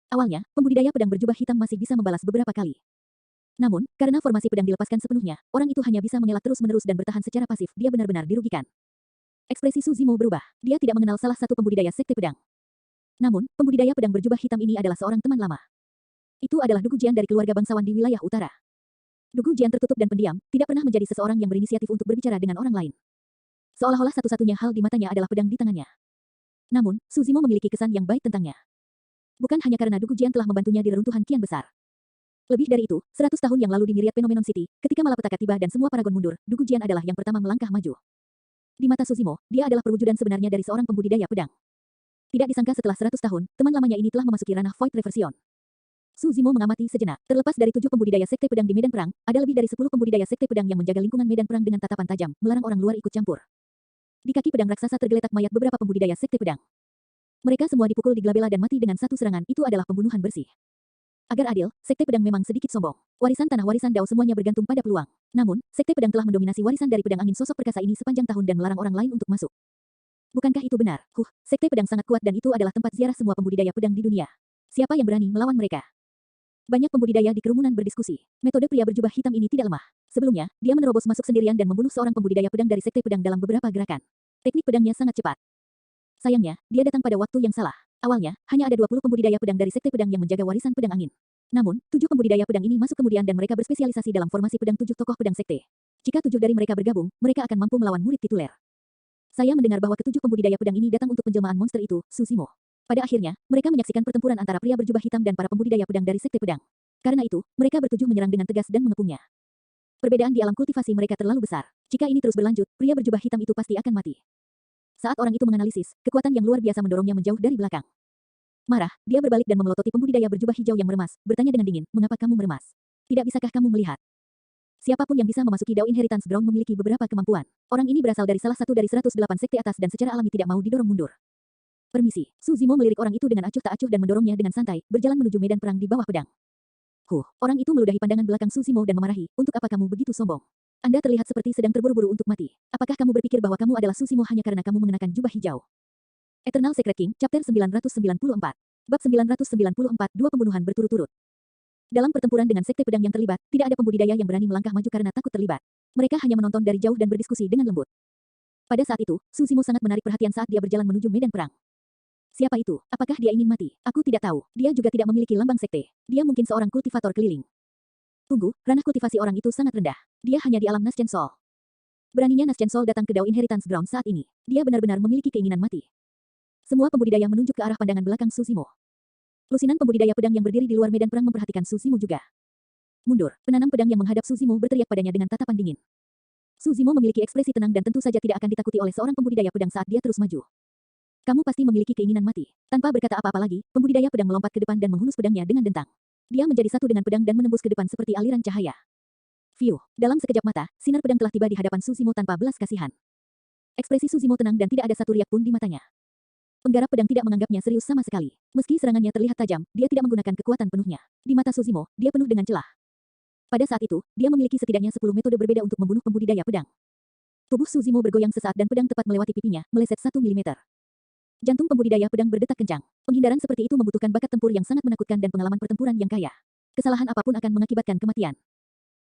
Awalnya, pembudidaya pedang berjubah hitam masih bisa membalas beberapa kali. Namun, karena formasi pedang dilepaskan sepenuhnya, orang itu hanya bisa mengelak terus-menerus dan bertahan secara pasif. Dia benar-benar dirugikan. Ekspresi Su Zimo berubah. Dia tidak mengenal salah satu pembudidaya sekte pedang. Namun, pembudidaya pedang berjubah hitam ini adalah seorang teman lama. Itu adalah Dugu Jian dari keluarga bangsawan di wilayah utara. Dugu Jian tertutup dan pendiam, tidak pernah menjadi seseorang yang berinisiatif untuk berbicara dengan orang lain. Seolah-olah satu-satunya hal di matanya adalah pedang di tangannya. Namun, Su Zimo memiliki kesan yang baik tentangnya. Bukan hanya karena Dugu Jian telah membantunya di reruntuhan kian besar. Lebih dari itu, 100 tahun yang lalu di Myriad Phenomenon City, ketika malapetaka tiba dan semua paragon mundur, Dugu Jian adalah yang pertama melangkah maju. Di mata Su Zimo, dia adalah perwujudan sebenarnya dari seorang pembudidaya pedang. Tidak disangka setelah 100 tahun, teman lamanya ini telah memasuki ranah Void Reversion. Su Zimo mengamati sejenak. Terlepas dari 7 pembudidaya sekte pedang di medan perang, ada lebih dari 10 pembudidaya sekte pedang yang menjaga lingkungan medan perang dengan tatapan tajam, melarang orang luar ikut campur. Di kaki pedang raksasa tergeletak mayat beberapa pembudidaya sekte pedang. Mereka semua dipukul di glabella dan mati dengan satu serangan. Itu adalah pembunuhan bersih. Agar adil, sekte pedang memang sedikit sombong. Warisan tanah warisan Dao semuanya bergantung pada peluang. Namun, sekte pedang telah mendominasi warisan dari pedang angin sosok perkasa ini sepanjang tahun dan melarang orang lain untuk masuk. Bukankah itu benar? Sekte pedang sangat kuat dan itu adalah tempat ziarah semua pembudidaya pedang di dunia. Siapa yang berani melawan mereka? Banyak pembudidaya di kerumunan berdiskusi. Metode pria berjubah hitam ini tidak lemah. Sebelumnya, dia menerobos masuk sendirian dan membunuh seorang pembudidaya pedang dari sekte pedang dalam beberapa gerakan. Teknik pedangnya sangat cepat. Sayangnya, dia datang pada waktu yang salah. Awalnya, hanya ada 20 pembudidaya pedang dari sekte pedang yang menjaga warisan pedang angin. Namun, 7 pembudidaya pedang ini masuk kemudian dan mereka berspesialisasi dalam formasi pedang 7 tokoh pedang sekte. Jika 7 dari mereka bergabung, mereka akan mampu melawan murid tituler. Saya mendengar bahwa ketujuh pembudidaya pedang ini datang untuk penjelmaan monster itu, Su Zimo. Pada akhirnya, mereka menyaksikan pertempuran antara pria berjubah hitam dan para pembudidaya pedang dari sekte pedang. Karena itu, mereka bertujuh menyerang dengan tegas dan mengepungnya. Perbedaan di alam kultivasi mereka terlalu besar. Jika ini terus berlanjut, pria berjubah hitam itu pasti akan mati. Saat orang itu menganalisis, kekuatan yang luar biasa mendorongnya menjauh dari belakang. Marah, dia berbalik dan memelototi pembudidaya berjubah hijau yang meremas, bertanya dengan dingin, mengapa kamu meremas? Tidak bisakah kamu melihat? Siapapun yang bisa memasuki Dao Inheritance Ground memiliki beberapa kemampuan. Orang ini berasal dari salah satu dari 108 sekte atas dan secara alami tidak mau didorong mundur. Permisi, Su Zimo melirik orang itu dengan acuh tak acuh dan mendorongnya dengan santai, berjalan menuju medan perang di bawah pedang. Orang itu meludahi pandangan belakang Su Zimo dan memarahi, untuk apa kamu begitu sombong? Anda terlihat seperti sedang terburu-buru untuk mati. Apakah kamu berpikir bahwa kamu adalah Su Zimo hanya karena kamu mengenakan jubah hijau? Eternal Secret King, Chapter 994. Bab 994, dua pembunuhan berturut-turut. Dalam pertempuran dengan sekte pedang yang terlibat, tidak ada pembudidaya yang berani melangkah maju karena takut terlibat. Mereka hanya menonton dari jauh dan berdiskusi dengan lembut. Pada saat itu, Su Zimo sangat menarik perhatian saat dia berjalan menuju medan perang. Siapa itu? Apakah dia ingin mati? Aku tidak tahu. Dia juga tidak memiliki lambang sekte. Dia mungkin seorang kultivator keliling. Tunggu, ranah kultivasi orang itu sangat rendah. Dia hanya di alam Naschen Soul. Beraninya Naschen Soul datang ke Dao Inheritance Ground saat ini. Dia benar-benar memiliki keinginan mati. Semua pembudidaya menunjuk ke arah pandangan belakang Su Zimo. Lusinan pembudidaya pedang yang berdiri di luar medan perang memperhatikan Su Zimo juga. Mundur, penanam pedang yang menghadap Su Zimo berteriak padanya dengan tatapan dingin. Su Zimo memiliki ekspresi tenang dan tentu saja tidak akan ditakuti oleh seorang pembudidaya pedang saat dia terus maju. Kamu pasti memiliki keinginan mati. Tanpa berkata apa-apa lagi, pembudidaya pedang melompat ke depan dan menghunus pedangnya dengan dentang. Dia menjadi satu dengan pedang dan menembus ke depan seperti aliran cahaya. Fiuh, dalam sekejap mata, sinar pedang telah tiba di hadapan Su Zimo tanpa belas kasihan. Ekspresi Su Zimo tenang dan tidak ada satu riak pun di matanya. Penggarap pedang tidak menganggapnya serius sama sekali. Meski serangannya terlihat tajam, dia tidak menggunakan kekuatan penuhnya. Di mata Su Zimo, dia penuh dengan celah. Pada saat itu, dia memiliki setidaknya 10 metode berbeda untuk membunuh pembudidaya pedang. Tubuh Su Zimo bergoyang sesaat dan pedang tepat melewati pipinya, meleset 1 mm. Jantung pembudidaya pedang berdetak kencang. Penghindaran seperti itu membutuhkan bakat tempur yang sangat menakutkan dan pengalaman pertempuran yang kaya. Kesalahan apapun akan mengakibatkan kematian.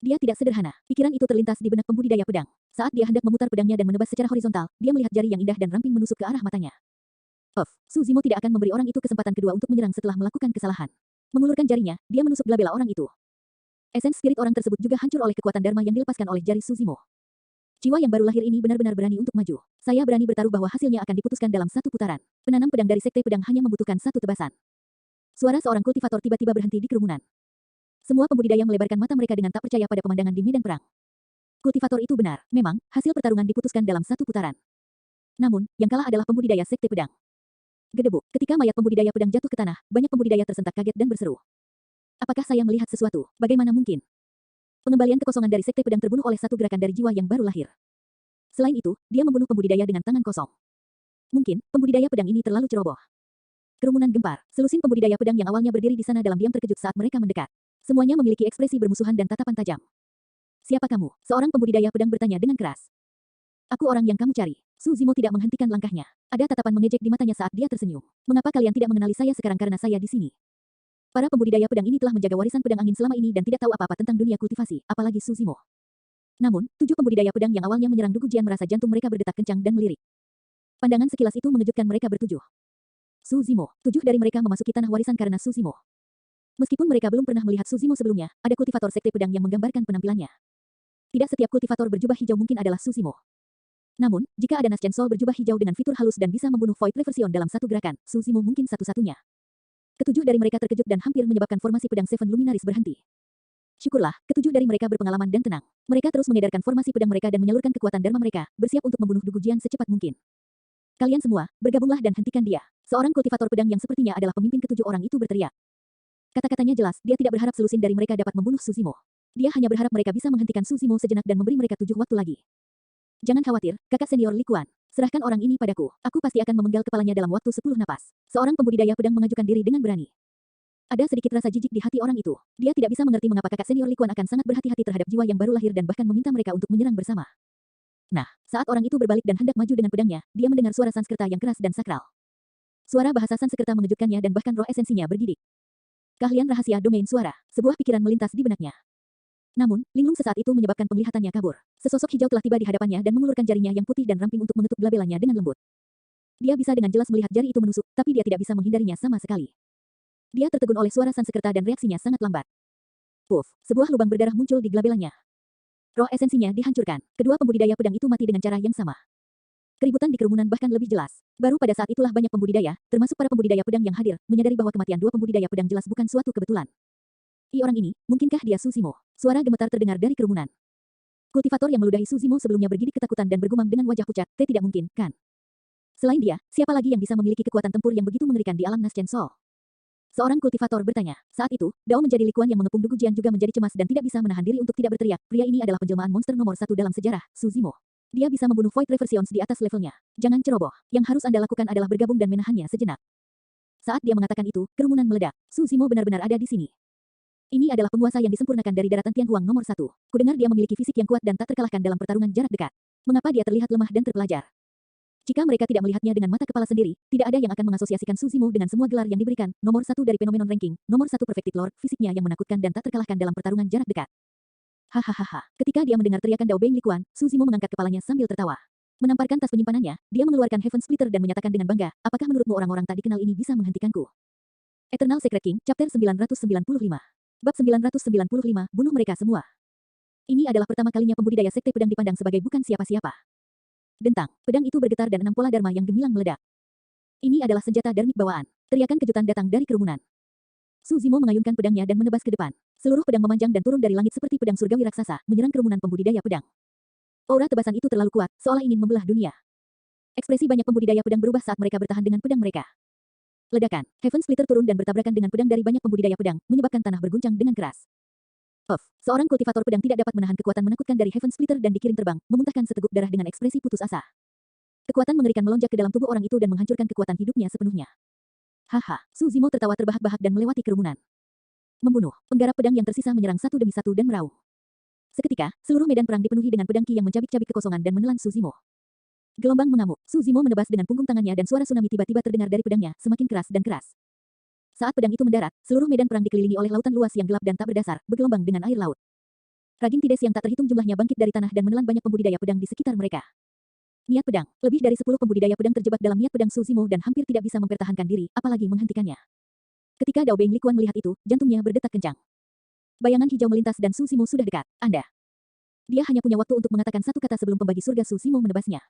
Dia tidak sederhana. Pikiran itu terlintas di benak pembudidaya pedang. Saat dia hendak memutar pedangnya dan menebas secara horizontal, dia melihat jari yang indah dan ramping menusuk ke arah matanya. Su Zimo tidak akan memberi orang itu kesempatan kedua untuk menyerang setelah melakukan kesalahan. Mengulurkan jarinya, dia menusuk glabella orang itu. Esens spirit orang tersebut juga hancur oleh kekuatan dharma yang dilepaskan oleh jari Su Zimo. Jiwa yang baru lahir ini benar-benar berani untuk maju. Saya berani bertaruh bahwa hasilnya akan diputuskan dalam satu putaran. Penanam pedang dari sekte pedang hanya membutuhkan satu tebasan. Suara seorang kultivator tiba-tiba berhenti di kerumunan. Semua pembudidaya melebarkan mata mereka dengan tak percaya pada pemandangan di medan perang. Kultivator itu benar. Memang, hasil pertarungan diputuskan dalam satu putaran. Namun, yang kalah adalah pembudidaya sekte pedang. Gedebuk, ketika mayat pembudidaya pedang jatuh ke tanah, banyak pembudidaya tersentak kaget dan berseru. Apakah saya melihat sesuatu? Bagaimana mungkin? Pengembalian kekosongan dari sekte pedang terbunuh oleh satu gerakan dari jiwa yang baru lahir. Selain itu, dia membunuh pembudidaya dengan tangan kosong. Mungkin, pembudidaya pedang ini terlalu ceroboh. Kerumunan gempar, selusin pembudidaya pedang yang awalnya berdiri di sana dalam diam terkejut saat mereka mendekat. Semuanya memiliki ekspresi bermusuhan dan tatapan tajam. Siapa kamu? Seorang pembudidaya pedang bertanya dengan keras. Aku orang yang kamu cari. Su Zimo tidak menghentikan langkahnya. Ada tatapan mengejek di matanya saat dia tersenyum. Mengapa kalian tidak mengenali saya sekarang karena saya di sini? Para pembudidaya pedang ini telah menjaga warisan pedang angin selama ini dan tidak tahu apa-apa tentang dunia kultivasi, apalagi Suzimo. Namun, 7 pembudidaya pedang yang awalnya menyerang Dugu Jian merasa jantung mereka berdetak kencang dan melirik. Pandangan sekilas itu mengejutkan mereka bertujuh. Suzimo, 7 dari mereka memasuki tanah warisan karena Suzimo. Meskipun mereka belum pernah melihat Suzimo sebelumnya, ada kultivator sekte pedang yang menggambarkan penampilannya. Tidak setiap kultivator berjubah hijau mungkin adalah Suzimo. Namun, jika ada Nasgen Sol berjubah hijau dengan fitur halus dan bisa membunuh Void Reversion dalam satu gerakan, Suzimo mungkin satu-satunya. Ketujuh dari mereka terkejut dan hampir menyebabkan formasi pedang Seven Luminaris berhenti. Syukurlah, ketujuh dari mereka berpengalaman dan tenang. Mereka terus mengedarkan formasi pedang mereka dan menyalurkan kekuatan Dharma mereka, bersiap untuk membunuh Dugu Jian secepat mungkin. Kalian semua, bergabunglah dan hentikan dia. Seorang kultivator pedang yang sepertinya adalah pemimpin ketujuh orang itu berteriak. Kata-katanya jelas, dia tidak berharap selusin dari mereka dapat membunuh Suzimo. Dia hanya berharap mereka bisa menghentikan Suzimo sejenak dan memberi mereka 7 waktu lagi. Jangan khawatir, kakak senior Li Kuan. Serahkan orang ini padaku. Aku pasti akan memenggal kepalanya dalam waktu 10 napas. Seorang pembudidaya pedang mengajukan diri dengan berani. Ada sedikit rasa jijik di hati orang itu. Dia tidak bisa mengerti mengapa kakak senior Li Kuan akan sangat berhati-hati terhadap jiwa yang baru lahir dan bahkan meminta mereka untuk menyerang bersama. Nah, saat orang itu berbalik dan hendak maju dengan pedangnya, dia mendengar suara Sanskerta yang keras dan sakral. Suara bahasa Sanskerta mengejutkannya dan bahkan roh esensinya bergidik. Keahlian rahasia domain suara, sebuah pikiran melintas di benaknya. Namun, linglung sesaat itu menyebabkan penglihatannya kabur. Sesosok hijau telah tiba di hadapannya dan mengulurkan jarinya yang putih dan ramping untuk mengetuk labelanya dengan lembut. Dia bisa dengan jelas melihat jari itu menusuk, tapi dia tidak bisa menghindarinya sama sekali. Dia tertegun oleh suara Sanskerta dan reaksinya sangat lambat. Puff, sebuah lubang berdarah muncul di glabelanya. Roh esensinya dihancurkan. Kedua pembudidaya pedang itu mati dengan cara yang sama. Keributan di kerumunan bahkan lebih jelas. Baru pada saat itulah banyak pembudidaya, termasuk para pembudidaya pedang yang hadir, menyadari bahwa kematian 2 pembudidaya pedang jelas bukan suatu kebetulan. Orang ini, mungkinkah dia Suzimo? Suara gemetar terdengar dari kerumunan. Kultivator yang meludahi Suzimo sebelumnya bergidik ketakutan dan bergumam dengan wajah pucat, tidak mungkin, kan? Selain dia, siapa lagi yang bisa memiliki kekuatan tempur yang begitu mengerikan di alam Nasgen Sol? Seorang kultivator bertanya. Saat itu, Dao menjadi Li Kuan yang mengepung Dugu Jian juga menjadi cemas dan tidak bisa menahan diri untuk tidak berteriak. Pria ini adalah penjelmaan monster nomor 1 dalam sejarah, Suzimo. Dia bisa membunuh Void Reversions di atas levelnya. Jangan ceroboh. Yang harus Anda lakukan adalah bergabung dan menahannya sejenak. Saat dia mengatakan itu, kerumunan meledak. Suzimo benar-benar ada di sini. Ini adalah penguasa yang disempurnakan dari daratan Tianhuang nomor 1. Kudengar dia memiliki fisik yang kuat dan tak terkalahkan dalam pertarungan jarak dekat. Mengapa dia terlihat lemah dan terpelajar? Jika mereka tidak melihatnya dengan mata kepala sendiri, tidak ada yang akan mengasosiasikan Suzimo dengan semua gelar yang diberikan, nomor 1 dari Phenomenon Ranking, nomor 1 Perfected Lord, fisiknya yang menakutkan dan tak terkalahkan dalam pertarungan jarak dekat. Hahaha. Ketika dia mendengar teriakan Dao Beng Li Kuan, Suzimo mengangkat kepalanya sambil tertawa. Menamparkan tas penyimpanannya, dia mengeluarkan Heaven Splitter dan menyatakan dengan bangga, apakah menurutmu orang-orang tak dikenal ini bisa menghentikanku? Eternal Secret King, Chapter 995. Bab 995, bunuh mereka semua. Ini adalah pertama kalinya pembudidaya sekte pedang dipandang sebagai bukan siapa-siapa. Dentang, pedang itu bergetar dan 6 pola dharma yang gemilang meledak. Ini adalah senjata darmik bawaan. Teriakan kejutan datang dari kerumunan. Suzimo mengayunkan pedangnya dan menebas ke depan. Seluruh pedang memanjang dan turun dari langit seperti pedang surgawi raksasa, menyerang kerumunan pembudidaya pedang. Aura tebasan itu terlalu kuat, seolah ingin membelah dunia. Ekspresi banyak pembudidaya pedang berubah saat mereka bertahan dengan pedang mereka. Ledakan, Heaven Splitter turun dan bertabrakan dengan pedang dari banyak pembudidaya pedang, menyebabkan tanah berguncang dengan keras. Seorang kultivator pedang tidak dapat menahan kekuatan menakutkan dari Heaven Splitter dan dikirim terbang, memuntahkan seteguk darah dengan ekspresi putus asa. Kekuatan mengerikan melonjak ke dalam tubuh orang itu dan menghancurkan kekuatan hidupnya sepenuhnya. Haha, Suzimo tertawa terbahak-bahak dan melewati kerumunan. Membunuh, penggarap pedang yang tersisa menyerang satu demi satu dan meraung. Seketika, seluruh medan perang dipenuhi dengan pedang ki yang mencabik-cabik kekosongan dan menelan Suzimo. Gelombang mengamuk, Suzimo menebas dengan punggung tangannya dan suara tsunami tiba-tiba terdengar dari pedangnya, semakin keras dan keras. Saat pedang itu mendarat, seluruh medan perang dikelilingi oleh lautan luas yang gelap dan tak berdasar, bergelombang dengan air laut. Raging Tides yang tak terhitung jumlahnya bangkit dari tanah dan menelan banyak pembudidaya pedang di sekitar mereka. Niat pedang, lebih dari 10 pembudidaya pedang terjebak dalam niat pedang Suzimo dan hampir tidak bisa mempertahankan diri, apalagi menghentikannya. Ketika Dao Beng Li Kuan melihat itu, jantungnya berdetak kencang. Bayangan hijau melintas dan Suzimo sudah dekat. Anda. Dia hanya punya waktu untuk mengatakan satu kata sebelum pembagi surga Suzimo menebasnya.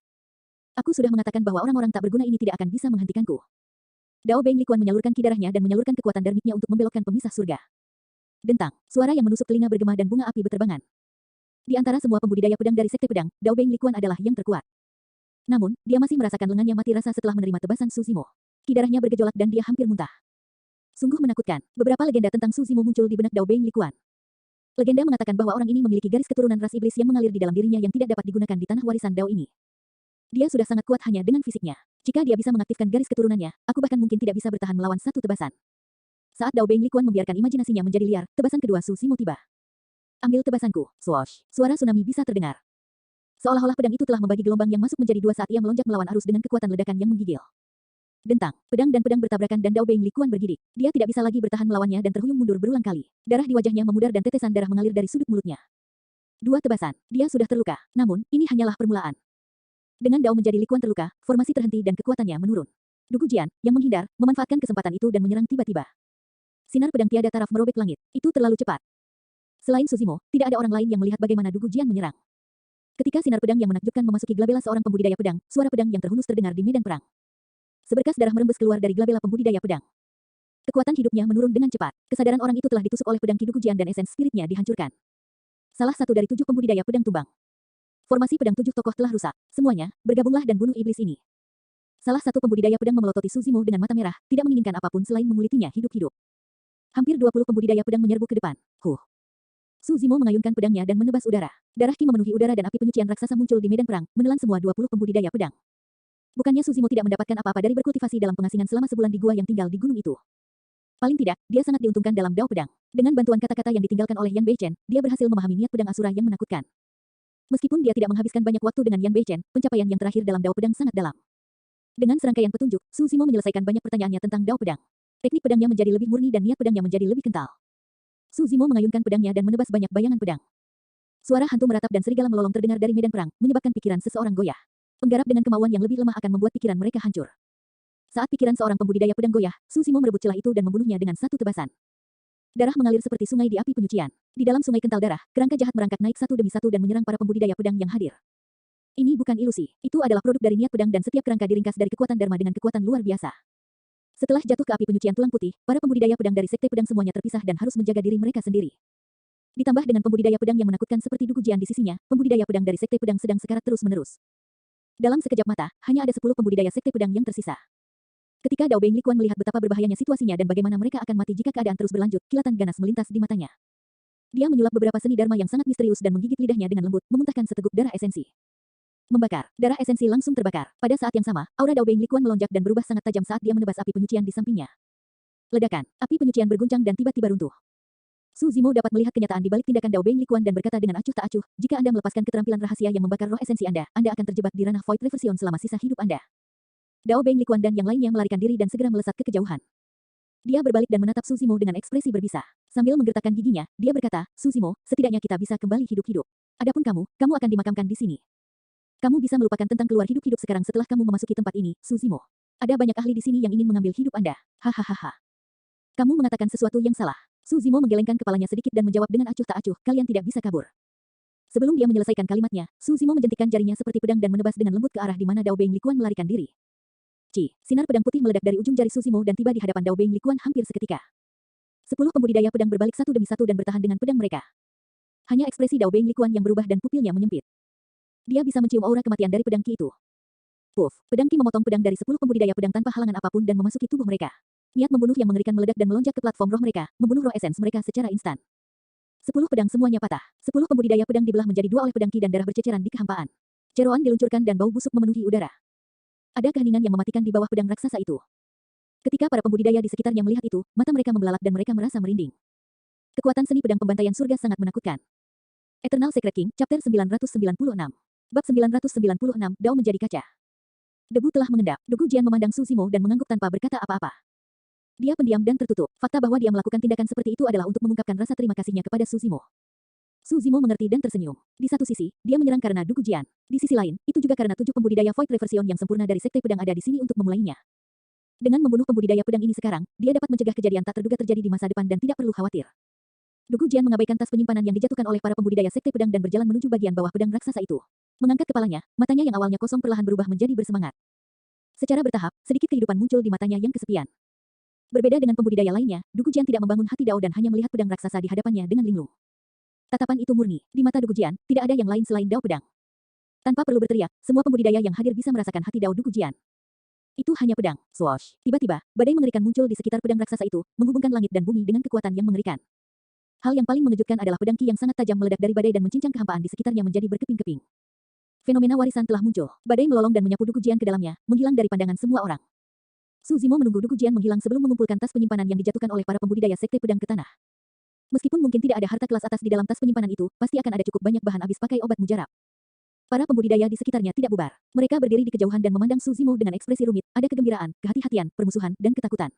Aku sudah mengatakan bahwa orang-orang tak berguna ini tidak akan bisa menghentikanku. Dao Beng Li Kuan menyalurkan ki darahnya dan menyalurkan kekuatan darmiknya untuk membelokkan pemisah surga. Dentang, suara yang menusuk telinga bergema dan bunga api berterbangan. Di antara semua pembudidaya pedang dari sekte pedang, Dao Beng Li Kuan adalah yang terkuat. Namun, dia masih merasakan lengannya mati rasa setelah menerima tebasan Suzimo. Ki darahnya bergejolak dan dia hampir muntah. Sungguh menakutkan, beberapa legenda tentang Suzimo muncul di benak Dao Beng Li Kuan. Legenda mengatakan bahwa orang ini memiliki garis keturunan ras iblis yang mengalir di dalam dirinya yang tidak dapat digunakan di tanah warisan Dao ini. Dia sudah sangat kuat hanya dengan fisiknya. Jika dia bisa mengaktifkan garis keturunannya, aku bahkan mungkin tidak bisa bertahan melawan satu tebasan. Saat Dao Beng Li Kuan membiarkan imajinasinya menjadi liar, tebasan kedua Suzimo tiba. Ambil tebasanku, swoosh. Suara tsunami bisa terdengar. Seolah-olah pedang itu telah membagi gelombang yang masuk menjadi dua saat ia melonjak melawan arus dengan kekuatan ledakan yang menggigil. Dentang, pedang dan pedang bertabrakan dan Dao Beng Li Kuan bergidik. Dia tidak bisa lagi bertahan melawannya dan terhuyung mundur berulang kali. Darah di wajahnya memudar dan tetesan darah mengalir dari sudut mulutnya. Dua tebasan, dia sudah terluka. Namun, ini hanyalah permulaan. Dengan Dao menjadi Li Kuan terluka, formasi terhenti dan kekuatannya menurun. Dugu Jian, yang menghindar, memanfaatkan kesempatan itu dan menyerang tiba-tiba. Sinar pedang tiada taraf merobek langit. Itu terlalu cepat. Selain Suzimo, tidak ada orang lain yang melihat bagaimana Dugu Jian menyerang. Ketika sinar pedang yang menakjubkan memasuki glabella seorang pembudidaya pedang, suara pedang yang terhunus terdengar di medan perang. Seberkas darah merembes keluar dari glabella pembudidaya pedang. Kekuatan hidupnya menurun dengan cepat. Kesadaran orang itu telah ditusuk oleh pedang Ki Dugu Jian dan esens spiritnya dihancurkan. Salah satu dari 7 pembudidaya pedang tumbang. Formasi pedang 7 tokoh telah rusak. Semuanya, bergabunglah dan bunuh iblis ini. Salah satu pembudidaya pedang memelototi Suzimo dengan mata merah, tidak menginginkan apapun selain mengulitinya hidup-hidup. Hampir 20 pembudidaya pedang menyerbu ke depan. Suzimo mengayunkan pedangnya dan menebas udara. Darah Ki memenuhi udara dan api penyucian raksasa muncul di medan perang, menelan semua 20 pembudidaya pedang. Bukannya Suzimo tidak mendapatkan apa-apa dari berkultivasi dalam pengasingan selama sebulan di gua yang tinggal di gunung itu. Paling tidak, dia sangat diuntungkan dalam dao pedang. Dengan bantuan kata-kata yang ditinggalkan oleh Yan Beichen, dia berhasil memahami niat pedang Asura yang menakutkan. Meskipun dia tidak menghabiskan banyak waktu dengan Yan Beichen, pencapaian yang terakhir dalam dao pedang sangat dalam. Dengan serangkaian petunjuk, Suzimo menyelesaikan banyak pertanyaannya tentang dao pedang. Teknik pedangnya menjadi lebih murni dan niat pedangnya menjadi lebih kental. Suzimo mengayunkan pedangnya dan menebas banyak bayangan pedang. Suara hantu meratap dan serigala melolong terdengar dari medan perang, menyebabkan pikiran seseorang goyah. Penggarap dengan kemauan yang lebih lemah akan membuat pikiran mereka hancur. Saat pikiran seorang pembudidaya pedang goyah, Suzimo merebut celah itu dan membunuhnya dengan satu tebasan. Darah mengalir seperti sungai di api penyucian. Di dalam sungai kental darah, kerangka jahat merangkak naik satu demi satu dan menyerang para pembudidaya pedang yang hadir. Ini bukan ilusi, itu adalah produk dari niat pedang dan setiap kerangka diringkas dari kekuatan Dharma dengan kekuatan luar biasa. Setelah jatuh ke api penyucian tulang putih, para pembudidaya pedang dari sekte pedang semuanya terpisah dan harus menjaga diri mereka sendiri. Ditambah dengan pembudidaya pedang yang menakutkan seperti Dugu Jian di sisinya, pembudidaya pedang dari sekte pedang sedang sekarat terus-menerus. Dalam sekejap mata, hanya ada 10 pembudidaya sekte pedang yang tersisa. Ketika Dao Beng Li Kuan melihat betapa berbahayanya situasinya dan bagaimana mereka akan mati jika keadaan terus berlanjut, kilatan ganas melintas di matanya. Dia menyulap beberapa seni dharma yang sangat misterius dan menggigit lidahnya dengan lembut, memuntahkan seteguk darah esensi. Membakar, darah esensi langsung terbakar. Pada saat yang sama, aura Dao Beng Li Kuan melonjak dan berubah sangat tajam saat dia menebas api penyucian di sampingnya. Ledakan, api penyucian berguncang dan tiba-tiba runtuh. Suzimo dapat melihat kenyataan di balik tindakan Dao Beng Li Kuan dan berkata dengan acuh tak acuh, jika Anda melepaskan keterampilan rahasia yang membakar roh esensi Anda akan terjebak di ranah Void Reversion selama sisa hidup Anda. Dao Beng Li Kuan dan yang lainnya melarikan diri dan segera melesat ke kejauhan. Dia berbalik dan menatap Suzimo dengan ekspresi berbisa. Sambil menggertakkan giginya, dia berkata, Suzimo, setidaknya kita bisa kembali hidup-hidup. Adapun kamu akan dimakamkan di sini. Kamu bisa melupakan tentang keluar hidup-hidup sekarang setelah kamu memasuki tempat ini, Suzimo. Ada banyak ahli di sini yang ingin mengambil hidup Anda. Hahaha. Kamu mengatakan sesuatu yang salah. Suzimo menggelengkan kepalanya sedikit dan menjawab dengan acuh tak acuh, kalian tidak bisa kabur. Sebelum dia menyelesaikan kalimatnya, Suzimo menjentikkan jarinya seperti pedang dan menebas dengan lembut ke arah di mana Dao Beng Li Kuan melarikan diri. Sinar pedang putih meledak dari ujung jari Suzimo dan tiba di hadapan Dao Beng Li Kuan hampir seketika. 10 pembudidaya pedang berbalik satu demi satu dan bertahan dengan pedang mereka. Hanya ekspresi Dao Beng Li Kuan yang berubah dan pupilnya menyempit. Dia bisa mencium aura kematian dari pedang Ki itu. Puff, pedang Ki memotong pedang dari 10 pembudidaya pedang tanpa halangan apapun dan memasuki tubuh mereka. Niat membunuh yang mengerikan meledak dan melonjak ke platform roh mereka, membunuh roh esens mereka secara instan. 10 pedang semuanya patah. 10 pembudidaya pedang dibelah menjadi 2 oleh pedang Ki dan darah berceceran di kehampaan. Ceroan diluncurkan dan bau busuk memenuhi udara. Ada keheningan yang mematikan di bawah pedang raksasa itu. Ketika para pembudidaya di sekitarnya melihat itu, mata mereka membelalak dan mereka merasa merinding. Kekuatan seni pedang pembantaian surga sangat menakutkan. Eternal Secret King, Chapter 996. Bab 996, Dao menjadi kaca. Debu telah mengendap. Dugu Jian memandang Suzimo dan mengangguk tanpa berkata apa-apa. Dia pendiam dan tertutup. Fakta bahwa dia melakukan tindakan seperti itu adalah untuk mengungkapkan rasa terima kasihnya kepada Suzimo. Suzimo mengerti dan tersenyum. Di satu sisi, dia menyerang karena Dugu Jian. Di sisi lain, itu juga karena 7 pembudidaya Void Reversion yang sempurna dari sekte pedang ada di sini untuk memulainya. Dengan membunuh pembudidaya pedang ini sekarang, dia dapat mencegah kejadian tak terduga terjadi di masa depan dan tidak perlu khawatir. Dugu Jian mengabaikan tas penyimpanan yang dijatuhkan oleh para pembudidaya sekte pedang dan berjalan menuju bagian bawah pedang raksasa itu. Mengangkat kepalanya, matanya yang awalnya kosong perlahan berubah menjadi bersemangat. Secara bertahap, sedikit kehidupan muncul di matanya yang kesepian. Berbeda dengan pembudidaya lainnya, Dugu Jian tidak membangun hati Dao dan hanya melihat pedang raksasa di hadapannya dengan linglung. Tatapan itu murni. Di mata Dugu Jian, tidak ada yang lain selain Dao pedang. Tanpa perlu berteriak, semua pembudidaya yang hadir bisa merasakan hati Dao Dugu Jian. Itu hanya pedang. Swoosh. Tiba-tiba, badai mengerikan muncul di sekitar pedang raksasa itu, menghubungkan langit dan bumi dengan kekuatan yang mengerikan. Hal yang paling mengejutkan adalah pedang Ki yang sangat tajam meledak dari badai dan mencincang kehampaan di sekitarnya menjadi berkeping-keping. Fenomena warisan telah muncul. Badai melolong dan menyapu Dugu Jian ke dalamnya, menghilang dari pandangan semua orang. Suzimo menunggu Dugu Jian menghilang sebelum mengumpulkan tas penyimpanan yang dijatuhkan oleh para pembudidaya sekte pedang ke tanah. Meskipun mungkin tidak ada harta kelas atas di dalam tas penyimpanan itu, pasti akan ada cukup banyak bahan habis pakai obat mujarab. Para pembudidaya di sekitarnya tidak bubar. Mereka berdiri di kejauhan dan memandang Su Zimo dengan ekspresi rumit, ada kegembiraan, kehati-hatian, permusuhan, dan ketakutan.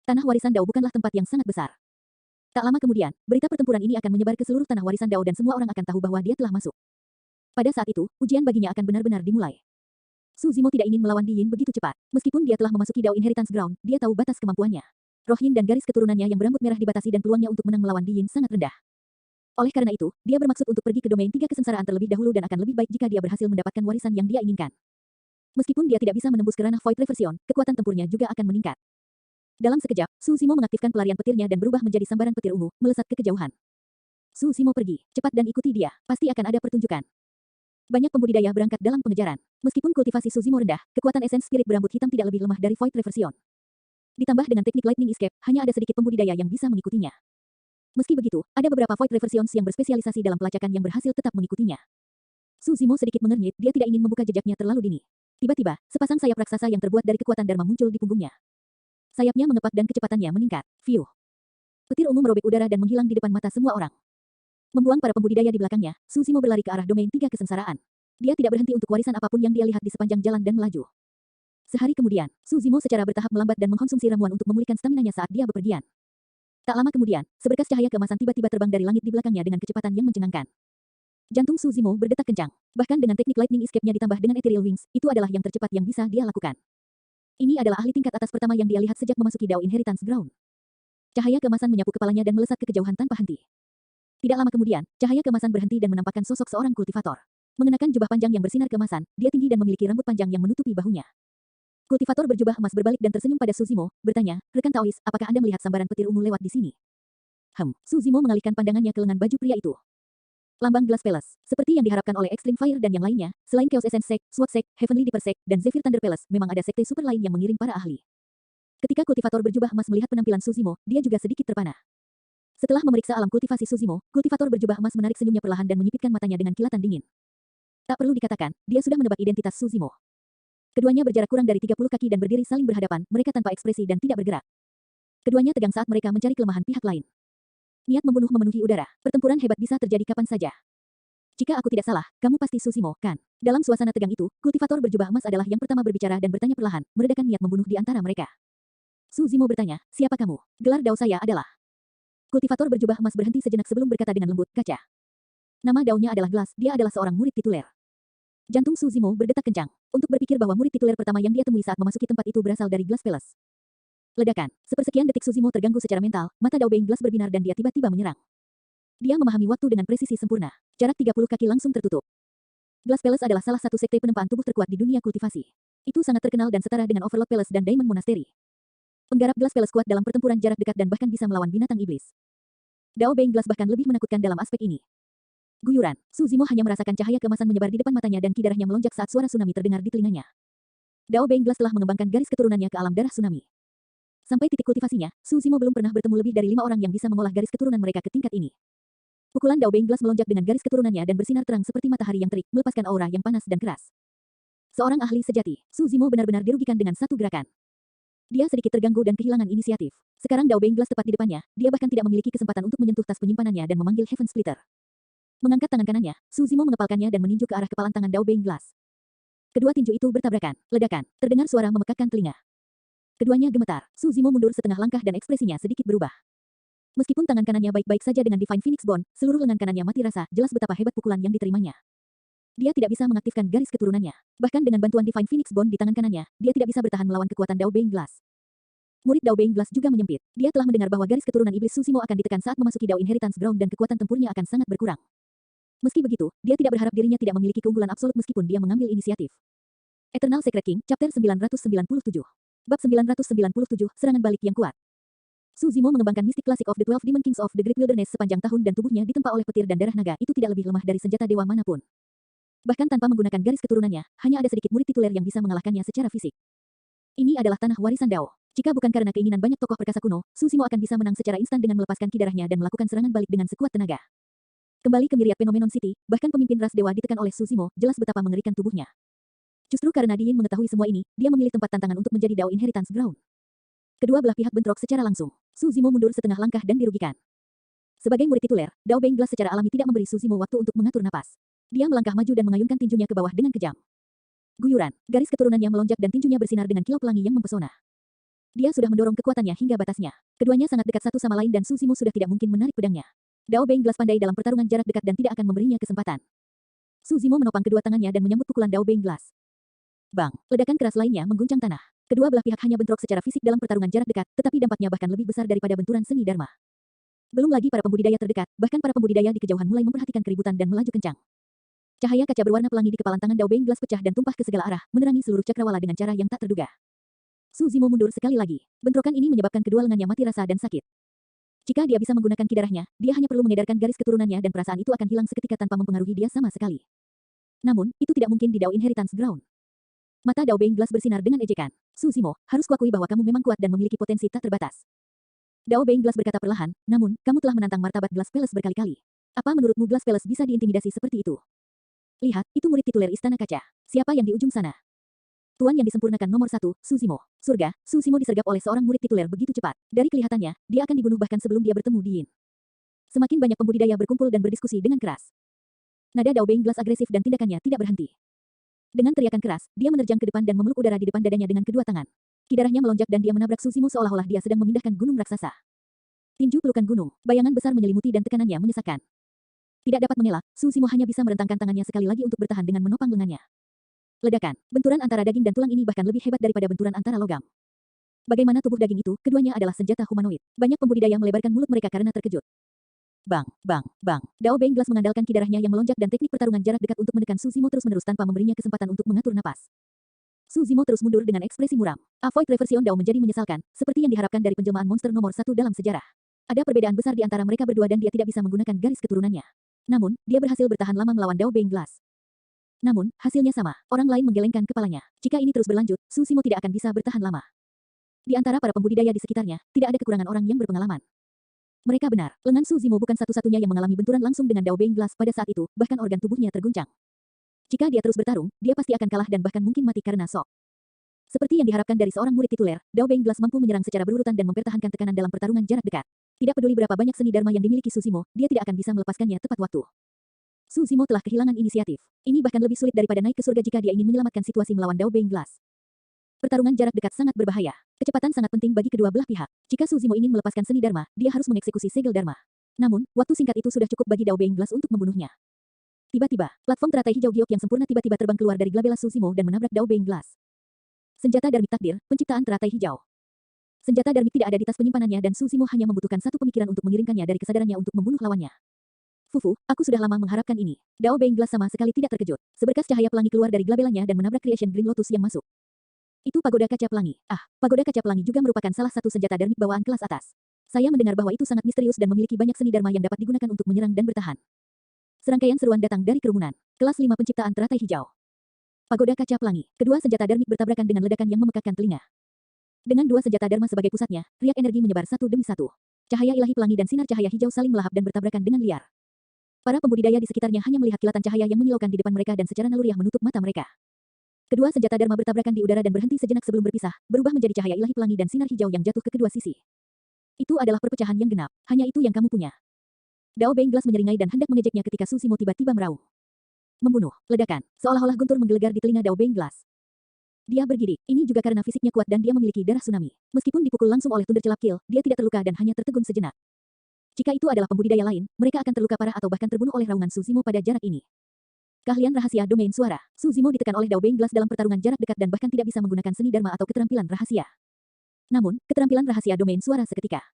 Tanah warisan Dao bukanlah tempat yang sangat besar. Tak lama kemudian, berita pertempuran ini akan menyebar ke seluruh tanah warisan Dao dan semua orang akan tahu bahwa dia telah masuk. Pada saat itu, ujian baginya akan benar-benar dimulai. Su Zimo tidak ingin melawan Di Yin begitu cepat. Meskipun dia telah memasuki Dao Inheritance Ground, dia tahu batas kemampuannya. Roh Yin dan garis keturunannya yang berambut merah dibatasi dan peluangnya untuk menang melawan Di Yin sangat rendah. Oleh karena itu, dia bermaksud untuk pergi ke domain 3 kesengsaraan terlebih dahulu dan akan lebih baik jika dia berhasil mendapatkan warisan yang dia inginkan. Meskipun dia tidak bisa menembus ke ranah Void Reversion, kekuatan tempurnya juga akan meningkat. Dalam sekejap, Su Zimo mengaktifkan pelarian petirnya dan berubah menjadi sambaran petir ungu, melesat ke kejauhan. Su Zimo pergi, cepat dan ikuti dia, pasti akan ada pertunjukan. Banyak pembudidaya berangkat dalam pengejaran. Meskipun kultivasi Su Zimo rendah, kekuatan esens spirit berambut hitam tidak lebih lemah dari Void Reversion. Ditambah dengan teknik Lightning Escape, hanya ada sedikit pembudidaya yang bisa mengikutinya. Meski begitu, ada beberapa Void Reversions yang berspesialisasi dalam pelacakan yang berhasil tetap mengikutinya. Su Zimo sedikit mengernyit, dia tidak ingin membuka jejaknya terlalu dini. Tiba-tiba, sepasang sayap raksasa yang terbuat dari kekuatan Dharma muncul di punggungnya. Sayapnya mengepak dan kecepatannya meningkat. Fiuh. Petir ungu merobek udara dan menghilang di depan mata semua orang. Membuang para pembudidaya di belakangnya, Su Zimo berlari ke arah domain 3 kesengsaraan. Dia tidak berhenti untuk warisan apapun yang dia lihat di sepanjang jalan dan melaju. Sehari kemudian, Su Zimo secara bertahap melambat dan mengkonsumsi ramuan untuk memulihkan staminanya saat dia bepergian. Tak lama kemudian, seberkas cahaya keemasan tiba-tiba terbang dari langit di belakangnya dengan kecepatan yang mencengangkan. Jantung Su Zimo berdetak kencang. Bahkan dengan teknik Lightning Escape-nya ditambah dengan Ethereal Wings, itu adalah yang tercepat yang bisa dia lakukan. Ini adalah ahli tingkat atas pertama yang dia lihat sejak memasuki Dao Inheritance Ground. Cahaya keemasan menyapu kepalanya dan melesat ke kejauhan tanpa henti. Tidak lama kemudian, cahaya keemasan berhenti dan menampakkan sosok seorang kultivator. Mengenakan jubah panjang yang bersinar keemasan, dia tinggi dan memiliki rambut panjang yang menutupi bahunya. Kultivator berjubah emas berbalik dan tersenyum pada Su Zimo, bertanya, "Rekan Taois, apakah Anda melihat sambaran petir ungu lewat di sini?" Su Zimo mengalihkan pandangannya ke lengan baju pria itu. Lambang Glass Palace, seperti yang diharapkan oleh Extreme Fire dan yang lainnya, selain Chaos Essence Sect, SWOT Sect, Heavenly Dipper Sect, dan Zephyr Thunder Palace, memang ada sekte super lain yang mengirim para ahli. Ketika kultivator berjubah emas melihat penampilan Su Zimo, dia juga sedikit terpana. Setelah memeriksa alam kultivasi Su Zimo, kultivator berjubah emas menarik senyumnya perlahan dan menyipitkan matanya dengan kilatan dingin. Tak perlu dikatakan, dia sudah menebak identitas Su Zimo. Keduanya berjarak kurang dari 30 kaki dan berdiri saling berhadapan, mereka tanpa ekspresi dan tidak bergerak. Keduanya tegang saat mereka mencari kelemahan pihak lain. Niat membunuh memenuhi udara, pertempuran hebat bisa terjadi kapan saja. Jika aku tidak salah, kamu pasti Su Zimo, kan? Dalam suasana tegang itu, kultivator berjubah emas adalah yang pertama berbicara dan bertanya perlahan, meredakan niat membunuh di antara mereka. Su Zimo bertanya, siapa kamu? Gelar Dao saya adalah. Kultivator berjubah emas berhenti sejenak sebelum berkata dengan lembut, kaca. Nama Dao-nya adalah Glass, dia adalah seorang murid tituler. Jantung Su Zimo berdetak kencang, untuk berpikir bahwa murid tituler pertama yang dia temui saat memasuki tempat itu berasal dari Glass Palace. Ledakan, sepersekian detik Su Zimo terganggu secara mental, mata Dao Being Glass berbinar dan dia tiba-tiba menyerang. Dia memahami waktu dengan presisi sempurna. Jarak 30 kaki langsung tertutup. Glass Palace adalah salah satu sekte penempaan tubuh terkuat di dunia kultivasi. Itu sangat terkenal dan setara dengan Overlord Palace dan Diamond Monastery. Penggarap Glass Palace kuat dalam pertempuran jarak dekat dan bahkan bisa melawan binatang iblis. Dao Being Glass bahkan lebih menakutkan dalam aspek ini. Guyuran, Su Zimo hanya merasakan cahaya keemasan menyebar di depan matanya dan kidarahnya melonjak saat suara tsunami terdengar di telinganya. Dao Being Glass telah mengembangkan garis keturunannya ke alam darah tsunami. Sampai titik kultivasinya, Su Zimo belum pernah bertemu lebih dari 5 orang yang bisa mengolah garis keturunan mereka ke tingkat ini. Pukulan Dao Being Glass melonjak dengan garis keturunannya dan bersinar terang seperti matahari yang terik, melepaskan aura yang panas dan keras. Seorang ahli sejati, Su Zimo benar-benar dirugikan dengan satu gerakan. Dia sedikit terganggu dan kehilangan inisiatif. Sekarang Dao Being Glass tepat di depannya, dia bahkan tidak memiliki kesempatan untuk menyentuh tas penyimpanannya dan memanggil Heaven Splitter. Mengangkat tangan kanannya, Su Zimo mengepalkannya dan meninju ke arah kepalan tangan Dao Being Glass. Kedua tinju itu bertabrakan, ledakan, terdengar suara memekakkan telinga. Keduanya gemetar, Su Zimo mundur setengah langkah dan ekspresinya sedikit berubah. Meskipun tangan kanannya baik-baik saja dengan Divine Phoenix Bond, seluruh lengan kanannya mati rasa, jelas betapa hebat pukulan yang diterimanya. Dia tidak bisa mengaktifkan garis keturunannya. Bahkan dengan bantuan Divine Phoenix Bond di tangan kanannya, dia tidak bisa bertahan melawan kekuatan Dao Being Glass. Murid Dao Being Glass juga menyempit. Dia telah mendengar bahwa garis keturunan iblis Su Zimo akan ditekan saat memasuki Dao Inheritance Ground dan kekuatan tempurnya akan sangat berkurang. Meski begitu, dia tidak berharap dirinya tidak memiliki keunggulan absolut meskipun dia mengambil inisiatif. Eternal Secret King, Chapter 997. Bab 997, Serangan Balik yang Kuat. Su Zimo mengembangkan Mystic Classic of the 12 Demon Kings of the Great Wilderness sepanjang tahun dan tubuhnya ditempa oleh petir dan darah naga itu tidak lebih lemah dari senjata dewa manapun. Bahkan tanpa menggunakan garis keturunannya, hanya ada sedikit murid tituler yang bisa mengalahkannya secara fisik. Ini adalah tanah warisan Dao. Jika bukan karena keinginan banyak tokoh perkasa kuno, Su Zimo akan bisa menang secara instan dengan melepaskan kidarahnya dan melakukan serangan balik dengan sekuat tenaga. Kembali ke Myriad Phenomenon City, bahkan pemimpin ras dewa ditekan oleh Su Zimo, jelas betapa mengerikan tubuhnya. Justru karena Di Yin mengetahui semua ini, dia memilih tempat tantangan untuk menjadi Dao Inheritance Ground. Kedua belah pihak bentrok secara langsung. Su Zimo mundur setengah langkah dan dirugikan. Sebagai murid tituler, Dao Being Glass secara alami tidak memberi Su Zimo waktu untuk mengatur napas. Dia melangkah maju dan mengayunkan tinjunya ke bawah dengan kejam. Guyuran, garis keturunannya melonjak dan tinjunya bersinar dengan kilau pelangi yang mempesona. Dia sudah mendorong kekuatannya hingga batasnya. Keduanya sangat dekat satu sama lain dan Su Zimo sudah tidak mungkin menarik pedangnya. Dao Beinglas pandai dalam pertarungan jarak dekat dan tidak akan memberinya kesempatan. Su Zimo menopang kedua tangannya dan menyambut pukulan Dao Beinglas. Bang, ledakan keras lainnya mengguncang tanah. Kedua belah pihak hanya bentrok secara fisik dalam pertarungan jarak dekat, tetapi dampaknya bahkan lebih besar daripada benturan seni dharma. Belum lagi para pembudidaya terdekat, bahkan para pembudidaya di kejauhan mulai memperhatikan keributan dan melaju kencang. Cahaya kaca berwarna pelangi di kepalan tangan Dao Beinglas pecah dan tumpah ke segala arah, menerangi seluruh cakrawala dengan cara yang tak terduga. Su Zimo mundur sekali lagi. Bentrokan ini menyebabkan kedua lengannya mati rasa dan sakit. Jika dia bisa menggunakan ki darahnya, dia hanya perlu mengedarkan garis keturunannya dan perasaan itu akan hilang seketika tanpa mempengaruhi dia sama sekali. Namun, itu tidak mungkin di Dao Inheritance Ground. Mata Dao Beinglas bersinar dengan ejekan. Su Zimo, harus kuakui bahwa kamu memang kuat dan memiliki potensi tak terbatas. Dao Beinglas berkata perlahan, namun, kamu telah menantang martabat Glass Palace berkali-kali. Apa menurutmu Glass Palace bisa diintimidasi seperti itu? Lihat, itu murid tituler Istana Kaca. Siapa yang di ujung sana? Tuan yang disempurnakan nomor 1, Su Zimo. Surga, Su Zimo disergap oleh seorang murid tituler begitu cepat. Dari kelihatannya, dia akan dibunuh bahkan sebelum dia bertemu di Yin. Semakin banyak pembudidaya berkumpul dan berdiskusi dengan keras. Nada Dao Beinglas agresif dan tindakannya tidak berhenti. Dengan teriakan keras, dia menerjang ke depan dan memeluk udara di depan dadanya dengan kedua tangan. Ki darahnya melonjak dan dia menabrak Su Zimo seolah-olah dia sedang memindahkan gunung raksasa. Tinju pelukan gunung, bayangan besar menyelimuti dan tekanannya menyesakkan. Tidak dapat mengelak, Su Zimo hanya bisa merentangkan tangannya sekali lagi untuk bertahan dengan menopang lengannya. Ledakan, benturan antara daging dan tulang ini bahkan lebih hebat daripada benturan antara logam. Bagaimana tubuh daging itu, keduanya adalah senjata humanoid. Banyak pembudidaya melebarkan mulut mereka karena terkejut. Bang, bang, bang. Dao Beinglas mengandalkan ki darahnya yang melonjak dan teknik pertarungan jarak dekat untuk menekan Su Zimo terus-menerus tanpa memberinya kesempatan untuk mengatur napas. Su Zimo terus mundur dengan ekspresi muram. Avoid Reversion Dao menjadi menyesalkan, seperti yang diharapkan dari penjelmaan monster nomor 1 dalam sejarah. Ada perbedaan besar di antara mereka berdua dan dia tidak bisa menggunakan garis keturunannya. Namun, dia berhasil bertahan lama melawan Dao Beinglas. Namun, hasilnya sama. Orang lain menggelengkan kepalanya. Jika ini terus berlanjut, Su Zimo tidak akan bisa bertahan lama. Di antara para pembudidaya di sekitarnya, tidak ada kekurangan orang yang berpengalaman. Mereka benar, lengan Su Zimo bukan satu-satunya yang mengalami benturan langsung dengan Dao Beinglas pada saat itu, bahkan organ tubuhnya terguncang. Jika dia terus bertarung, dia pasti akan kalah dan bahkan mungkin mati karena shock. Seperti yang diharapkan dari seorang murid tituler, Dao Beinglas mampu menyerang secara berurutan dan mempertahankan tekanan dalam pertarungan jarak dekat. Tidak peduli berapa banyak seni dharma yang dimiliki Su Zimo, dia tidak akan bisa melepaskannya tepat waktu. Su Zimo telah kehilangan inisiatif. Ini bahkan lebih sulit daripada naik ke surga jika dia ingin menyelamatkan situasi melawan Dao Beinglas. Pertarungan jarak dekat sangat berbahaya. Kecepatan sangat penting bagi kedua belah pihak. Jika Su Zimo ingin melepaskan seni dharma, dia harus mengeksekusi segel dharma. Namun, waktu singkat itu sudah cukup bagi Dao Beinglas untuk membunuhnya. Tiba-tiba, platform teratai hijau giok yang sempurna tiba-tiba terbang keluar dari glabella Su Zimo dan menabrak Dao Beinglas. Senjata Darmik Takdir, penciptaan teratai hijau. Senjata Darmik tidak ada di tas penyimpanannya dan Su Zimo hanya membutuhkan satu pemikiran untuk mengirimkannya dari kesadarannya untuk membunuh lawannya. Fufu, aku sudah lama mengharapkan ini. Dao Beinglas sama sekali tidak terkejut. Seberkas cahaya pelangi keluar dari glabellanya dan menabrak Creation Green Lotus yang masuk. Itu pagoda kaca pelangi. Pagoda kaca pelangi juga merupakan salah satu senjata darmik bawaan kelas atas. Saya mendengar bahwa itu sangat misterius dan memiliki banyak seni dharma yang dapat digunakan untuk menyerang dan bertahan. Serangkaian seruan datang dari kerumunan. Kelas 5 penciptaan teratai hijau. Pagoda kaca pelangi. Kedua senjata darmik bertabrakan dengan ledakan yang memekakkan telinga. Dengan dua senjata dharma sebagai pusatnya, riak energi menyebar satu demi satu. Cahaya ilahi pelangi dan sinar cahaya hijau saling melahap dan bertabrakan dengan liar. Para pembudidaya di sekitarnya hanya melihat kilatan cahaya yang menyilaukan di depan mereka dan secara naluriah menutup mata mereka. Kedua senjata dharma bertabrakan di udara dan berhenti sejenak sebelum berpisah, berubah menjadi cahaya ilahi pelangi dan sinar hijau yang jatuh ke kedua sisi. Itu adalah perpecahan yang genap. Hanya itu yang kamu punya. Dao Beinglas menyeringai dan hendak mengejeknya ketika Su Zimo tiba-tiba meraung. Membunuh, ledakan, seolah-olah guntur menggelegar di telinga Dao Beinglas. Dia bergidik. Ini juga karena fisiknya kuat dan dia memiliki darah tsunami. Meskipun dipukul langsung oleh Thunder Celap Kill, dia tidak terluka dan hanya tertegun sejenak. Jika itu adalah pembudidaya lain, mereka akan terluka parah atau bahkan terbunuh oleh raungan Su Zimo pada jarak ini. Keahlian rahasia domain suara. Su Zimo ditekan oleh Dao Beinglas dalam pertarungan jarak dekat dan bahkan tidak bisa menggunakan seni dharma atau keterampilan rahasia. Namun, keterampilan rahasia domain suara seketika.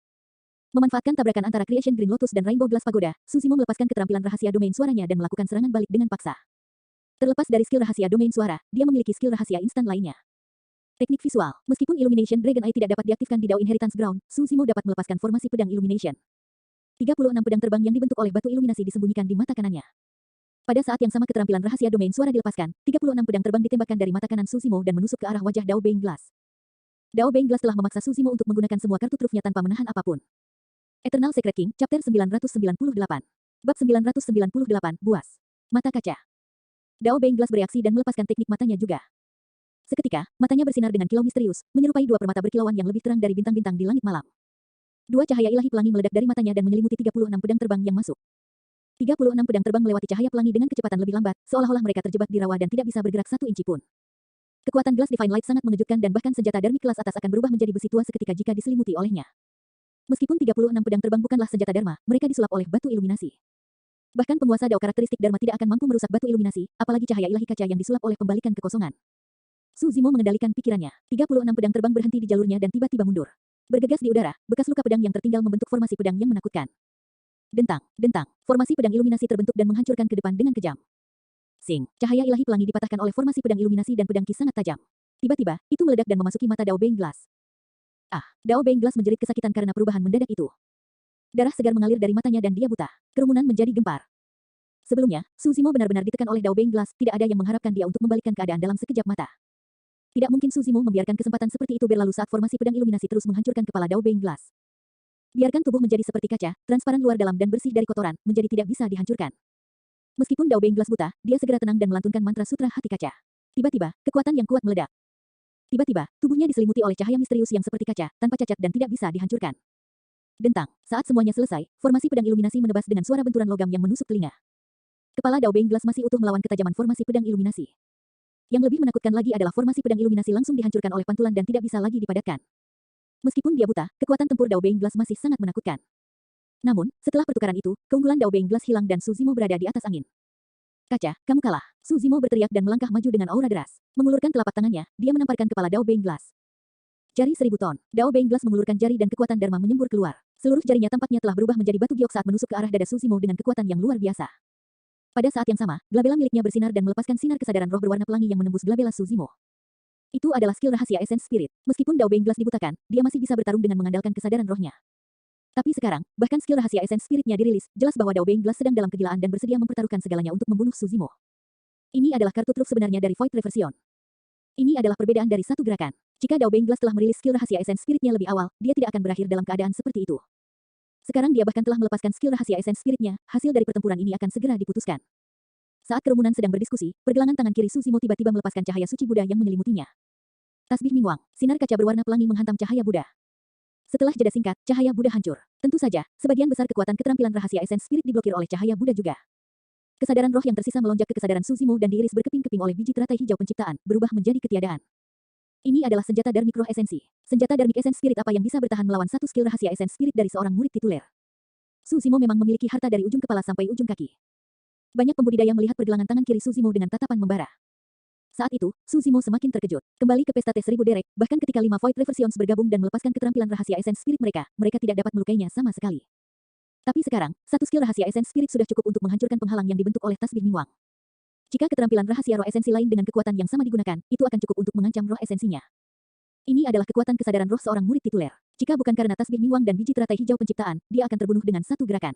Memanfaatkan tabrakan antara Creation Green Lotus dan Rainbow Glass Pagoda, Su Zimo melepaskan keterampilan rahasia domain suaranya dan melakukan serangan balik dengan paksa. Terlepas dari skill rahasia domain suara, dia memiliki skill rahasia instan lainnya. Teknik visual. Meskipun Illumination Dragon Eye tidak dapat diaktifkan di Dao Inheritance Ground, Su Zimo dapat melepaskan formasi pedang Illumination. 36 pedang terbang yang dibentuk oleh batu iluminasi disembunyikan di mata kanannya. Pada saat yang sama keterampilan rahasia domain suara dilepaskan, 36 pedang terbang ditembakkan dari mata kanan Su Zimo dan menusuk ke arah wajah Dao Beinglas. Dao Beinglas telah memaksa Su Zimo untuk menggunakan semua kartu trufnya tanpa menahan apapun. Eternal Secret King, Chapter 998. Bab 998, Buas. Mata kaca. Dao Beinglas bereaksi dan melepaskan teknik matanya juga. Seketika, matanya bersinar dengan kilau misterius, menyerupai dua permata berkilauan yang lebih terang dari bintang-bintang di langit malam. Dua cahaya ilahi pelangi meledak dari matanya dan menyelimuti 36 pedang terbang yang masuk. 36 pedang terbang melewati cahaya pelangi dengan kecepatan lebih lambat, seolah-olah mereka terjebak di rawa dan tidak bisa bergerak satu inci pun. Kekuatan Glass Divine Light sangat mengejutkan dan bahkan senjata Dharmic kelas atas akan berubah menjadi besi tua seketika jika diselimuti olehnya. Meskipun 36 pedang terbang bukanlah senjata Dharma, mereka disulap oleh batu iluminasi. Bahkan penguasa Dao karakteristik Dharma tidak akan mampu merusak batu iluminasi, apalagi cahaya ilahi kaca yang disulap oleh pembalikan kekosongan. Su Zimo mengendalikan pikirannya. 36 pedang terbang berhenti di jalurnya dan tiba-tiba mundur. Bergegas di udara, bekas luka pedang yang tertinggal membentuk formasi pedang yang menakutkan. Dentang, dentang, formasi pedang iluminasi terbentuk dan menghancurkan ke depan dengan kejam. Sing, cahaya ilahi pelangi dipatahkan oleh formasi pedang iluminasi dan pedang ki sangat tajam. Tiba-tiba, itu meledak dan memasuki mata Dao Beng Glass. Ah, Dao Beng Glass menjerit kesakitan karena perubahan mendadak itu. Darah segar mengalir dari matanya dan dia buta. Kerumunan menjadi gempar. Sebelumnya, Su Zimo benar-benar ditekan oleh Dao Beng Glass, tidak ada yang mengharapkan dia untuk membalikkan keadaan dalam sekejap mata. Tidak mungkin Su Zimo membiarkan kesempatan seperti itu berlalu saat formasi pedang iluminasi terus menghancurkan kepala Dao Beng Glass. Biarkan tubuh menjadi seperti kaca, transparan luar dalam dan bersih dari kotoran, menjadi tidak bisa dihancurkan. Meskipun Dao Beng Glass buta, dia segera tenang dan melantunkan mantra sutra hati kaca. Tiba-tiba, kekuatan yang kuat meledak. Tiba-tiba, tubuhnya diselimuti oleh cahaya misterius yang seperti kaca, tanpa cacat dan tidak bisa dihancurkan. Dentang, saat semuanya selesai, formasi pedang iluminasi menebas dengan suara benturan logam yang menusuk telinga. Kepala Dao Beng Glass masih utuh melawan ketajaman formasi pedang iluminasi. Yang lebih menakutkan lagi adalah formasi pedang iluminasi langsung dihancurkan oleh pantulan dan tidak bisa lagi dipadatkan. Meskipun dia buta, kekuatan tempur Dao Beng Glass masih sangat menakutkan. Namun, setelah pertukaran itu, keunggulan Dao Beng Glass hilang dan Su Zimo berada di atas angin. Kaca, kamu kalah. Su Zimo berteriak dan melangkah maju dengan aura deras. Mengulurkan telapak tangannya, dia menamparkan kepala Dao Beng Glass. Jari 1000 ton. Dao Beng Glass mengulurkan jari dan kekuatan Dharma menyembur keluar. Seluruh jarinya tampaknya telah berubah menjadi batu giok saat menusuk ke arah dada Su Zimo dengan kekuatan yang luar biasa. Pada saat yang sama, glabella miliknya bersinar dan melepaskan sinar kesadaran roh berwarna pelangi yang menembus glabella Su Zimo. Itu adalah skill rahasia Essence Spirit. Meskipun Dao Beng Glass dibutakan, dia masih bisa bertarung dengan mengandalkan kesadaran rohnya. Tapi sekarang, bahkan skill rahasia Essence Spirit-nya dirilis, jelas bahwa Dao Beng Glass sedang dalam kegilaan dan bersedia mempertaruhkan segalanya untuk membunuh Su Zimo. Ini adalah kartu truf sebenarnya dari Void Reversion. Ini adalah perbedaan dari satu gerakan. Jika Dao Beng Glass telah merilis skill rahasia Essence Spirit-nya lebih awal, dia tidak akan berakhir dalam keadaan seperti itu. Sekarang dia bahkan telah melepaskan skill rahasia Essence Spirit-nya, hasil dari pertempuran ini akan segera diputuskan. Saat kerumunan sedang berdiskusi, pergelangan tangan kiri Su Zimo tiba-tiba melepaskan cahaya suci Buddha yang menyelimutinya. Tasbih Mingwang, sinar kaca berwarna pelangi menghantam cahaya Buddha. Setelah jeda singkat, cahaya Buddha hancur. Tentu saja, sebagian besar kekuatan keterampilan rahasia Essence Spirit diblokir oleh cahaya Buddha juga. Kesadaran roh yang tersisa melonjak ke kesadaran Su Zimo dan diiris berkeping-keping oleh biji teratai hijau penciptaan, berubah menjadi ketiadaan. Ini adalah senjata Dharmic Roh Esensi. Senjata Dharmic Essence Spirit apa yang bisa bertahan melawan satu skill rahasia Essence Spirit dari seorang murid tituler. Su Zimo memang memiliki harta dari ujung kepala sampai ujung kaki. Banyak pembudidaya melihat pergelangan tangan kiri Su Zimo dengan tatapan membara. Saat itu, Su Zimo semakin terkejut. Kembali ke pesta T1000 derek, bahkan ketika 5 Void Reversions bergabung dan melepaskan keterampilan rahasia Essence Spirit mereka, mereka tidak dapat melukainya sama sekali. Tapi sekarang, satu skill rahasia Essence Spirit sudah cukup untuk menghancurkan penghalang yang dibentuk oleh tasbih Mingwang. Jika keterampilan rahasia roh esensi lain dengan kekuatan yang sama digunakan, itu akan cukup untuk mengancam roh esensinya. Ini adalah kekuatan kesadaran roh seorang murid tituler. Jika bukan karena tasbih Mingwang dan biji teratai hijau penciptaan, dia akan terbunuh dengan satu gerakan.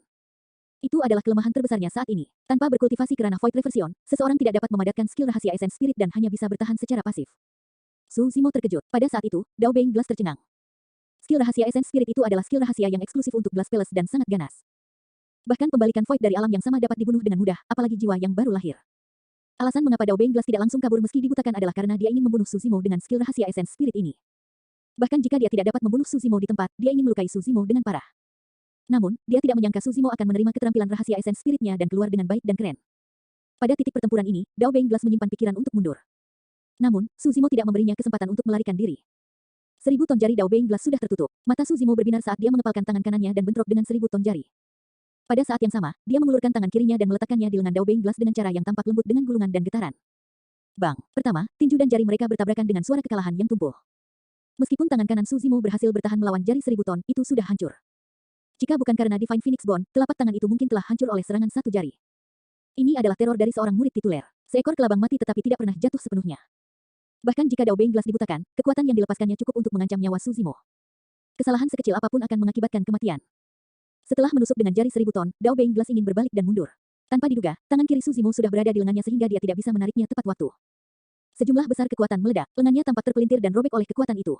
Itu adalah kelemahan terbesarnya saat ini. Tanpa berkultivasi kerana Void Reversion, seseorang tidak dapat memadatkan skill rahasia Essence Spirit dan hanya bisa bertahan secara pasif. Su Zimo terkejut. Pada saat itu, Dao Beng Glass tercengang. Skill rahasia Essence Spirit itu adalah skill rahasia yang eksklusif untuk Glass Palace dan sangat ganas. Bahkan pembalikan Void dari alam yang sama dapat dibunuh dengan mudah, apalagi jiwa yang baru lahir. Alasan mengapa Dao Beng Glass tidak langsung kabur meski dibutakan adalah karena dia ingin membunuh Su Zimo dengan skill rahasia Essence Spirit ini. Bahkan jika dia tidak dapat membunuh Su Zimo di tempat, dia ingin melukai Su Zimo dengan parah. Namun, dia tidak menyangka Su Zimo akan menerima keterampilan rahasia Essence Spirit-nya dan keluar dengan baik dan keren. Pada titik pertempuran ini, Dao Beng Glass menyimpan pikiran untuk mundur. Namun, Su Zimo tidak memberinya kesempatan untuk melarikan diri. 1000 ton jari Dao Beng Glass sudah tertutup. Mata Su Zimo berbinar saat dia mengepalkan tangan kanannya dan bentrok dengan 1000 ton jari. Pada saat yang sama, dia mengulurkan tangan kirinya dan meletakkannya di lengan Dao Beng Glass dengan cara yang tampak lembut dengan gulungan dan getaran. Bang! Pertama, tinju dan jari mereka bertabrakan dengan suara kekalahan yang tumpuh. Meskipun tangan kanan Su Zimo berhasil bertahan melawan jari 1000 ton, itu sudah hancur. Jika bukan karena Divine Phoenix Bone, telapak tangan itu mungkin telah hancur oleh serangan satu jari. Ini adalah teror dari seorang murid tituler. Seekor kelabang mati tetapi tidak pernah jatuh sepenuhnya. Bahkan jika Dao Beng Glass dibutakan, kekuatan yang dilepaskannya cukup untuk mengancam nyawa Su Zimo. Kesalahan sekecil apapun akan mengakibatkan kematian. Setelah menusuk dengan jari 1000 ton, Dao Beng Glass ingin berbalik dan mundur. Tanpa diduga, tangan kiri Su Zimo sudah berada di lengannya sehingga dia tidak bisa menariknya tepat waktu. Sejumlah besar kekuatan meledak, lengannya tampak terpelintir dan robek oleh kekuatan itu.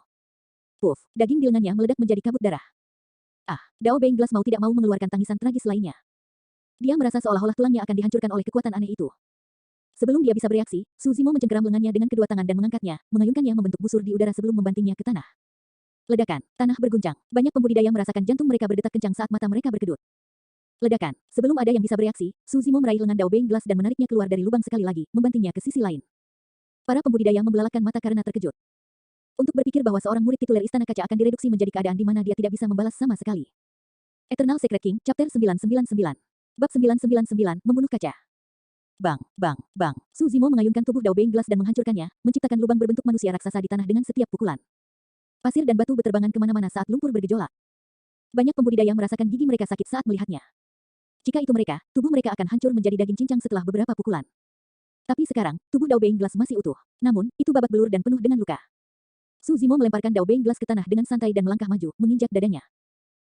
Puff, daging di lengannya meledak menjadi kabut darah. Ah, Dao Beng Glass mau tidak mau mengeluarkan tangisan tragis lainnya. Dia merasa seolah-olah tulangnya akan dihancurkan oleh kekuatan aneh itu. Sebelum dia bisa bereaksi, Su Zimo mencengkeram lengannya dengan kedua tangan dan mengangkatnya, mengayunkannya membentuk busur di udara sebelum membantingnya ke tanah. Ledakan, tanah berguncang. Banyak pembudidaya merasakan jantung mereka berdetak kencang saat mata mereka berkedut. Ledakan. Sebelum ada yang bisa bereaksi, Su Zimo meraih lengan Dao Beng Glass dan menariknya keluar dari lubang sekali lagi, membantingnya ke sisi lain. Para pembudidaya membelalakan mata karena terkejut. Untuk berpikir bahwa seorang murid tituler Istana Kaca akan direduksi menjadi keadaan di mana dia tidak bisa membalas sama sekali. Eternal Secret King, Chapter 999. Bab 999, Membunuh Kaca. Bang, bang, bang. Su Zimo mengayunkan tubuh Dao Beng Glass dan menghancurkannya, menciptakan lubang berbentuk manusia raksasa di tanah dengan setiap pukulan. Pasir dan batu berterbangan kemana-mana saat lumpur bergejolak. Banyak pembudidaya merasakan gigi mereka sakit saat melihatnya. Jika itu mereka, tubuh mereka akan hancur menjadi daging cincang setelah beberapa pukulan. Tapi sekarang, tubuh Dao Beng Glass masih utuh. Namun, itu babak belur dan penuh dengan luka. Su Zimo melemparkan Dao Beng Glass ke tanah dengan santai dan melangkah maju, menginjak dadanya.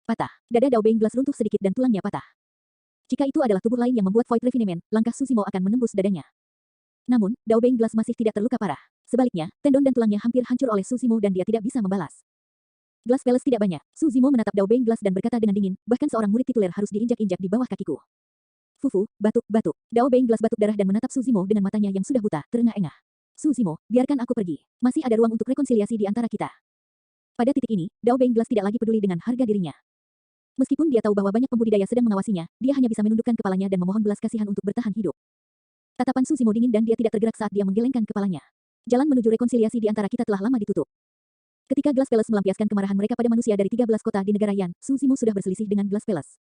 Patah. Dada Dao Beng Glass runtuh sedikit dan tulangnya patah. Jika itu adalah tubuh lain yang membuat Void Refinement, langkah Su Zimo akan menembus dadanya. Namun, Dao Beng Glass masih tidak terluka parah. Sebaliknya, tendon dan tulangnya hampir hancur oleh Su Zimo dan dia tidak bisa membalas. Glass Palace tidak banyak. Su Zimo menatap Dao Beng Glass dan berkata dengan dingin, bahkan seorang murid tituler harus diinjak-injak di bawah kakiku. Fufu, batuk, batuk. Dao Beng Glass batuk darah dan menatap Su Zimo dengan matanya yang sudah buta, terengah-engah. Su Zimo, biarkan aku pergi. Masih ada ruang untuk rekonsiliasi di antara kita. Pada titik ini, Dao Beng Glass tidak lagi peduli dengan harga dirinya. Meskipun dia tahu bahwa banyak pembudidaya sedang mengawasinya, dia hanya bisa menundukkan kepalanya dan memohon belas kasihan untuk bertahan hidup. Tatapan Su Zimo dingin dan dia tidak tergerak saat dia menggelengkan kepalanya. Jalan menuju rekonsiliasi di antara kita telah lama ditutup. Ketika Glass Palace melampiaskan kemarahan mereka pada manusia dari 13 kota di negara Yan, Su Zimo sudah berselisih dengan Glass Palace.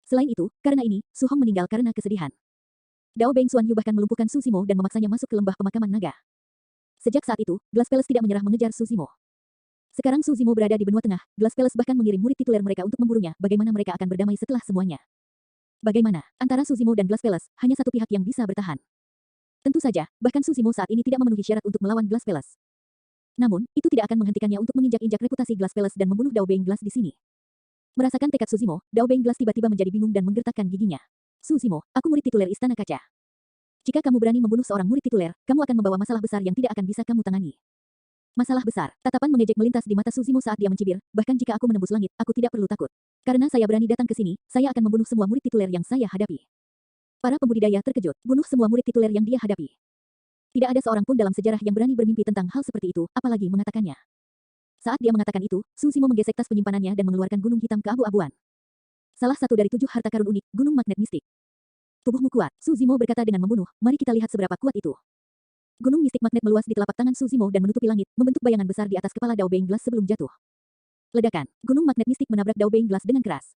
Selain itu, karena ini, Su Hong meninggal karena kesedihan. Dao Beng Xuan Yu bahkan melumpuhkan Su Zimo dan memaksanya masuk ke lembah pemakaman naga. Sejak saat itu, Glass Palace tidak menyerah mengejar Su Zimo. Sekarang Su Zimo berada di benua tengah, Glass Palace bahkan mengirim murid tituler mereka untuk memburunya, bagaimana mereka akan berdamai setelah semuanya. Bagaimana, antara Su Zimo dan Glass Palace, hanya satu pihak yang bisa bertahan. Tentu saja, bahkan Su Zimo saat ini tidak memenuhi syarat untuk melawan Glass Palace. Namun, itu tidak akan menghentikannya untuk menginjak-injak reputasi Glass Palace dan membunuh Dao Beng Glass di sini. Merasakan tekad Su Zimo, Dao Beng Glass tiba-tiba menjadi bingung dan menggertakkan giginya. Su Zimo, aku murid tituler Istana Kaca. Jika kamu berani membunuh seorang murid tituler, kamu akan membawa masalah besar yang tidak akan bisa kamu tangani. Masalah besar. Tatapan mengejek melintas di mata Su Zimo saat dia mencibir, bahkan jika aku menembus langit, aku tidak perlu takut. Karena saya berani datang ke sini, saya akan membunuh semua murid tituler yang saya hadapi. Para pembudidaya terkejut, bunuh semua murid tituler yang dia hadapi. Tidak ada seorang pun dalam sejarah yang berani bermimpi tentang hal seperti itu, apalagi mengatakannya. Saat dia mengatakan itu, Su Zimo menggesek tas penyimpanannya dan mengeluarkan gunung hitam keabu-abuan. Salah satu dari 7 harta karun unik, gunung magnet mistik. Tubuhmu kuat, Su Zimo berkata dengan membunuh, mari kita lihat seberapa kuat itu. Gunung mistik magnet meluas di telapak tangan Su Zimo dan menutupi langit, membentuk bayangan besar di atas kepala Dao Beng Glass sebelum jatuh. Ledakan, gunung magnet mistik menabrak Dao Beng Glass dengan keras.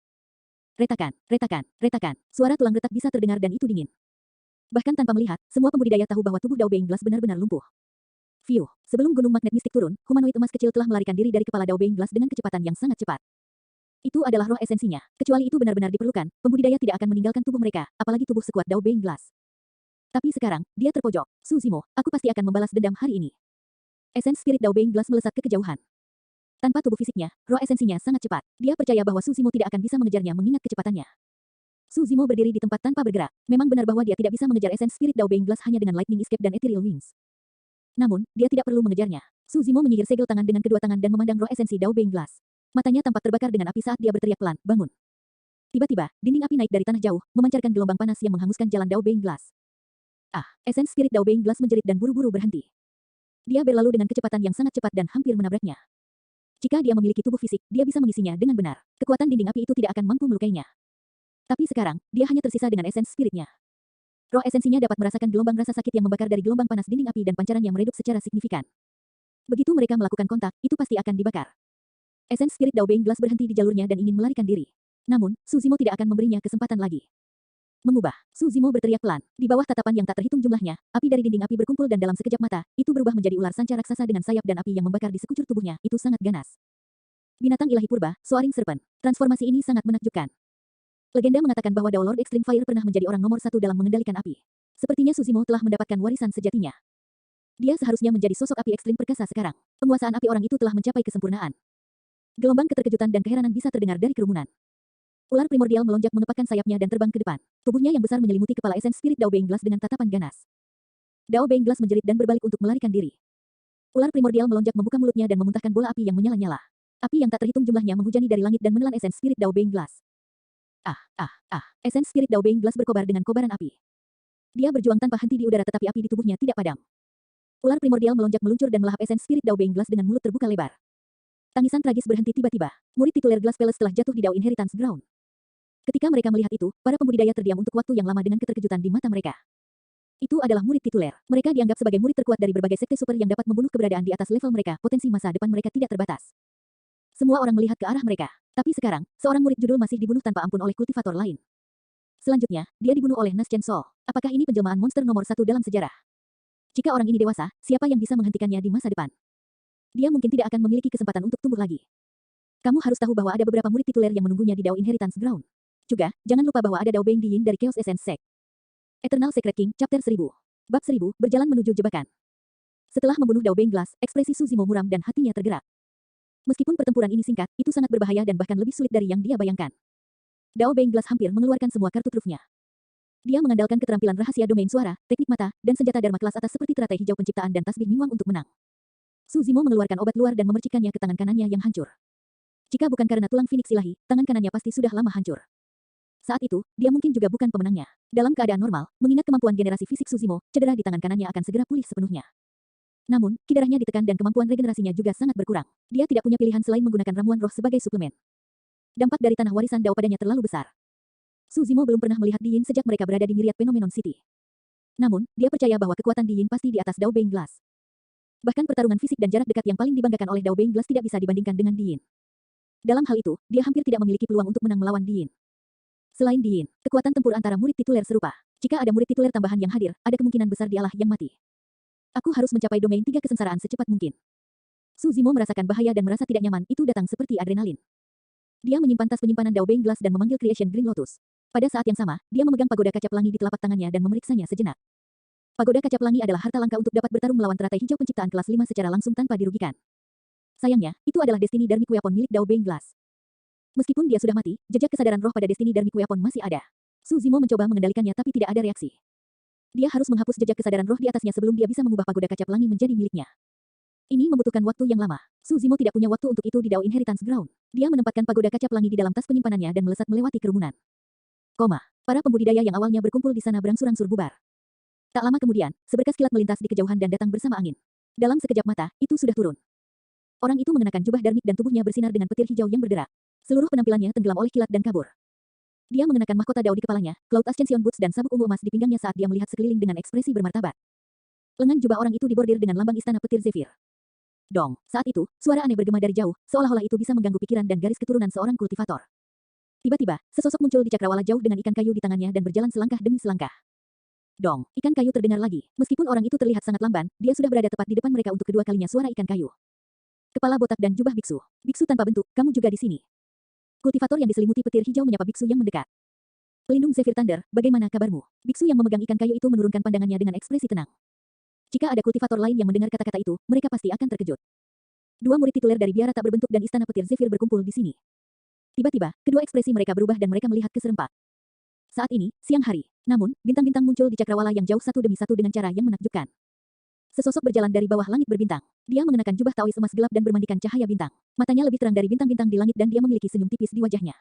Retakan, retakan, retakan, suara tulang retak bisa terdengar dan itu dingin. Bahkan tanpa melihat, semua pembudidaya tahu bahwa tubuh Dao Beng Glass benar-benar lumpuh. Fiuh, sebelum gunung magnet mistik turun, humanoid emas kecil telah melarikan diri dari kepala Dao Beng Glass dengan kecepatan yang sangat cepat. Itu adalah roh esensinya. Kecuali itu benar-benar diperlukan, pembudidaya tidak akan meninggalkan tubuh mereka, apalagi tubuh sekuat Dao Beng Glass. Tapi sekarang, dia terpojok. Su Zimo, aku pasti akan membalas dendam hari ini. Esens spirit Dao Beng Glass melesat ke kejauhan. Tanpa tubuh fisiknya, roh esensinya sangat cepat. Dia percaya bahwa Su Zimo tidak akan bisa mengejarnya mengingat kecepatannya. Su Zimo berdiri di tempat tanpa bergerak. Memang benar bahwa dia tidak bisa mengejar esens spirit Dao Beng Glass hanya dengan Lightning Escape dan Ethereal Wings. Namun, dia tidak perlu mengejarnya. Su Zimo menyihir segel tangan dengan kedua tangan dan memandang roh esensi Dao Beng Glass. Matanya tampak terbakar dengan api saat dia berteriak pelan, bangun. Tiba-tiba, dinding api naik dari tanah jauh, memancarkan gelombang panas yang menghanguskan jalan Dao Beng Glass. Ah, esens spirit Dao Beng Glass menjerit dan buru-buru berhenti. Dia berlalu dengan kecepatan yang sangat cepat dan hampir menabraknya. Jika dia memiliki tubuh fisik, dia bisa mengisinya dengan benar. Kekuatan dinding api itu tidak akan mampu melukainya. Tapi sekarang, dia hanya tersisa dengan esens spiritnya. Roh esensinya dapat merasakan gelombang rasa sakit yang membakar dari gelombang panas dinding api dan pancarannya meredup secara signifikan. Begitu mereka melakukan kontak, itu pasti akan dibakar. Esens spirit Dao Beng Glass berhenti di jalurnya dan ingin melarikan diri. Namun, Su Zimo tidak akan memberinya kesempatan lagi. Mengubah, Su Zimo berteriak pelan. Di bawah tatapan yang tak terhitung jumlahnya, api dari dinding api berkumpul dan dalam sekejap mata, itu berubah menjadi ular sanca raksasa dengan sayap dan api yang membakar di sekujur tubuhnya, itu sangat ganas. Binatang ilahi purba, Soaring Serpent. Transformasi ini sangat menakjubkan. Legenda mengatakan bahwa Dao Lord Extreme Fire pernah menjadi orang nomor 1 dalam mengendalikan api. Sepertinya Su Zimo telah mendapatkan warisan sejatinya. Dia seharusnya menjadi sosok api ekstrim perkasa sekarang. Penguasaan api orang itu telah mencapai kesempurnaan. Gelombang keterkejutan dan keheranan bisa terdengar dari kerumunan. Ular primordial melonjak mengepakkan sayapnya dan terbang ke depan. Tubuhnya yang besar menyelimuti kepala esens spirit Dao Beng Glass dengan tatapan ganas. Dao Beng Glass menjerit dan berbalik untuk melarikan diri. Ular primordial melonjak membuka mulutnya dan memuntahkan bola api yang menyala-nyala. Api yang tak terhitung jumlahnya menghujani dari langit dan menelan esens spirit Dao Beng Glass. Esens spirit Dao Beng Glass berkobar dengan kobaran api. Dia berjuang tanpa henti di udara tetapi api di tubuhnya tidak padam. Ular primordial melonjak meluncur dan melahap esens spirit Dao Beng Glass dengan mulut terbuka lebar. Tangisan tragis berhenti tiba-tiba. Murid tituler Glass Palace telah jatuh di Dao Inheritance Ground. Ketika mereka melihat itu, para pembudidaya terdiam untuk waktu yang lama dengan keterkejutan di mata mereka. Itu adalah murid tituler. Mereka dianggap sebagai murid terkuat dari berbagai sekte super yang dapat membunuh keberadaan di atas level mereka. Potensi masa depan mereka tidak terbatas. Semua orang melihat ke arah mereka. Tapi sekarang, seorang murid judul masih dibunuh tanpa ampun oleh kultivator lain. Selanjutnya, dia dibunuh oleh Nas Chen Sol. Apakah ini penjelmaan monster nomor 1 dalam sejarah? Jika orang ini dewasa, siapa yang bisa menghentikannya di masa depan? Dia mungkin tidak akan memiliki kesempatan untuk tumbuh lagi. Kamu harus tahu bahwa ada beberapa murid tituler yang menunggunya di Dao Inheritance Ground. Juga, jangan lupa bahwa ada Dao Beng Diyin dari Chaos Essence Sect. Eternal Secret King, Chapter 1000. Bab 1000, berjalan menuju jebakan. Setelah membunuh Dao Beng Glass, ekspresi Suzimo muram dan hatinya tergerak. Meskipun pertempuran ini singkat, itu sangat berbahaya dan bahkan lebih sulit dari yang dia bayangkan. Dao Beng Glass hampir mengeluarkan semua kartu trufnya. Dia mengandalkan keterampilan rahasia domain suara, teknik mata, dan senjata Dharma kelas atas seperti teratai hijau penciptaan dan tasbih Mingwang untuk menang. Suzimo mengeluarkan obat luar dan memercikkannya ke tangan kanannya yang hancur. Jika bukan karena tulang Phoenix ilahi, tangan kanannya pasti sudah lama hancur. Saat itu, dia mungkin juga bukan pemenangnya. Dalam keadaan normal, mengingat kemampuan generasi fisik Suzimo, cedera di tangan kanannya akan segera pulih sepenuhnya. Namun, kidarahnya ditekan dan kemampuan regenerasinya juga sangat berkurang. Dia tidak punya pilihan selain menggunakan ramuan roh sebagai suplemen. Dampak dari tanah warisan Dao padanya terlalu besar. Suzimo belum pernah melihat Diyin sejak mereka berada di Myriad Phenomenon City. Namun, dia percaya bahwa kekuatan Diyin pasti di atas Dao Beng Glass. Bahkan pertarungan fisik dan jarak dekat yang paling dibanggakan oleh Dao Beng Glass tidak bisa dibandingkan dengan Diyin. Dalam hal itu, dia hampir tidak memiliki peluang untuk menang melawan Diyin. Selain Diyin, kekuatan tempur antara murid tituler serupa. Jika ada murid tituler tambahan yang hadir, ada kemungkinan besar dialah yang mati. Aku harus mencapai domain 3 kesengsaraan secepat mungkin. Suzimo merasakan bahaya dan merasa tidak nyaman, itu datang seperti adrenalin. Dia menyimpan tas penyimpanan Dao Beng Glass dan memanggil Creation Green Lotus. Pada saat yang sama, dia memegang pagoda kaca pelangi di telapak tangannya dan memeriksanya sejenak. Pagoda kaca pelangi adalah harta langka untuk dapat bertarung melawan teratai hijau penciptaan kelas 5 secara langsung tanpa dirugikan. Sayangnya, itu adalah Destiny Dharmic Weapon milik Dao Beng Glass. Meskipun dia sudah mati, jejak kesadaran roh pada Destiny Dharmic Weapon masih ada. Suzimo mencoba mengendalikannya tapi tidak ada reaksi. Dia harus menghapus jejak kesadaran roh di atasnya sebelum dia bisa mengubah pagoda kaca pelangi menjadi miliknya. Ini membutuhkan waktu yang lama. Suzimo tidak punya waktu untuk itu di Dao Inheritance Ground. Dia menempatkan pagoda kaca pelangi di dalam tas penyimpanannya dan melesat melewati kerumunan. Para pembudidaya yang awalnya berkumpul di sana berangsur-angsur bubar. Tak lama kemudian, seberkas kilat melintas di kejauhan dan datang bersama angin. Dalam sekejap mata, itu sudah turun. Orang itu mengenakan jubah darmik dan tubuhnya bersinar dengan petir hijau yang berderak. Seluruh penampilannya tenggelam oleh kilat dan kabur. Dia mengenakan mahkota Dao di kepalanya, Cloud Ascension Boots dan sabuk ungu emas di pinggangnya saat dia melihat sekeliling dengan ekspresi bermartabat. Lengan jubah orang itu dibordir dengan lambang istana petir Zephyr. Dong, saat itu, suara aneh bergema dari jauh, seolah-olah itu bisa mengganggu pikiran dan garis keturunan seorang kultivator. Tiba-tiba, sesosok muncul di cakrawala jauh dengan ikan kayu di tangannya dan berjalan selangkah demi selangkah. Dong, ikan kayu terdengar lagi. Meskipun orang itu terlihat sangat lamban, dia sudah berada tepat di depan mereka untuk kedua kalinya suara ikan kayu. Kepala botak dan jubah biksu. Biksu tanpa bentuk, kamu juga di sini. Kultivator yang diselimuti petir hijau menyapa biksu yang mendekat. Pelindung Zephyr Thunder, bagaimana kabarmu? Biksu yang memegang ikan kayu itu menurunkan pandangannya dengan ekspresi tenang. Jika ada kultivator lain yang mendengar kata-kata itu, mereka pasti akan terkejut. Dua murid tituler dari biara tak berbentuk dan istana petir Zephyr berkumpul di sini. Tiba-tiba, kedua ekspresi mereka berubah dan mereka melihat ke serempak. Saat ini, siang hari. Namun, bintang-bintang muncul di cakrawala yang jauh satu demi satu dengan cara yang menakjubkan. Sesosok berjalan dari bawah langit berbintang. Dia mengenakan jubah taois emas gelap dan bermandikan cahaya bintang. Matanya lebih terang dari bintang-bintang di langit dan dia memiliki senyum tipis di wajahnya.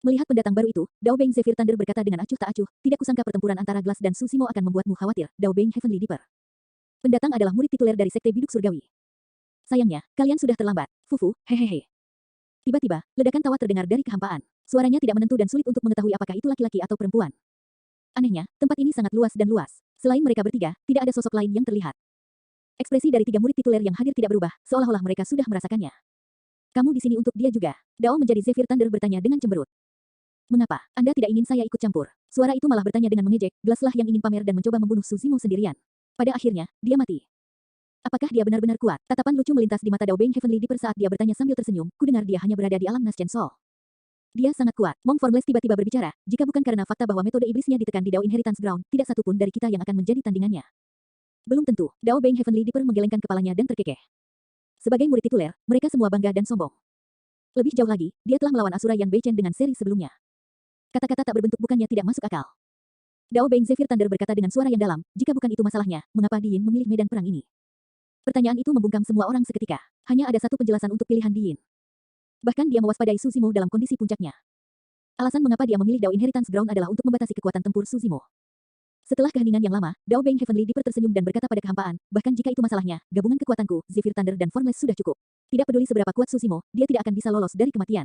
Melihat pendatang baru itu, Dao Beng Zephyr Thunder berkata dengan acuh tak acuh, tidak kusangka pertempuran antara Glass dan Suzimo akan membuatmu khawatir, Dao Beng Heavenly Dipper. Pendatang adalah murid tituler dari Sekte Biduk Surgawi. Sayangnya, kalian sudah terlambat. Fufu, hehehe. Tiba-tiba, ledakan tawa terdengar dari kehampaan. Suaranya tidak menentu dan sulit untuk mengetahui apakah itu laki-laki atau perempuan. Anehnya, tempat ini sangat luas dan luas. Selain mereka bertiga, tidak ada sosok lain yang terlihat. Ekspresi dari tiga murid tituler yang hadir tidak berubah, seolah-olah mereka sudah merasakannya. Kamu di sini untuk dia juga. Dao menjadi Zephyr Thunder bertanya dengan cemberut. Mengapa? Anda tidak ingin saya ikut campur? Suara itu malah bertanya dengan mengejek, Glasslah yang ingin pamer dan mencoba membunuh Suzimo sendirian. Pada akhirnya, dia mati. Apakah dia benar-benar kuat? Tatapan lucu melintas di mata Dao Beng Heavenly Dipper saat dia bertanya sambil tersenyum, kudengar dia hanya berada di alam Nas Chen Sol. Dia sangat kuat. Mong Formless tiba-tiba berbicara, jika bukan karena fakta bahwa metode iblisnya ditekan di Dao Inheritance Ground, tidak satupun dari kita yang akan menjadi tandingannya. Belum tentu, Dao Beng Heavenly Dipper menggelengkan kepalanya dan terkekeh. Sebagai murid tituler, mereka semua bangga dan sombong. Lebih jauh lagi, dia telah melawan Asura Yan Beichen dengan seri sebelumnya. Kata-kata tak berbentuk bukannya tidak masuk akal. Dao Beng Zephyr Thunder berkata dengan suara yang dalam, jika bukan itu masalahnya, mengapa Diyin memilih medan perang ini? Pertanyaan itu membungkam semua orang seketika. Hanya ada satu penjelasan untuk pilihan Diyin. Bahkan dia mewaspadai Suzimo dalam kondisi puncaknya. Alasan mengapa dia memilih Dao Inheritance Ground adalah untuk membatasi kekuatan tempur Suzimo. Setelah keheningan yang lama, Dao Beng Heavenly Dipper tersenyum dan berkata pada kehampaan, bahkan jika itu masalahnya, gabungan kekuatanku, Zephyr Thunder dan Formless sudah cukup. Tidak peduli seberapa kuat Suzimo, dia tidak akan bisa lolos dari kematian.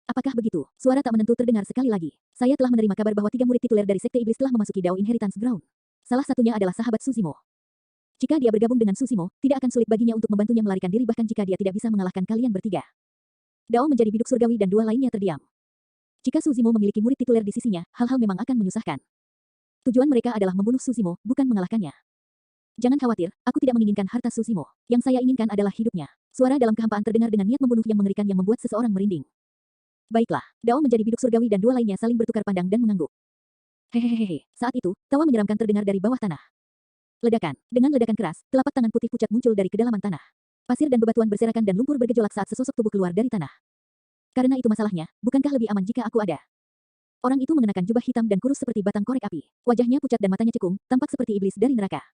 Apakah begitu? Suara tak menentu terdengar sekali lagi. Saya telah menerima kabar bahwa 3 murid tituler dari Sekte Iblis telah memasuki Dao Inheritance Ground. Salah satunya adalah sahabat Susimo. Jika dia bergabung dengan Susimo, tidak akan sulit baginya untuk membantunya melarikan diri bahkan jika dia tidak bisa mengalahkan kalian bertiga. Dao menjadi biduk surgawi dan dua lainnya terdiam. Jika Susimo memiliki murid tituler di sisinya, hal-hal memang akan menyusahkan. Tujuan mereka adalah membunuh Susimo, bukan mengalahkannya. Jangan khawatir, aku tidak menginginkan harta Susimo. Yang saya inginkan adalah hidupnya. Suara dalam kehampaan terdengar dengan niat membunuh yang mengerikan yang membuat seseorang merinding. Baiklah, Dao menjadi biduk surgawi dan dua lainnya saling bertukar pandang dan mengangguk. Hehehehe, saat itu, tawa menyeramkan terdengar dari bawah tanah. Ledakan. Dengan ledakan keras, telapak tangan putih pucat muncul dari kedalaman tanah. Pasir dan bebatuan berserakan dan lumpur bergejolak saat sesosok tubuh keluar dari tanah. Karena itu masalahnya, bukankah lebih aman jika aku ada? Orang itu mengenakan jubah hitam dan kurus seperti batang korek api. Wajahnya pucat dan matanya cekung, tampak seperti iblis dari neraka.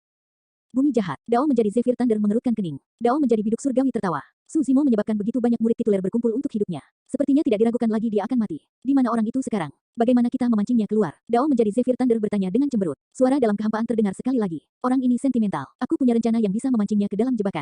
Bumi jahat. Dao menjadi Zephyr Thunder mengerutkan kening. Dao menjadi biduk surgawi tertawa. Susimo menyebabkan begitu banyak murid tituler berkumpul untuk hidupnya. Sepertinya tidak diragukan lagi dia akan mati. Di mana orang itu sekarang? Bagaimana kita memancingnya keluar? Dao menjadi Zephyr Thunder bertanya dengan cemberut. Suara dalam kehampaan terdengar sekali lagi. Orang ini sentimental. Aku punya rencana yang bisa memancingnya ke dalam jebakan.